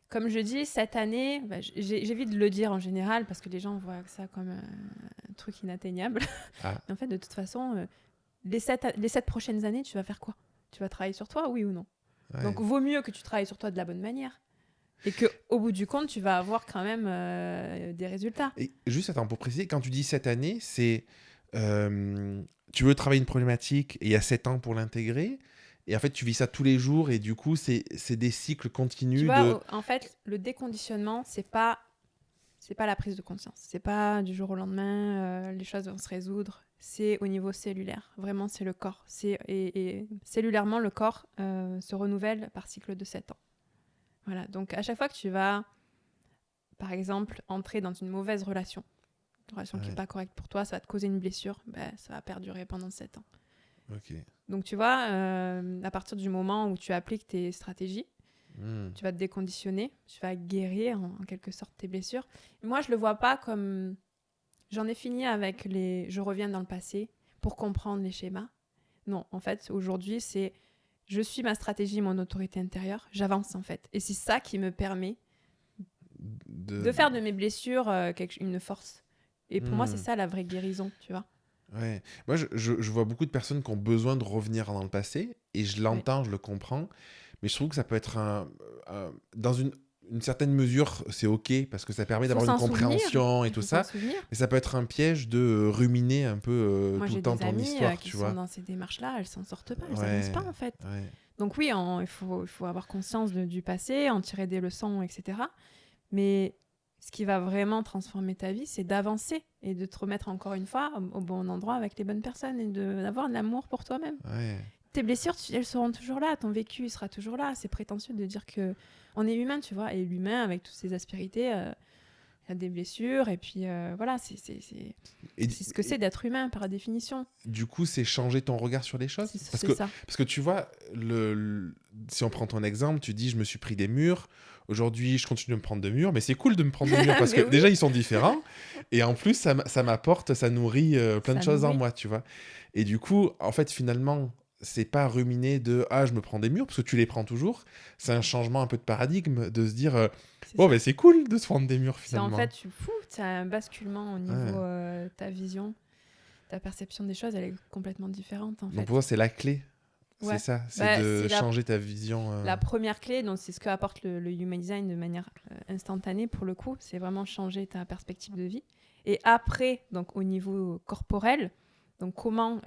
B: comme je dis, cette année, bah, j'évite de le dire en général parce que les gens voient ça comme un truc inatteignable.
A: Ah.
B: En fait, de toute façon, les 7 prochaines années, tu vas faire quoi? Tu vas travailler sur toi, oui ou non? Ouais. Donc, vaut mieux que tu travailles sur toi de la bonne manière. Et qu'au bout du compte, tu vas avoir quand même des résultats.
A: Et juste, attends, pour préciser, quand tu dis 7 années, c'est... tu veux travailler une problématique et il y a 7 ans pour l'intégrer. Et en fait, tu vis ça tous les jours et du coup, c'est des cycles continus.
B: Tu vois, en fait, le déconditionnement, c'est pas la prise de conscience. C'est pas du jour au lendemain, les choses vont se résoudre. C'est au niveau cellulaire. Vraiment, c'est le corps. Et cellulairement, le corps se renouvelle par cycle de 7 ans. Voilà. Donc, à chaque fois que tu vas, par exemple, entrer dans une mauvaise relation, une relation qui n'est pas correcte pour toi, ça va te causer une blessure, ça va perdurer pendant 7 ans.
A: Ok.
B: Donc, tu vois, à partir du moment où tu appliques tes stratégies, tu vas te déconditionner, tu vas guérir en quelque sorte tes blessures. Et moi, je le vois pas comme... J'en ai fini avec je reviens dans le passé pour comprendre les schémas. Non, en fait, aujourd'hui, c'est... Je suis ma stratégie, mon autorité intérieure. J'avance, en fait. Et c'est ça qui me permet de faire de mes blessures une force. Et pour moi, c'est ça la vraie guérison, tu vois.
A: Ouais. Moi, je vois beaucoup de personnes qui ont besoin de revenir dans le passé. Et je l'entends, je le comprends. Mais je trouve que ça peut être dans une certaine mesure, c'est OK, parce que ça permet d'avoir une compréhension et tout ça. Mais ça peut être un piège de ruminer un peu tout le temps ton histoire.
B: Moi, j'ai des amies qui sont dans ces démarches-là, elles s'en sortent pas, elles n'avancent pas en fait. Ouais. Donc oui, il faut avoir conscience du passé, en tirer des leçons, etc. Mais ce qui va vraiment transformer ta vie, c'est d'avancer et de te remettre encore une fois au bon endroit avec les bonnes personnes et d'avoir de l'amour pour toi-même.
A: Ouais.
B: Tes blessures, elles seront toujours là, ton vécu, il sera toujours là. C'est prétentieux de dire que on est humain, tu vois, et l'humain, avec toutes ses aspérités, il y a des blessures, et puis voilà, c'est ce que c'est d'être humain, par définition.
A: Du coup, c'est changer ton regard sur les choses.
B: C'est ça.
A: Parce que tu vois, si on prend ton exemple, tu dis, je me suis pris des murs. Aujourd'hui, je continue de me prendre des murs, mais c'est cool de me prendre des murs parce que
B: oui.
A: déjà, ils sont différents. Et en plus, ça m'apporte, ça nourrit plein de choses en moi, tu vois. Et du coup, en fait, finalement, c'est pas ruminer de je me prends des murs, parce que tu les prends toujours. C'est un changement un peu de paradigme, de se dire ben, c'est cool de se prendre des murs finalement.
B: En fait, tu as un basculement au niveau ta vision, ta perception des choses, elle est complètement différente. En fait.
A: Donc pour toi, c'est la clé.
B: Ouais.
A: C'est ça, c'est changer ta vision.
B: La première clé, donc c'est ce que apporte le Human Design de manière instantanée pour le coup, c'est vraiment changer ta perspective de vie. Et après, donc au niveau corporel, donc comment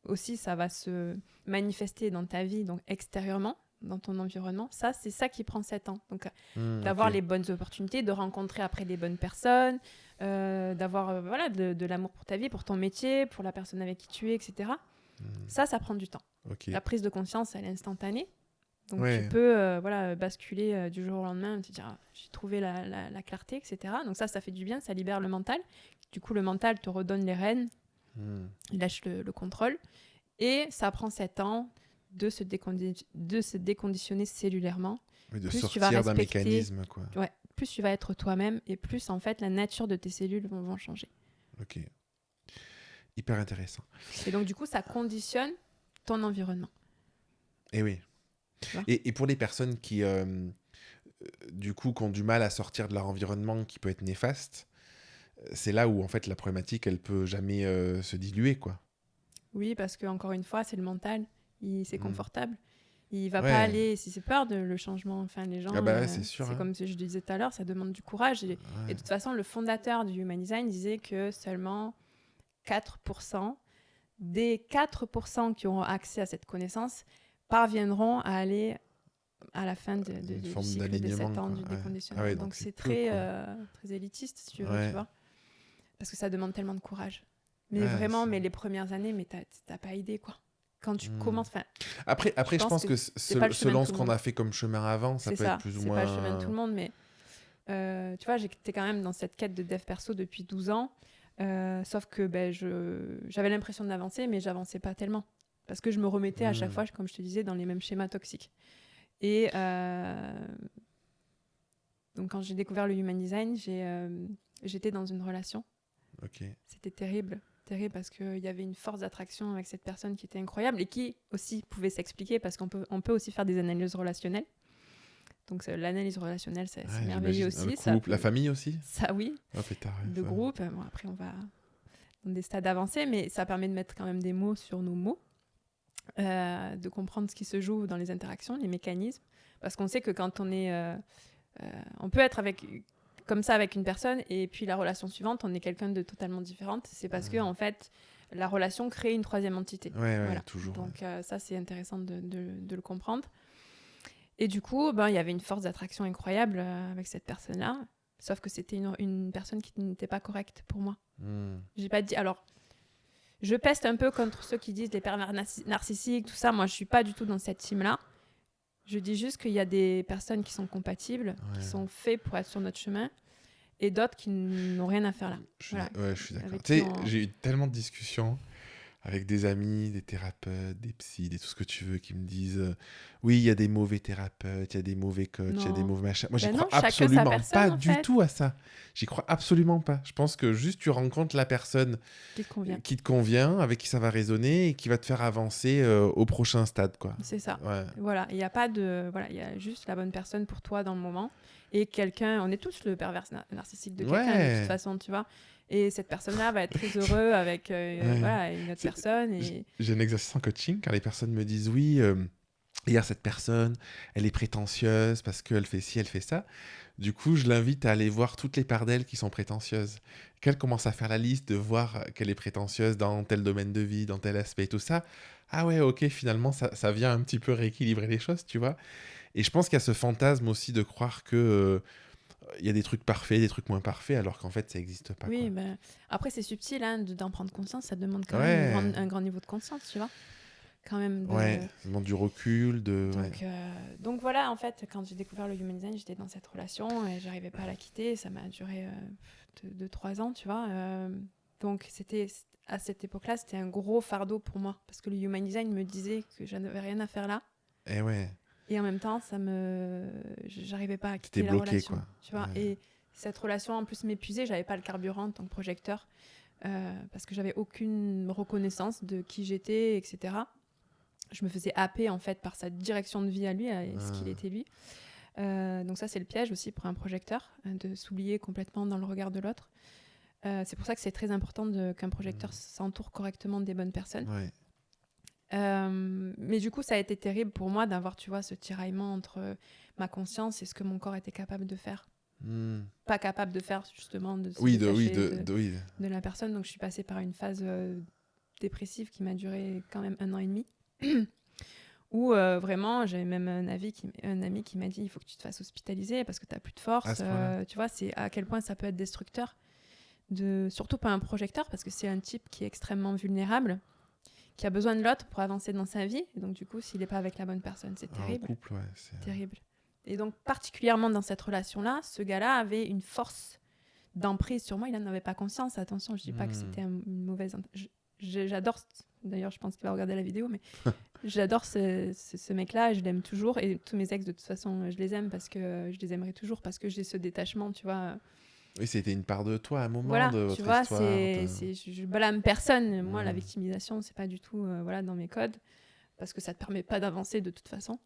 B: aussi ça va se manifester dans ta vie, donc extérieurement, dans ton environnement, c'est ça qui prend 7 ans. Donc d'avoir les bonnes opportunités, de rencontrer après les bonnes personnes, d'avoir voilà, de l'amour pour ta vie, pour ton métier, pour la personne avec qui tu es, etc. Ça prend du temps. La prise de conscience, elle est instantanée. Donc tu peux voilà, basculer du jour au lendemain, te dire j'ai trouvé la clarté, etc. Donc ça fait du bien, ça libère le mental. Du coup, le mental te redonne les rênes, il lâche le contrôle. Et ça prend 7 ans de se déconditionner cellulairement.
A: Oui, de sortir d'un mécanisme, quoi.
B: Ouais, plus tu vas être toi-même et plus, en fait, la nature de tes cellules vont changer.
A: Ok. Hyper intéressant.
B: Et donc, du coup, ça conditionne ton environnement.
A: Et oui. Et pour les personnes qui, du coup, qui ont du mal à sortir de leur environnement qui peut être néfaste, c'est là où, en fait, la problématique, elle peut jamais se diluer, quoi.
B: Oui, parce que encore une fois, c'est le mental. C'est confortable. Il va pas aller, si c'est peur de le changement. Enfin, les gens,
A: c'est sûr.
B: C'est comme je disais tout à l'heure, ça demande du courage. Et de toute façon, le fondateur du Human Design disait que seulement 4% des 4% qui auront accès à cette connaissance parviendront à aller à la fin du cycle des 7 ans du déconditionnement. Donc c'est très élitiste, si tu veux, tu vois. Parce que ça demande tellement de courage. Mais vraiment, mais les premières années, mais t'as pas idée, quoi. Quand tu commences...
A: Après, je pense que selon ce qu'on a fait comme chemin avant, ça peut être plus ou moins...
B: C'est pas le chemin de tout le monde, mais tu vois, j'étais quand même dans cette quête de dev perso depuis 12 ans. Sauf que j'avais l'impression d'avancer, mais j'avançais pas tellement. Parce que je me remettais à chaque fois, comme je te disais, dans les mêmes schémas toxiques. Et donc, quand j'ai découvert le Human Design, j'étais dans une relation. C'était terrible parce qu'il y avait une force d'attraction avec cette personne qui était incroyable et qui aussi pouvait s'expliquer parce qu'on peut aussi faire des analyses relationnelles. Donc l'analyse relationnelle, c'est merveilleux aussi.
A: Le couple, la famille aussi.
B: Ça, oui. De groupe. Bon, après, on va dans des stades avancés, mais ça permet de mettre quand même des mots sur nos mots, de comprendre ce qui se joue dans les interactions, les mécanismes. Parce qu'on sait que quand on peut être comme ça avec une personne, et puis la relation suivante, on est quelqu'un de totalement différente. C'est parce que, en fait, la relation crée une troisième entité.
A: Voilà. Toujours.
B: Donc ça, c'est intéressant de le comprendre. Et du coup, il y avait une force d'attraction incroyable avec cette personne-là. Sauf que c'était une personne qui n'était pas correcte pour moi. J'ai pas dit... Alors, je peste un peu contre ceux qui disent les pervers narcissiques, tout ça. Moi, je suis pas du tout dans cette team-là. Je dis juste qu'il y a des personnes qui sont compatibles, qui sont faites pour être sur notre chemin, et d'autres qui n'ont rien à faire là.
A: Je suis d'accord. Tu sais, j'ai eu tellement de discussions avec des amis, des thérapeutes, des psys, tout ce que tu veux, qui me disent oui, il y a des mauvais thérapeutes, il y a des mauvais coachs, il y a des mauvais machins. Moi, j'y crois absolument pas du tout à ça. J'y crois absolument pas. Je pense que juste tu rencontres la personne qui te convient, avec qui ça va résonner et qui va te faire avancer au prochain stade, quoi.
B: C'est ça. Voilà, il y a pas de il y a juste la bonne personne pour toi dans le moment et quelqu'un, on est tous le pervers narcissique de quelqu'un de toute façon, tu vois. Et cette personne-là va être très heureux avec une autre personne. Et...
A: J'ai un exercice en coaching quand les personnes me disent oui, hier cette personne, elle est prétentieuse parce qu'elle fait ci, elle fait ça. Du coup, je l'invite à aller voir toutes les parts d'elle qui sont prétentieuses. Qu'elle commence à faire la liste, de voir qu'elle est prétentieuse dans tel domaine de vie, dans tel aspect, tout ça. Ah ouais, ok, finalement, ça vient un petit peu rééquilibrer les choses, tu vois. Et je pense qu'il y a ce fantasme aussi de croire que il y a des trucs parfaits, des trucs moins parfaits, alors qu'en fait, ça n'existe pas, quoi.
B: Oui, ben, après, c'est subtil hein, d'en prendre conscience. Ça demande quand même
A: Ouais,
B: un grand niveau de conscience, tu vois. Quand même
A: ouais,
B: de...
A: ça demande du recul, de... Ouais.
B: Donc voilà, en fait, quand j'ai découvert le human design, j'étais dans cette relation et j'arrivais pas à la quitter. Ça m'a duré 3 ans, tu vois. Donc à cette époque-là, c'était un gros fardeau pour moi parce que le human design me disait que je n'avais rien à faire là.
A: Et ouais,
B: Et en même temps, j'arrivais pas à
A: t'étais
B: quitter la
A: bloqué, quoi.
B: relation, tu vois.
A: Ouais.
B: Et cette relation, en plus, m'épuisait. J'avais pas le carburant en tant que projecteur parce que j'avais aucune reconnaissance de qui j'étais, etc. Je me faisais happer, en fait, par sa direction de vie à lui, ce qu'il était lui. Donc ça, c'est le piège aussi pour un projecteur, de s'oublier complètement dans le regard de l'autre. C'est pour ça que c'est très important qu'un projecteur s'entoure correctement des bonnes personnes.
A: Ouais.
B: Mais du coup, ça a été terrible pour moi d'avoir, tu vois, ce tiraillement entre ma conscience et ce que mon corps était capable de faire. Pas capable de faire, justement, de se
A: Oui,
B: détacher
A: oui.
B: de la personne. Donc, je suis passée par une phase dépressive qui m'a duré quand même 1 an et demi. Où vraiment, j'avais même un ami qui m'a dit il faut que tu te fasses hospitaliser parce que tu n'as plus de
A: À
B: force.
A: ce point-là.
B: Tu vois, c'est à quel point ça peut être destructeur. Surtout pas un projecteur parce que c'est un type qui est extrêmement vulnérable, qui a besoin de l'autre pour avancer dans sa vie. Et donc, du coup, s'il n'est pas avec la bonne personne, c'est
A: En
B: terrible.
A: couple, ouais. C'est...
B: Terrible. Et donc, particulièrement dans cette relation-là, ce gars-là avait une force d'emprise sur moi. Il n'en avait pas conscience. Attention, je ne dis pas que c'était une mauvaise... J'adore... D'ailleurs, je pense qu'il va regarder la vidéo, mais j'adore ce mec-là. Je l'aime toujours. Et tous mes ex, de toute façon, je les aime parce que je les aimerai toujours parce que j'ai ce détachement, tu vois.
A: Oui, c'était une part de toi à un moment
B: Voilà,
A: de
B: tu
A: votre
B: vois,
A: histoire.
B: je blâme personne. Moi, la victimisation, c'est pas du tout voilà, dans mes codes parce que ça te permet pas d'avancer de toute façon.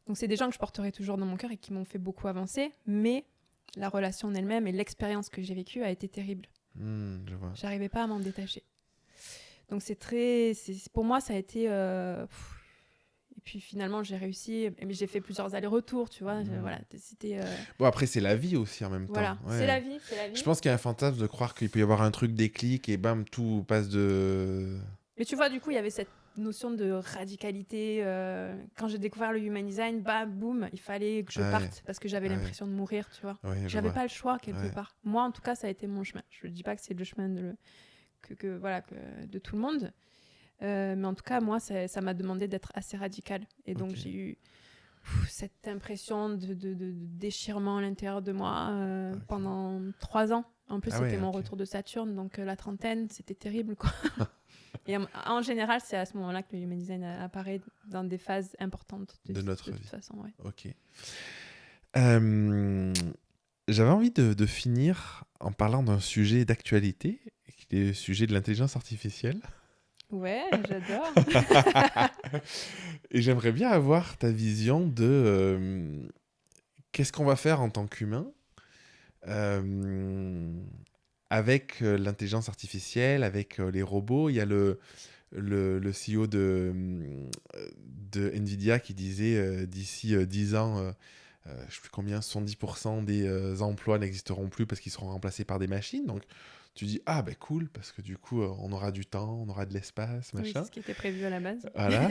B: Donc, c'est des gens que je porterai toujours dans mon cœur et qui m'ont fait beaucoup avancer, mais la relation en elle-même et l'expérience que j'ai vécue a été terrible.
A: Je vois.
B: J'arrivais pas à m'en détacher. Donc, pour moi, ça a été... Et puis, finalement, j'ai réussi. Mais j'ai fait plusieurs allers-retours, tu vois. Voilà, c'était...
A: Bon, après, c'est la vie aussi en même
B: Voilà,
A: temps. Ouais.
B: c'est la vie, c'est la vie.
A: Je pense qu'il y a un fantasme de croire qu'il peut y avoir un truc déclic et bam, tout passe de...
B: Mais tu vois, du coup, il y avait cette notion de radicalité. Quand j'ai découvert le human design, bam, boum, il fallait que je parte parce que j'avais l'impression de mourir, tu vois.
A: Ouais,
B: J'avais pas le choix quelque part. Moi, en tout cas, ça a été mon chemin. Je ne dis pas que c'est le chemin de tout le monde. Mais en tout cas, moi, ça m'a demandé d'être assez radicale. Et donc, j'ai eu cette impression de déchirement à l'intérieur de moi pendant 3 ans. En plus, c'était mon retour de Saturne, donc la trentaine, c'était terrible, quoi. Et en général, c'est à ce moment-là que le human design apparaît dans des phases importantes de notre vie. De toute façon, ouais.
A: Ok. J'avais envie de finir en parlant d'un sujet d'actualité, qui est le sujet de l'intelligence artificielle.
B: Ouais, j'adore.
A: Et j'aimerais bien avoir ta vision de qu'est-ce qu'on va faire en tant qu'humain avec l'intelligence artificielle, avec les robots. Il y a le CEO de Nvidia qui disait d'ici 10 ans, je ne sais plus combien, 70% des emplois n'existeront plus parce qu'ils seront remplacés par des machines. Donc tu dis, ah ben cool, parce que du coup, on aura du temps, on aura de l'espace, machin.
B: Oui, c'est ce qui était prévu à la base.
A: Voilà.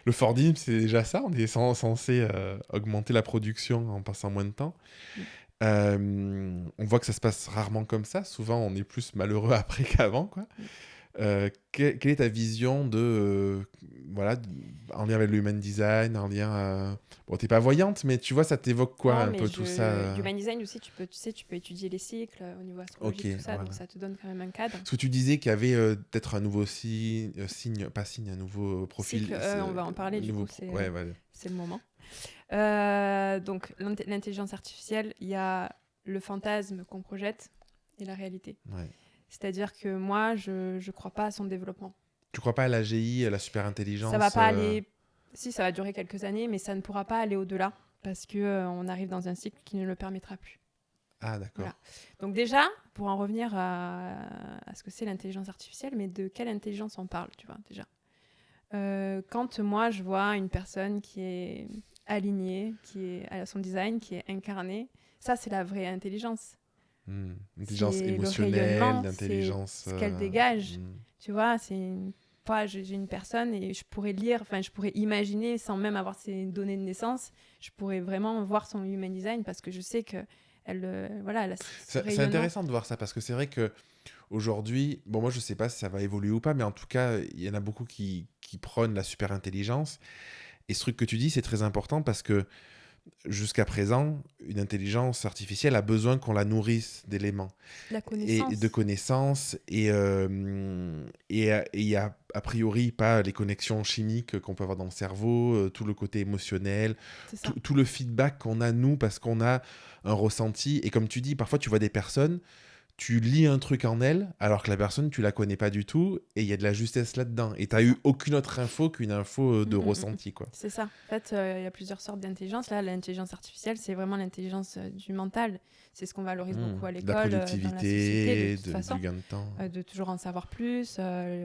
A: Le Fordisme, c'est déjà ça. On est censé augmenter la production en passant moins de temps. On voit que ça se passe rarement comme ça. Souvent, on est plus malheureux après qu'avant, quoi. Quelle est ta vision voilà, en lien avec le human design, en lien... Bon, t'es pas voyante, mais tu vois, ça t'évoque quoi un peu tout ça
B: Human design aussi, tu peux étudier les cycles au niveau astrologique, tout ça, voilà. Donc ça te donne quand même un cadre.
A: Parce que tu disais qu'il y avait peut-être un nouveau signe, un nouveau profil.
B: Cycle, on va en parler, du coup, c'est le moment. Donc, l'intelligence artificielle, il y a le fantasme qu'on projette et la réalité.
A: Ouais.
B: C'est-à-dire que moi, je ne crois pas à son développement.
A: Tu ne crois pas à l'AGI, à la super-intelligence
B: Ça va pas aller... Si, ça va durer quelques années, mais ça ne pourra pas aller au-delà parce qu'on arrive dans un cycle qui ne le permettra plus.
A: Ah, d'accord.
B: Voilà. Donc déjà, pour en revenir à ce que c'est l'intelligence artificielle, mais de quelle intelligence on parle, tu vois, déjà Quand moi, je vois une personne qui est alignée, qui est à son design, qui est incarnée, ça, c'est la vraie intelligence.
A: Intelligence
B: C'est le
A: émotionnelle,
B: rayonnement, c'est
A: d'intelligence.
B: ce qu'elle dégage. Tu vois, j'ai une personne et je pourrais lire, enfin, je pourrais imaginer sans même avoir ses données de naissance, je pourrais vraiment voir son human design parce que je sais que voilà, elle a ce
A: C'est
B: rayonnement.
A: intéressant de voir ça parce que c'est vrai que aujourd'hui, bon, moi je sais pas si ça va évoluer ou pas, mais en tout cas, il y en a beaucoup qui prônent la super intelligence. Et ce truc que tu dis, c'est très important parce que jusqu'à présent, une intelligence artificielle a besoin qu'on la nourrisse d'éléments
B: La
A: et
B: connaissance.
A: de connaissances et il y a priori pas les connexions chimiques qu'on peut avoir dans le cerveau, tout le côté émotionnel,
B: C'est ça.
A: tout le feedback qu'on a nous parce qu'on a un ressenti. Et comme tu dis, parfois tu vois des personnes, tu lis un truc en elle, alors que la personne, tu la connais pas du tout, et il y a de la justesse là-dedans. Et tu n'as eu aucune autre info qu'une info de ressenti, quoi.
B: C'est ça. En fait, il y a plusieurs sortes d'intelligence. Là, l'intelligence artificielle, c'est vraiment l'intelligence du mental. C'est ce qu'on valorise beaucoup à
A: De la
B: l'école, dans la société, de toute
A: productivité,
B: façon.
A: du gain de temps.
B: De toujours en savoir plus.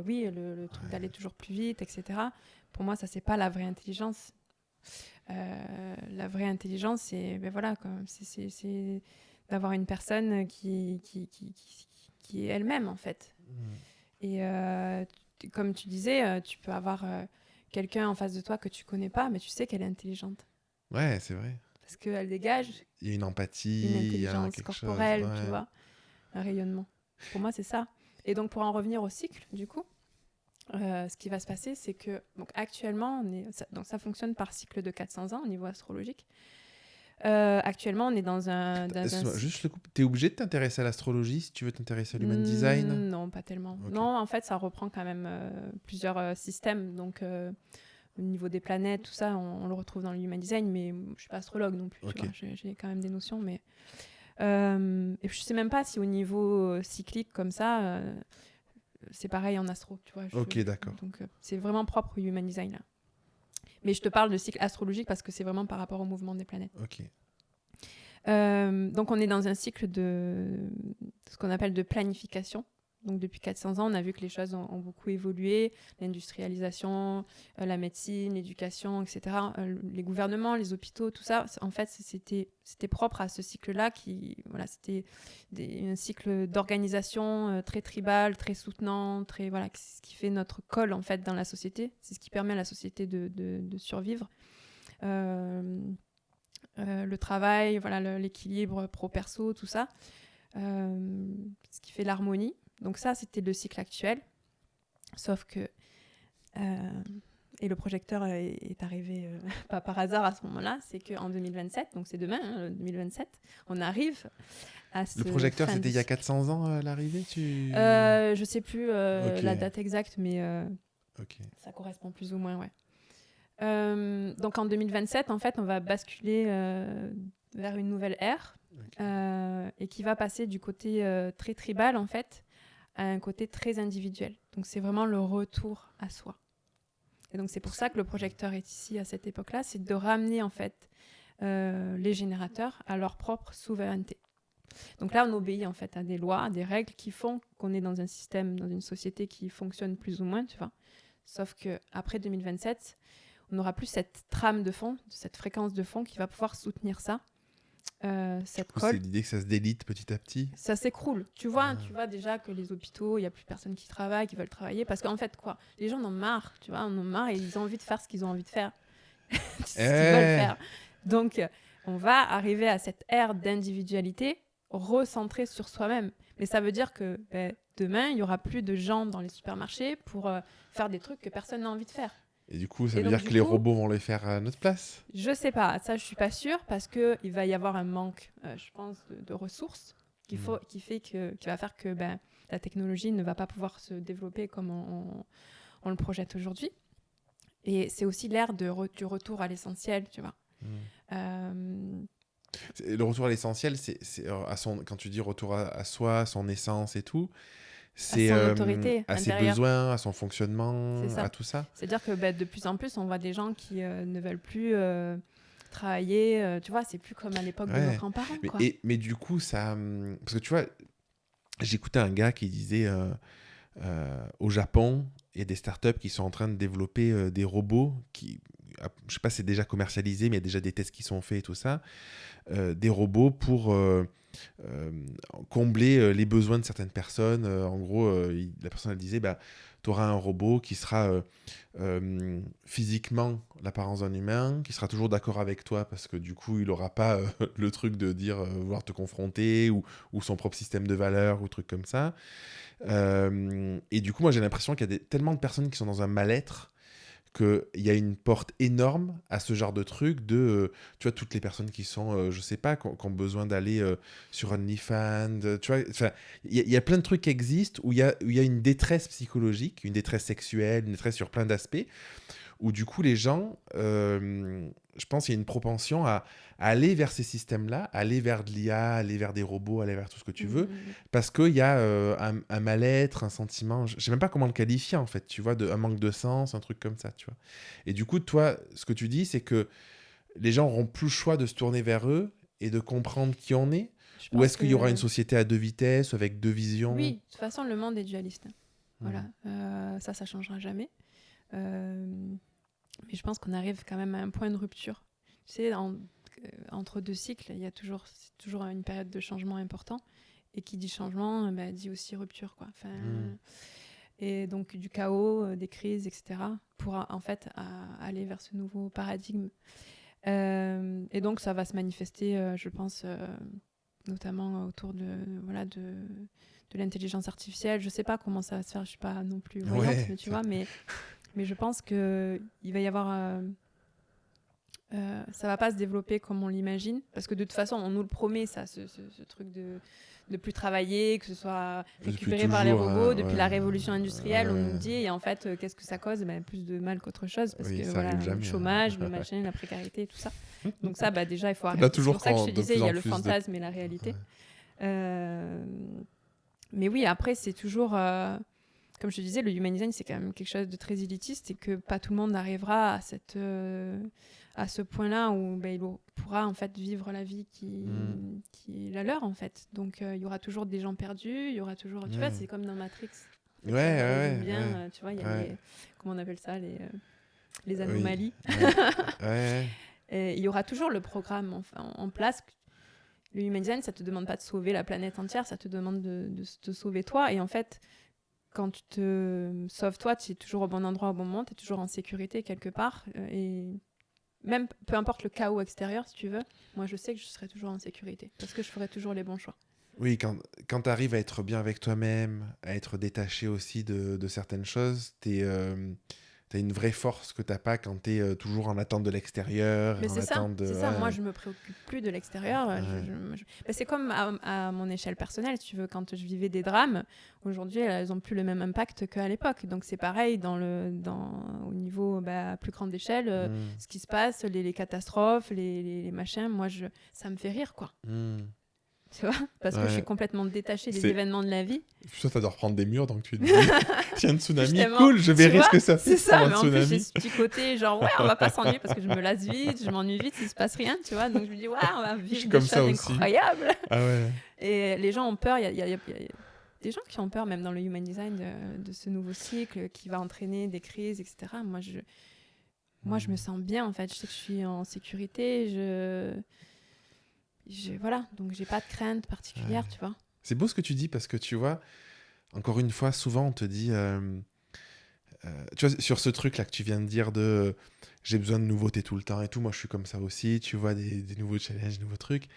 B: Oui, le truc d'aller toujours plus vite, etc. Pour moi, ça, c'est pas la vraie intelligence. La vraie intelligence, c'est ben voilà, c'est d'avoir une personne qui est elle-même, en fait. Et comme tu disais, tu peux avoir quelqu'un en face de toi que tu connais pas, mais tu sais qu'elle est intelligente.
A: Ouais, c'est vrai.
B: Parce qu'elle dégage
A: Il y a une empathie,
B: une
A: il y a
B: intelligence
A: quelque
B: corporelle,
A: chose.
B: tu vois, un rayonnement. Pour moi, c'est ça. Et donc, pour en revenir au cycle, du coup, ce qui va se passer, c'est que donc, actuellement, donc ça fonctionne par cycle de 400 ans au niveau astrologique. Actuellement, on est dans un
A: Juste le coup, t'es obligé de t'intéresser à l'astrologie si tu veux t'intéresser à l'human design?
B: Non, pas tellement.
A: Ok.
B: Non, en fait, ça reprend quand même plusieurs systèmes. Donc, au niveau des planètes, tout ça, on le retrouve dans l'human design, mais je suis pas astrologue non plus.
A: Ok.
B: Tu vois, j'ai quand même des notions, mais et je sais même pas si au niveau cyclique comme ça, c'est pareil en astro. Tu vois.
A: Ok, d'accord.
B: Donc, c'est vraiment propre au human design là. Mais je te parle de cycle astrologique parce que c'est vraiment par rapport au mouvement des planètes.
A: Ok.
B: Donc on est dans un cycle de ce qu'on appelle de planification. Donc depuis 400 ans, on a vu que les choses ont beaucoup évolué, l'industrialisation, la médecine, l'éducation, etc. Les gouvernements, les hôpitaux, tout ça, en fait, c'était propre à ce cycle-là. Voilà, c'était un cycle d'organisation très tribal, très soutenant, voilà, ce qui fait notre colle en fait dans la société. C'est ce qui permet à la société de survivre. Le travail, voilà, l'équilibre pro-perso, tout ça, ce qui fait l'harmonie. Donc ça, c'était le cycle actuel. Sauf que... et le projecteur est arrivé pas par hasard à ce moment-là, c'est qu'en 2027, donc c'est demain, 2027, on arrive à ce...
A: Le projecteur, c'était il y a 400 ans l'arrivée
B: je sais plus
A: Ok.
B: la date exacte, mais
A: Ok.
B: ça correspond plus ou moins, ouais. Donc en 2027, en fait, on va basculer vers une nouvelle ère et qui va passer du côté très tribal, en fait, à un côté très individuel. Donc c'est vraiment le retour à soi. Et donc c'est pour ça que le projecteur est ici à cette époque-là, c'est de ramener en fait les générateurs à leur propre souveraineté. Donc là, on obéit en fait à des lois, à des règles qui font qu'on est dans un système, dans une société qui fonctionne plus ou moins, tu vois. Sauf qu'après 2027, on n'aura plus cette trame de fond, cette fréquence de fond qui va pouvoir soutenir ça. Cette colle.
A: C'est l'idée que ça se délite petit à petit.
B: Ça s'écroule. Tu vois déjà que les hôpitaux, il n'y a plus personne qui travaille, qui veulent travailler. Parce qu'en fait, quoi, les gens en ont marre, tu vois, en ont marre et ils ont envie de faire ce qu'ils ont envie de faire. Ce qu'ils veulent faire. Donc, on va arriver à cette ère d'individualité recentrée sur soi-même. Mais ça veut dire que demain, il n'y aura plus de gens dans les supermarchés pour faire des trucs que personne n'a envie de faire.
A: Et du coup, ça veut dire que les robots vont les faire à notre place?
B: Je sais pas, ça je suis pas sûre parce qu'il va y avoir un manque, je pense, de ressources qui va faire que la technologie ne va pas pouvoir se développer comme on le projette aujourd'hui. Et c'est aussi l'ère du retour à l'essentiel, tu vois.
A: Le retour à l'essentiel, c'est quand tu dis retour à soi, à son essence et tout, c'est
B: à son autorité
A: à ses
B: intérieure.
A: besoins, à son fonctionnement, à tout ça.
B: C'est-à-dire que de plus en plus, on voit des gens qui ne veulent plus travailler. Tu vois, c'est plus comme à l'époque de nos grands-parents.
A: Mais du coup, ça... Parce que tu vois, j'écoutais un gars qui disait au Japon, il y a des startups qui sont en train de développer des robots qui, je sais pas si c'est déjà commercialisé, mais il y a déjà des tests qui sont faits et tout ça, des robots pour combler les besoins de certaines personnes. En gros, la personne elle disait, bah, tu auras un robot qui sera physiquement l'apparence d'un humain, qui sera toujours d'accord avec toi parce que du coup, il n'aura pas le truc de dire vouloir te confronter ou son propre système de valeurs ou trucs comme ça. Et du coup, moi, j'ai l'impression qu'il y a tellement de personnes qui sont dans un mal-être qu'il y a une porte énorme à ce genre de truc tu vois, toutes les personnes qui sont, je sais pas, qui ont besoin d'aller sur OnlyFans, tu vois, il y a plein de trucs qui existent où il y a une détresse psychologique, une détresse sexuelle, une détresse sur plein d'aspects, où du coup les gens, je pense qu'il y a une propension à aller vers ces systèmes-là, aller vers de l'IA, aller vers des robots, aller vers tout ce que tu veux, parce qu'il y a un mal-être, un sentiment, je sais même pas comment le qualifier en fait, tu vois, un manque de sens, un truc comme ça, tu vois. Et du coup, toi, ce que tu dis, c'est que les gens auront plus le choix de se tourner vers eux et de comprendre qui on est, ou est-ce qu'il y aura une société à deux vitesses, avec deux visions?
B: Oui, de toute façon, le monde est dualiste. Voilà, ça changera jamais. Mais je pense qu'on arrive quand même à un point de rupture. Tu sais, entre deux cycles, c'est toujours une période de changement important. Et qui dit changement, dit aussi rupture, quoi. Enfin, et donc du chaos, des crises, etc. pour en fait aller vers ce nouveau paradigme. Et donc ça va se manifester, je pense, notamment autour de l'intelligence artificielle. Je sais pas comment ça va se faire, je suis pas non plus voyante, mais tu vois, mais je pense que il va y avoir ça va pas se développer comme on l'imagine, parce que de toute façon on nous le promet, ça, ce truc de plus travailler, que ce soit récupéré par les robots depuis la révolution industrielle, on nous dit, et en fait qu'est-ce que ça cause? Plus de mal qu'autre chose, parce que voilà, le chômage, le machin, la précarité, tout ça. Donc ça, déjà il faut arrêter. C'est pour ça que je te disais, il y a le fantasme et la réalité. Mais oui, après c'est toujours comme je te disais, le human design c'est quand même quelque chose de très élitiste, et que pas tout le monde arrivera à ce point-là où il pourra en fait vivre la vie qui est la leur en fait. Donc il y aura toujours des gens perdus, il y aura toujours, tu vois, c'est comme dans Matrix. Tu vois, il y a comment on appelle ça, les anomalies. Et il y aura toujours le programme en place. Le human design, ça te demande pas de sauver la planète entière, ça te demande de te sauver toi. Et en fait, quand tu te sauves toi, tu es toujours au bon endroit au bon moment, tu es toujours en sécurité quelque part. Et même peu importe le chaos extérieur, si tu veux, moi je sais que je serai toujours en sécurité parce que je ferai toujours les bons choix.
A: Oui, quand tu arrives à être bien avec toi-même, à être détaché aussi de certaines choses, t'as une vraie force que t'as pas quand t'es toujours en attente de l'extérieur.
B: Mais c'est ça, moi je me préoccupe plus de l'extérieur. C'est comme à mon échelle personnelle, si tu veux, quand je vivais des drames, aujourd'hui elles ont plus le même impact qu'à l'époque. Donc c'est pareil au niveau à plus grande échelle, ce qui se passe, les catastrophes, les machins, moi ça me fait rire, quoi. Tu vois, parce que je suis complètement détachée des événements de la vie.
A: Ça dois reprendre des murs, donc tu te dis, tiens, un tsunami, cool, je verrai ce que ça fait.
B: C'est ça, mais en plus, j'ai ce petit côté, genre, on va pas s'ennuyer parce que je me lasse vite, je m'ennuie vite, il se passe rien, tu vois. Donc je me dis, on va vivre des choses incroyables.
A: Ah ouais.
B: Et les gens ont peur, il y a des gens qui ont peur, même dans le human design, de ce nouveau cycle qui va entraîner des crises, etc. Moi, je me sens bien, en fait. Je sais que je suis en sécurité, voilà, donc j'ai pas de crainte particulière, tu vois.
A: C'est beau ce que tu dis, parce que tu vois, encore une fois, souvent on te dit, tu vois, sur ce truc là que tu viens de dire j'ai besoin de nouveautés tout le temps et tout, moi je suis comme ça aussi, tu vois, des nouveaux challenges, des nouveaux trucs,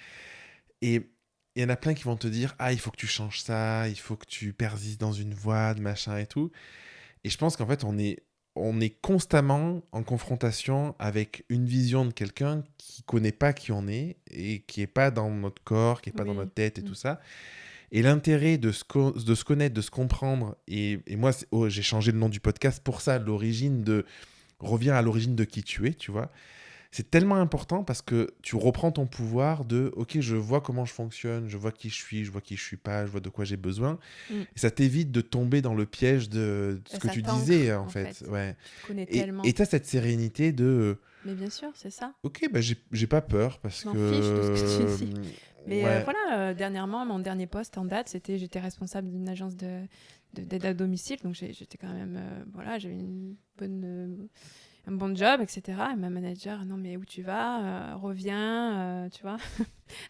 A: et il y en a plein qui vont te dire, il faut que tu changes ça, il faut que tu persistes dans une voie, de machin et tout, et je pense qu'en fait on est constamment en confrontation avec une vision de quelqu'un qui connaît pas qui on est et qui est pas dans notre corps, qui est pas dans notre tête et tout ça. Et l'intérêt de se connaître, de se comprendre, et moi, j'ai changé le nom du podcast pour ça, reviens à l'origine de qui tu es, tu vois. c'est tellement important parce que tu reprends ton pouvoir de ok, je vois comment je fonctionne, je vois qui je suis, je vois qui je suis pas, je vois de quoi j'ai besoin. Et ça t'évite de tomber dans le piège de ce que
B: Ça
A: tu
B: t'ancre,
A: disais en
B: en
A: fait.
B: fait.
A: Ouais.
B: Tu te connais
A: Et
B: tellement.
A: tu as cette sérénité de
B: Mais bien sûr, c'est ça.
A: ok, bah, j'ai pas peur parce
B: Je m'en fiche de ce que tu dis. Mais
A: ouais.
B: voilà, dernièrement, mon dernier poste en date, j'étais responsable d'une agence d'aide à domicile. Donc j'étais quand même, voilà, j'avais un bon job, etc. Et ma manager, non mais où tu vas, reviens, tu vois.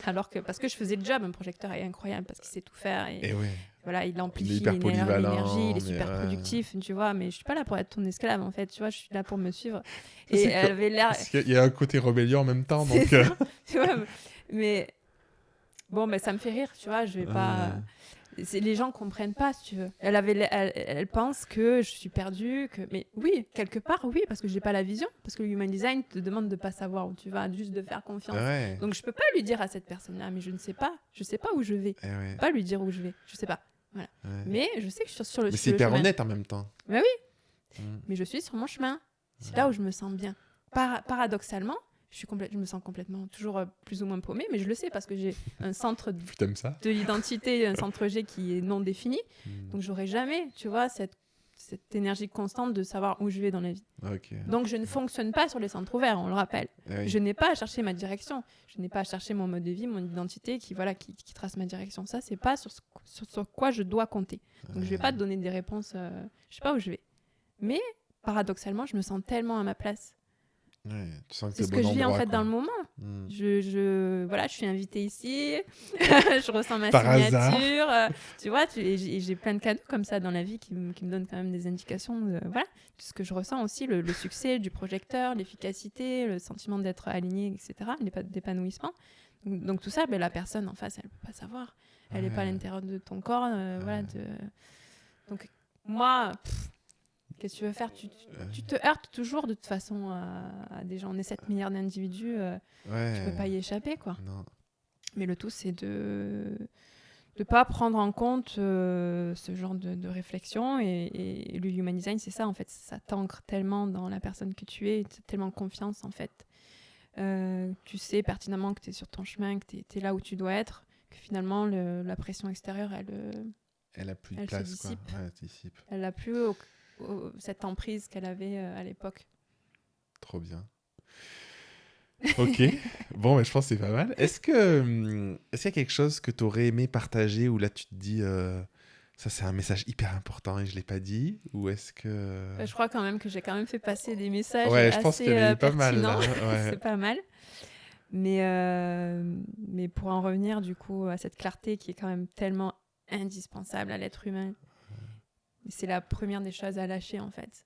B: Alors que, parce que je faisais le job, un projecteur est incroyable parce qu'il sait tout faire. Et
A: Et ouais.
B: voilà, il
A: Il est
B: amplifie
A: hyper
B: l'énergie, il
A: polyvalent,
B: est
A: mais
B: super
A: ouais.
B: productif, tu vois. Mais je suis pas là pour être ton esclave, en fait, tu vois. Je suis là pour me suivre.
A: Ça,
B: Et
A: c'est
B: elle avait l'air...
A: parce qu'il y a un côté rébellion en même temps,
B: C'est
A: donc
B: ça, tu vois. Mais bon, mais ça me fait rire, tu vois. Je vais pas... Les gens comprennent pas, si tu veux. Elle pense que je suis perdue, mais oui, quelque part, oui, parce que j'ai pas la vision, parce que le human design te demande de pas savoir où tu vas, juste de faire confiance.
A: ouais.
B: Donc je peux pas lui dire à cette personne-là, mais je sais pas où je vais.
A: Et ouais.
B: Je peux pas lui dire où je vais, je sais pas. Voilà.
A: Ouais.
B: Mais je sais que je suis sur le
A: Mais c'est hyper
B: chemin.
A: honnête en même temps.
B: Mais oui, mais je suis sur mon chemin. C'est là où je me sens bien. Paradoxalement, je me sens complètement toujours plus ou moins paumée, mais je le sais parce que j'ai un centre
A: T'aimes ça
B: de l'identité, un centre G qui est non défini. Donc j'aurai jamais, tu vois, cette énergie constante de savoir où je vais dans la vie.
A: Ok.
B: Donc je ne fonctionne pas sur les centres ouverts, on le rappelle.
A: Oui.
B: Je n'ai pas à chercher ma direction. Je n'ai pas à chercher mon mode de vie, mon identité qui trace ma direction. Ça, c'est pas sur quoi je dois compter. Donc je vais pas te donner des réponses, je sais pas où je vais. Mais paradoxalement, je me sens tellement à ma place.
A: Ouais, tu sens que
B: C'est
A: t'es
B: ce
A: au
B: que
A: bon
B: je vis en
A: endroit,
B: fait
A: quoi.
B: dans le moment. Voilà, je suis invitée ici, je ressens ma
A: Par hasard.
B: signature, tu vois, et j'ai plein de cadeaux comme ça dans la vie qui me donnent quand même des indications, voilà, de ce que je ressens aussi, le succès du projecteur, l'efficacité, le sentiment d'être aligné, etc., d'épanouissement. Donc tout ça, ben, la personne en face, elle peut pas savoir, elle n'est pas à l'intérieur de ton corps, voilà. Donc moi... Qu'est-ce que tu veux faire ? Tu te heurtes toujours de toute façon à des gens. On est 7 milliards d'individus, tu peux pas y échapper, quoi.
A: Non.
B: Mais le tout, c'est de ne pas prendre en compte ce genre de réflexion. Et le human design, c'est ça, en fait. Ça t'ancre tellement dans la personne que tu es, tellement confiance, en fait. Tu sais pertinemment que tu es sur ton chemin, que tu es là où tu dois être, que finalement, la pression extérieure,
A: Elle a plus de
B: elle
A: place,
B: se
A: quoi.
B: dissipe.
A: Ouais, elle se dissipe.
B: Elle n'a plus cette emprise qu'elle avait à l'époque.
A: Trop bien. Ok. Bon, mais je pense que c'est pas mal. Est-ce qu'il y a quelque chose que tu aurais aimé partager où là tu te dis ça c'est un message hyper important et je l'ai pas dit, ou est-ce que
B: Je crois quand même que j'ai quand même fait passer des messages
A: je pense qu'il y en a
B: assez
A: eu pas mal là.
B: pertinents.
A: Ouais.
B: C'est pas mal. Mais pour en revenir du coup à cette clarté qui est quand même tellement indispensable à l'être humain, c'est la première des choses à lâcher en fait.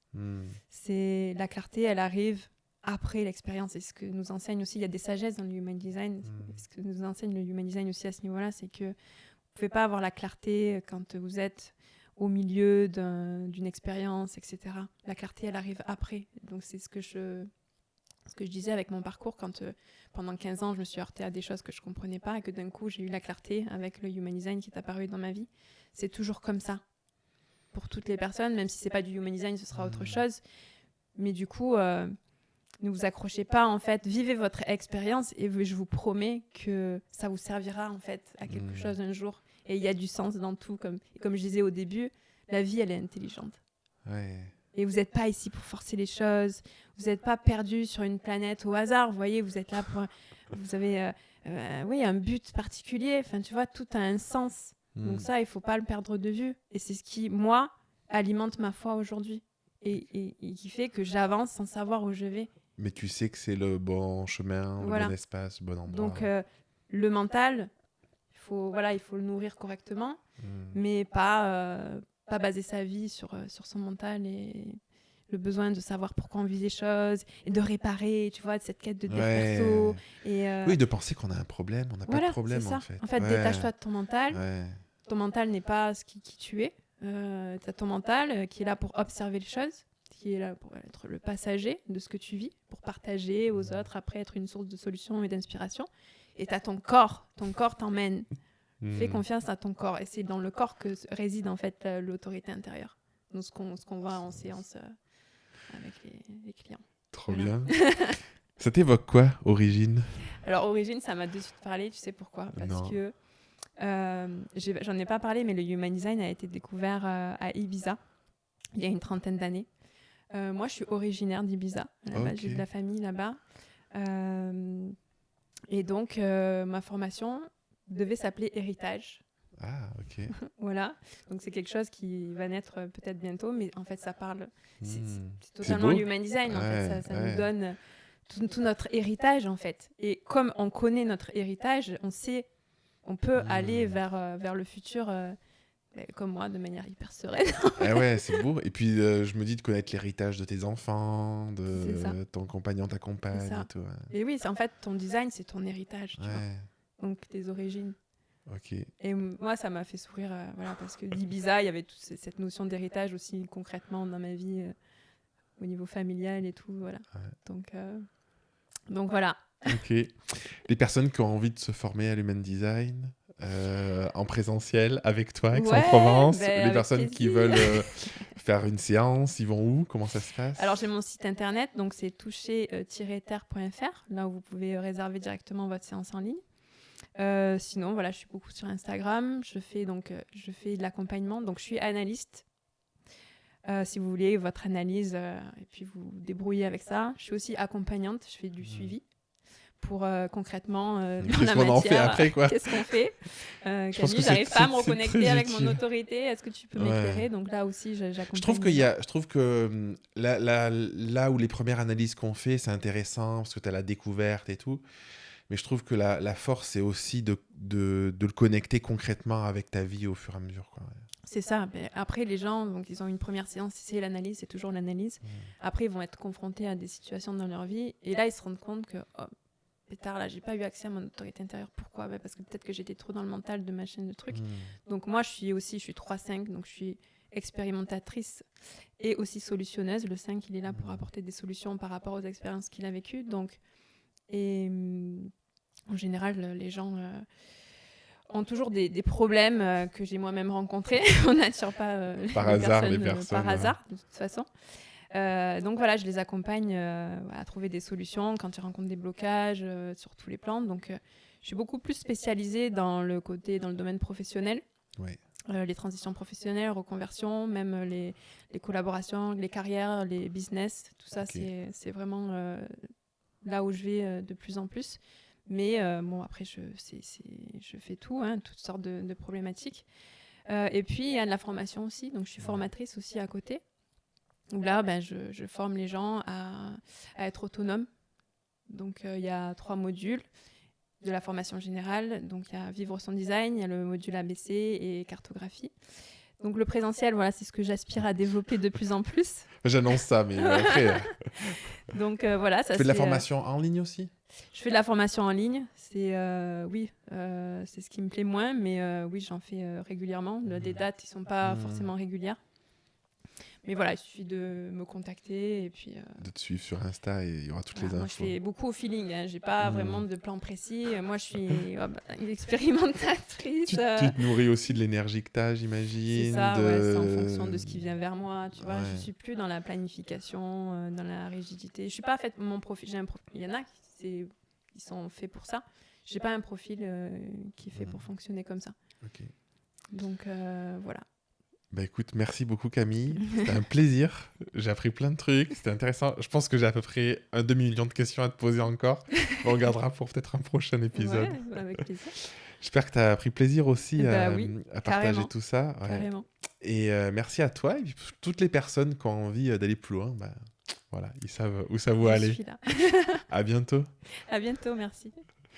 B: C'est la clarté, elle arrive après l'expérience. Et ce que nous enseigne aussi, il y a des sagesses dans le Human Design. Ce que nous enseigne le Human Design aussi à ce niveau-là, c'est que vous ne pouvez pas avoir la clarté quand vous êtes au milieu d'une expérience, etc. La clarté, elle arrive après. Donc c'est ce que je disais avec mon parcours quand pendant 15 ans, je me suis heurtée à des choses que je ne comprenais pas et que d'un coup, j'ai eu la clarté avec le Human Design qui est apparu dans ma vie. C'est toujours comme ça. Pour toutes les personnes, même si c'est pas du human design, ce sera autre chose. Mais du coup, ne vous accrochez pas, en fait. Vivez votre expérience et je vous promets que ça vous servira, en fait, à quelque chose un jour. Et il y a du sens dans tout. Comme je disais au début, la vie, elle est intelligente.
A: Ouais.
B: Et vous n'êtes pas ici pour forcer les choses. Vous n'êtes pas perdu sur une planète au hasard. Vous voyez, vous êtes là pour... Vous avez un but particulier. Enfin, tu vois, tout a un sens. Donc ça, il ne faut pas le perdre de vue. Et c'est ce qui, moi, alimente ma foi aujourd'hui. Et qui fait que j'avance sans savoir où je vais.
A: Mais tu sais que c'est le bon chemin, le bon espace, le bon endroit.
B: Donc, le mental, il faut le nourrir correctement, mais pas baser sa vie sur son mental et le besoin de savoir pourquoi on vit les choses et de réparer, tu vois, de cette quête de dev perso.
A: Oui, de penser qu'on a un problème. On n'a pas de problème, en fait.
B: En fait, détache-toi de ton mental.
A: Ouais.
B: Ton mental n'est pas qui tu es. Tu as ton mental qui est là pour observer les choses, qui est là pour être le passager de ce que tu vis, pour partager aux autres, après être une source de solution et d'inspiration. Et tu as ton corps. Ton corps t'emmène. Fais confiance à ton corps. Et c'est dans le corps que réside en fait l'autorité intérieure. Donc ce qu'on voit en séance avec les clients.
A: Trop bien. Ça t'évoque quoi, Origine?
B: Alors, origine, ça m'a de suite parlé, tu sais pourquoi? Parce
A: Non.
B: que j'en ai pas parlé, mais le Human Design a été découvert à Ibiza il y a une trentaine d'années. Moi, je suis originaire d'Ibiza. À la base,
A: Ok.
B: j'ai de la famille là-bas. Euh, et donc, ma formation devait s'appeler Héritage.
A: Ah, ok.
B: Voilà. Donc, c'est quelque chose qui va naître peut-être bientôt, mais en fait, ça parle. C'est
A: Hmm.
B: c'est
A: C'est
B: totalement
A: beau.
B: l'Human Design, en fait.
A: Ouais,
B: Ça nous
A: ouais.
B: donne tout notre héritage, en fait. Et comme on connaît notre héritage, on peut aller
A: Hmm.
B: vers le futur, comme moi, de manière hyper sereine.
A: Ah ouais, c'est beau. Et puis, je me dis de connaître l'héritage de tes enfants,
B: C'est ça,
A: de ton compagnon, ta
B: c'est
A: compagne et
B: ça.
A: tout. Ouais,
B: Et oui, en fait, ton design, c'est ton héritage, tu vois.
A: ouais.
B: Donc, tes origines.
A: Ok.
B: Et moi, ça m'a fait sourire, voilà, parce que d'Ibiza, il y avait cette notion d'héritage aussi concrètement dans ma vie, au niveau familial et tout, voilà.
A: Ouais.
B: Donc, voilà.
A: Ok. Les personnes qui ont envie de se former à l'Human Design en présentiel avec toi,
B: Ouais,
A: Aix-en-Provence,
B: ben,
A: les
B: avec
A: personnes qui veulent
B: plaisir.
A: faire une séance, ils vont où? Comment ça se
B: Alors,
A: passe?
B: j'ai mon site internet, donc c'est toucher-terre.fr, là où vous pouvez réserver directement votre séance en ligne. Sinon, voilà, je suis beaucoup sur Instagram. Je fais de l'accompagnement. Donc, je suis analyste. Si vous voulez votre analyse et puis vous débrouillez avec ça. Je suis aussi accompagnante. Je fais du suivi pour concrètement dans
A: Qu'est-ce
B: la
A: qu'on en fait
B: matière.
A: après, quoi?
B: Qu'est-ce qu'on fait?
A: Je pense que
B: Camille, j'arrive pas à me
A: c'est
B: reconnecter
A: très
B: avec mon
A: utile.
B: autorité. Est-ce que tu peux
A: Ouais.
B: m'éclairer? Donc là aussi,
A: Je trouve
B: j'accompagne
A: qu'il
B: les
A: y
B: gens.
A: a, je trouve que là où les premières analyses qu'on fait, c'est intéressant parce que tu as la découverte et tout. Mais je trouve que la force, c'est aussi de le connecter concrètement avec ta vie au fur et à mesure, quoi.
B: C'est ça. Ben, après, les gens, donc, ils ont une première séance, c'est l'analyse, c'est toujours l'analyse. Après, ils vont être confrontés à des situations dans leur vie. Et là, ils se rendent compte que, oh, pétard, là, j'ai pas eu accès à mon autorité intérieure. Pourquoi? Ben, parce que peut-être que j'étais trop dans le mental de ma chaîne de trucs. Donc, moi, je suis 3-5, donc je suis expérimentatrice et aussi solutionneuse. Le 5, il est là pour apporter des solutions par rapport aux expériences qu'il a vécues. Donc, en général, les gens ont toujours des problèmes que j'ai moi-même rencontrés. On n'attire pas
A: Par
B: les
A: hasard, les
B: personnes par
A: personnes.
B: hasard, de toute façon. Donc voilà, je les accompagne à trouver des solutions quand ils rencontrent des blocages sur tous les plans. Donc je suis beaucoup plus spécialisée dans le domaine professionnel.
A: Ouais.
B: Les transitions professionnelles, reconversions, même les collaborations, les carrières, les business, tout ça,
A: Ok.
B: c'est vraiment là où je vais de plus en plus. Mais bon, après, je fais tout, hein, toutes sortes de problématiques. Et puis, il y a de la formation aussi. Donc, je suis formatrice aussi à côté. Où là, ben, je forme les gens à être autonomes. Donc, il y a 3 modules de la formation générale. Donc, il y a vivre son design, il y a le module ABC et cartographie. Donc, le présentiel, voilà, c'est ce que j'aspire à développer de plus en plus.
A: J'annonce ça, mais après.
B: Donc, voilà, ça
A: Tu fais de la
B: c'est...
A: formation en ligne aussi?
B: Je fais de la formation en ligne, c'est c'est ce qui me plaît moins, mais oui, j'en fais régulièrement. Des dates, ils sont pas forcément régulières. Mais voilà, il suffit de me contacter et puis...
A: De te suivre sur Insta et il y aura toutes les
B: moi, je
A: infos.
B: fais beaucoup au feeling. Hein. J'ai pas vraiment de plan précis. Moi, je suis une expérimentatrice.
A: Tu te nourris aussi de l'énergie que tu as,
B: C'est
A: j'imagine.
B: ça, ouais, c'est en fonction de ce qui vient vers moi. Tu vois,
A: Ouais.
B: je suis plus dans la planification, dans la rigidité. Je suis pas faite mon profil. Il y en a qui sont faits pour ça. J'ai pas un profil qui est fait pour fonctionner comme ça.
A: Ok.
B: Donc voilà.
A: Bah écoute, merci beaucoup Camille. C'était un plaisir. J'ai appris plein de trucs. C'était intéressant. Je pense que j'ai à peu près un demi-million de questions à te poser encore. On regardera pour peut-être un prochain épisode.
B: Ouais, avec plaisir.
A: J'espère que tu as pris plaisir aussi
B: Bah oui,
A: à partager
B: carrément.
A: tout ça. Ouais.
B: Carrément.
A: Et merci à toi. Et puis, pour toutes les personnes qui ont envie d'aller plus loin, bah, voilà, ils savent où ça va
B: Je
A: aller.
B: suis là.
A: À bientôt.
B: À bientôt, merci.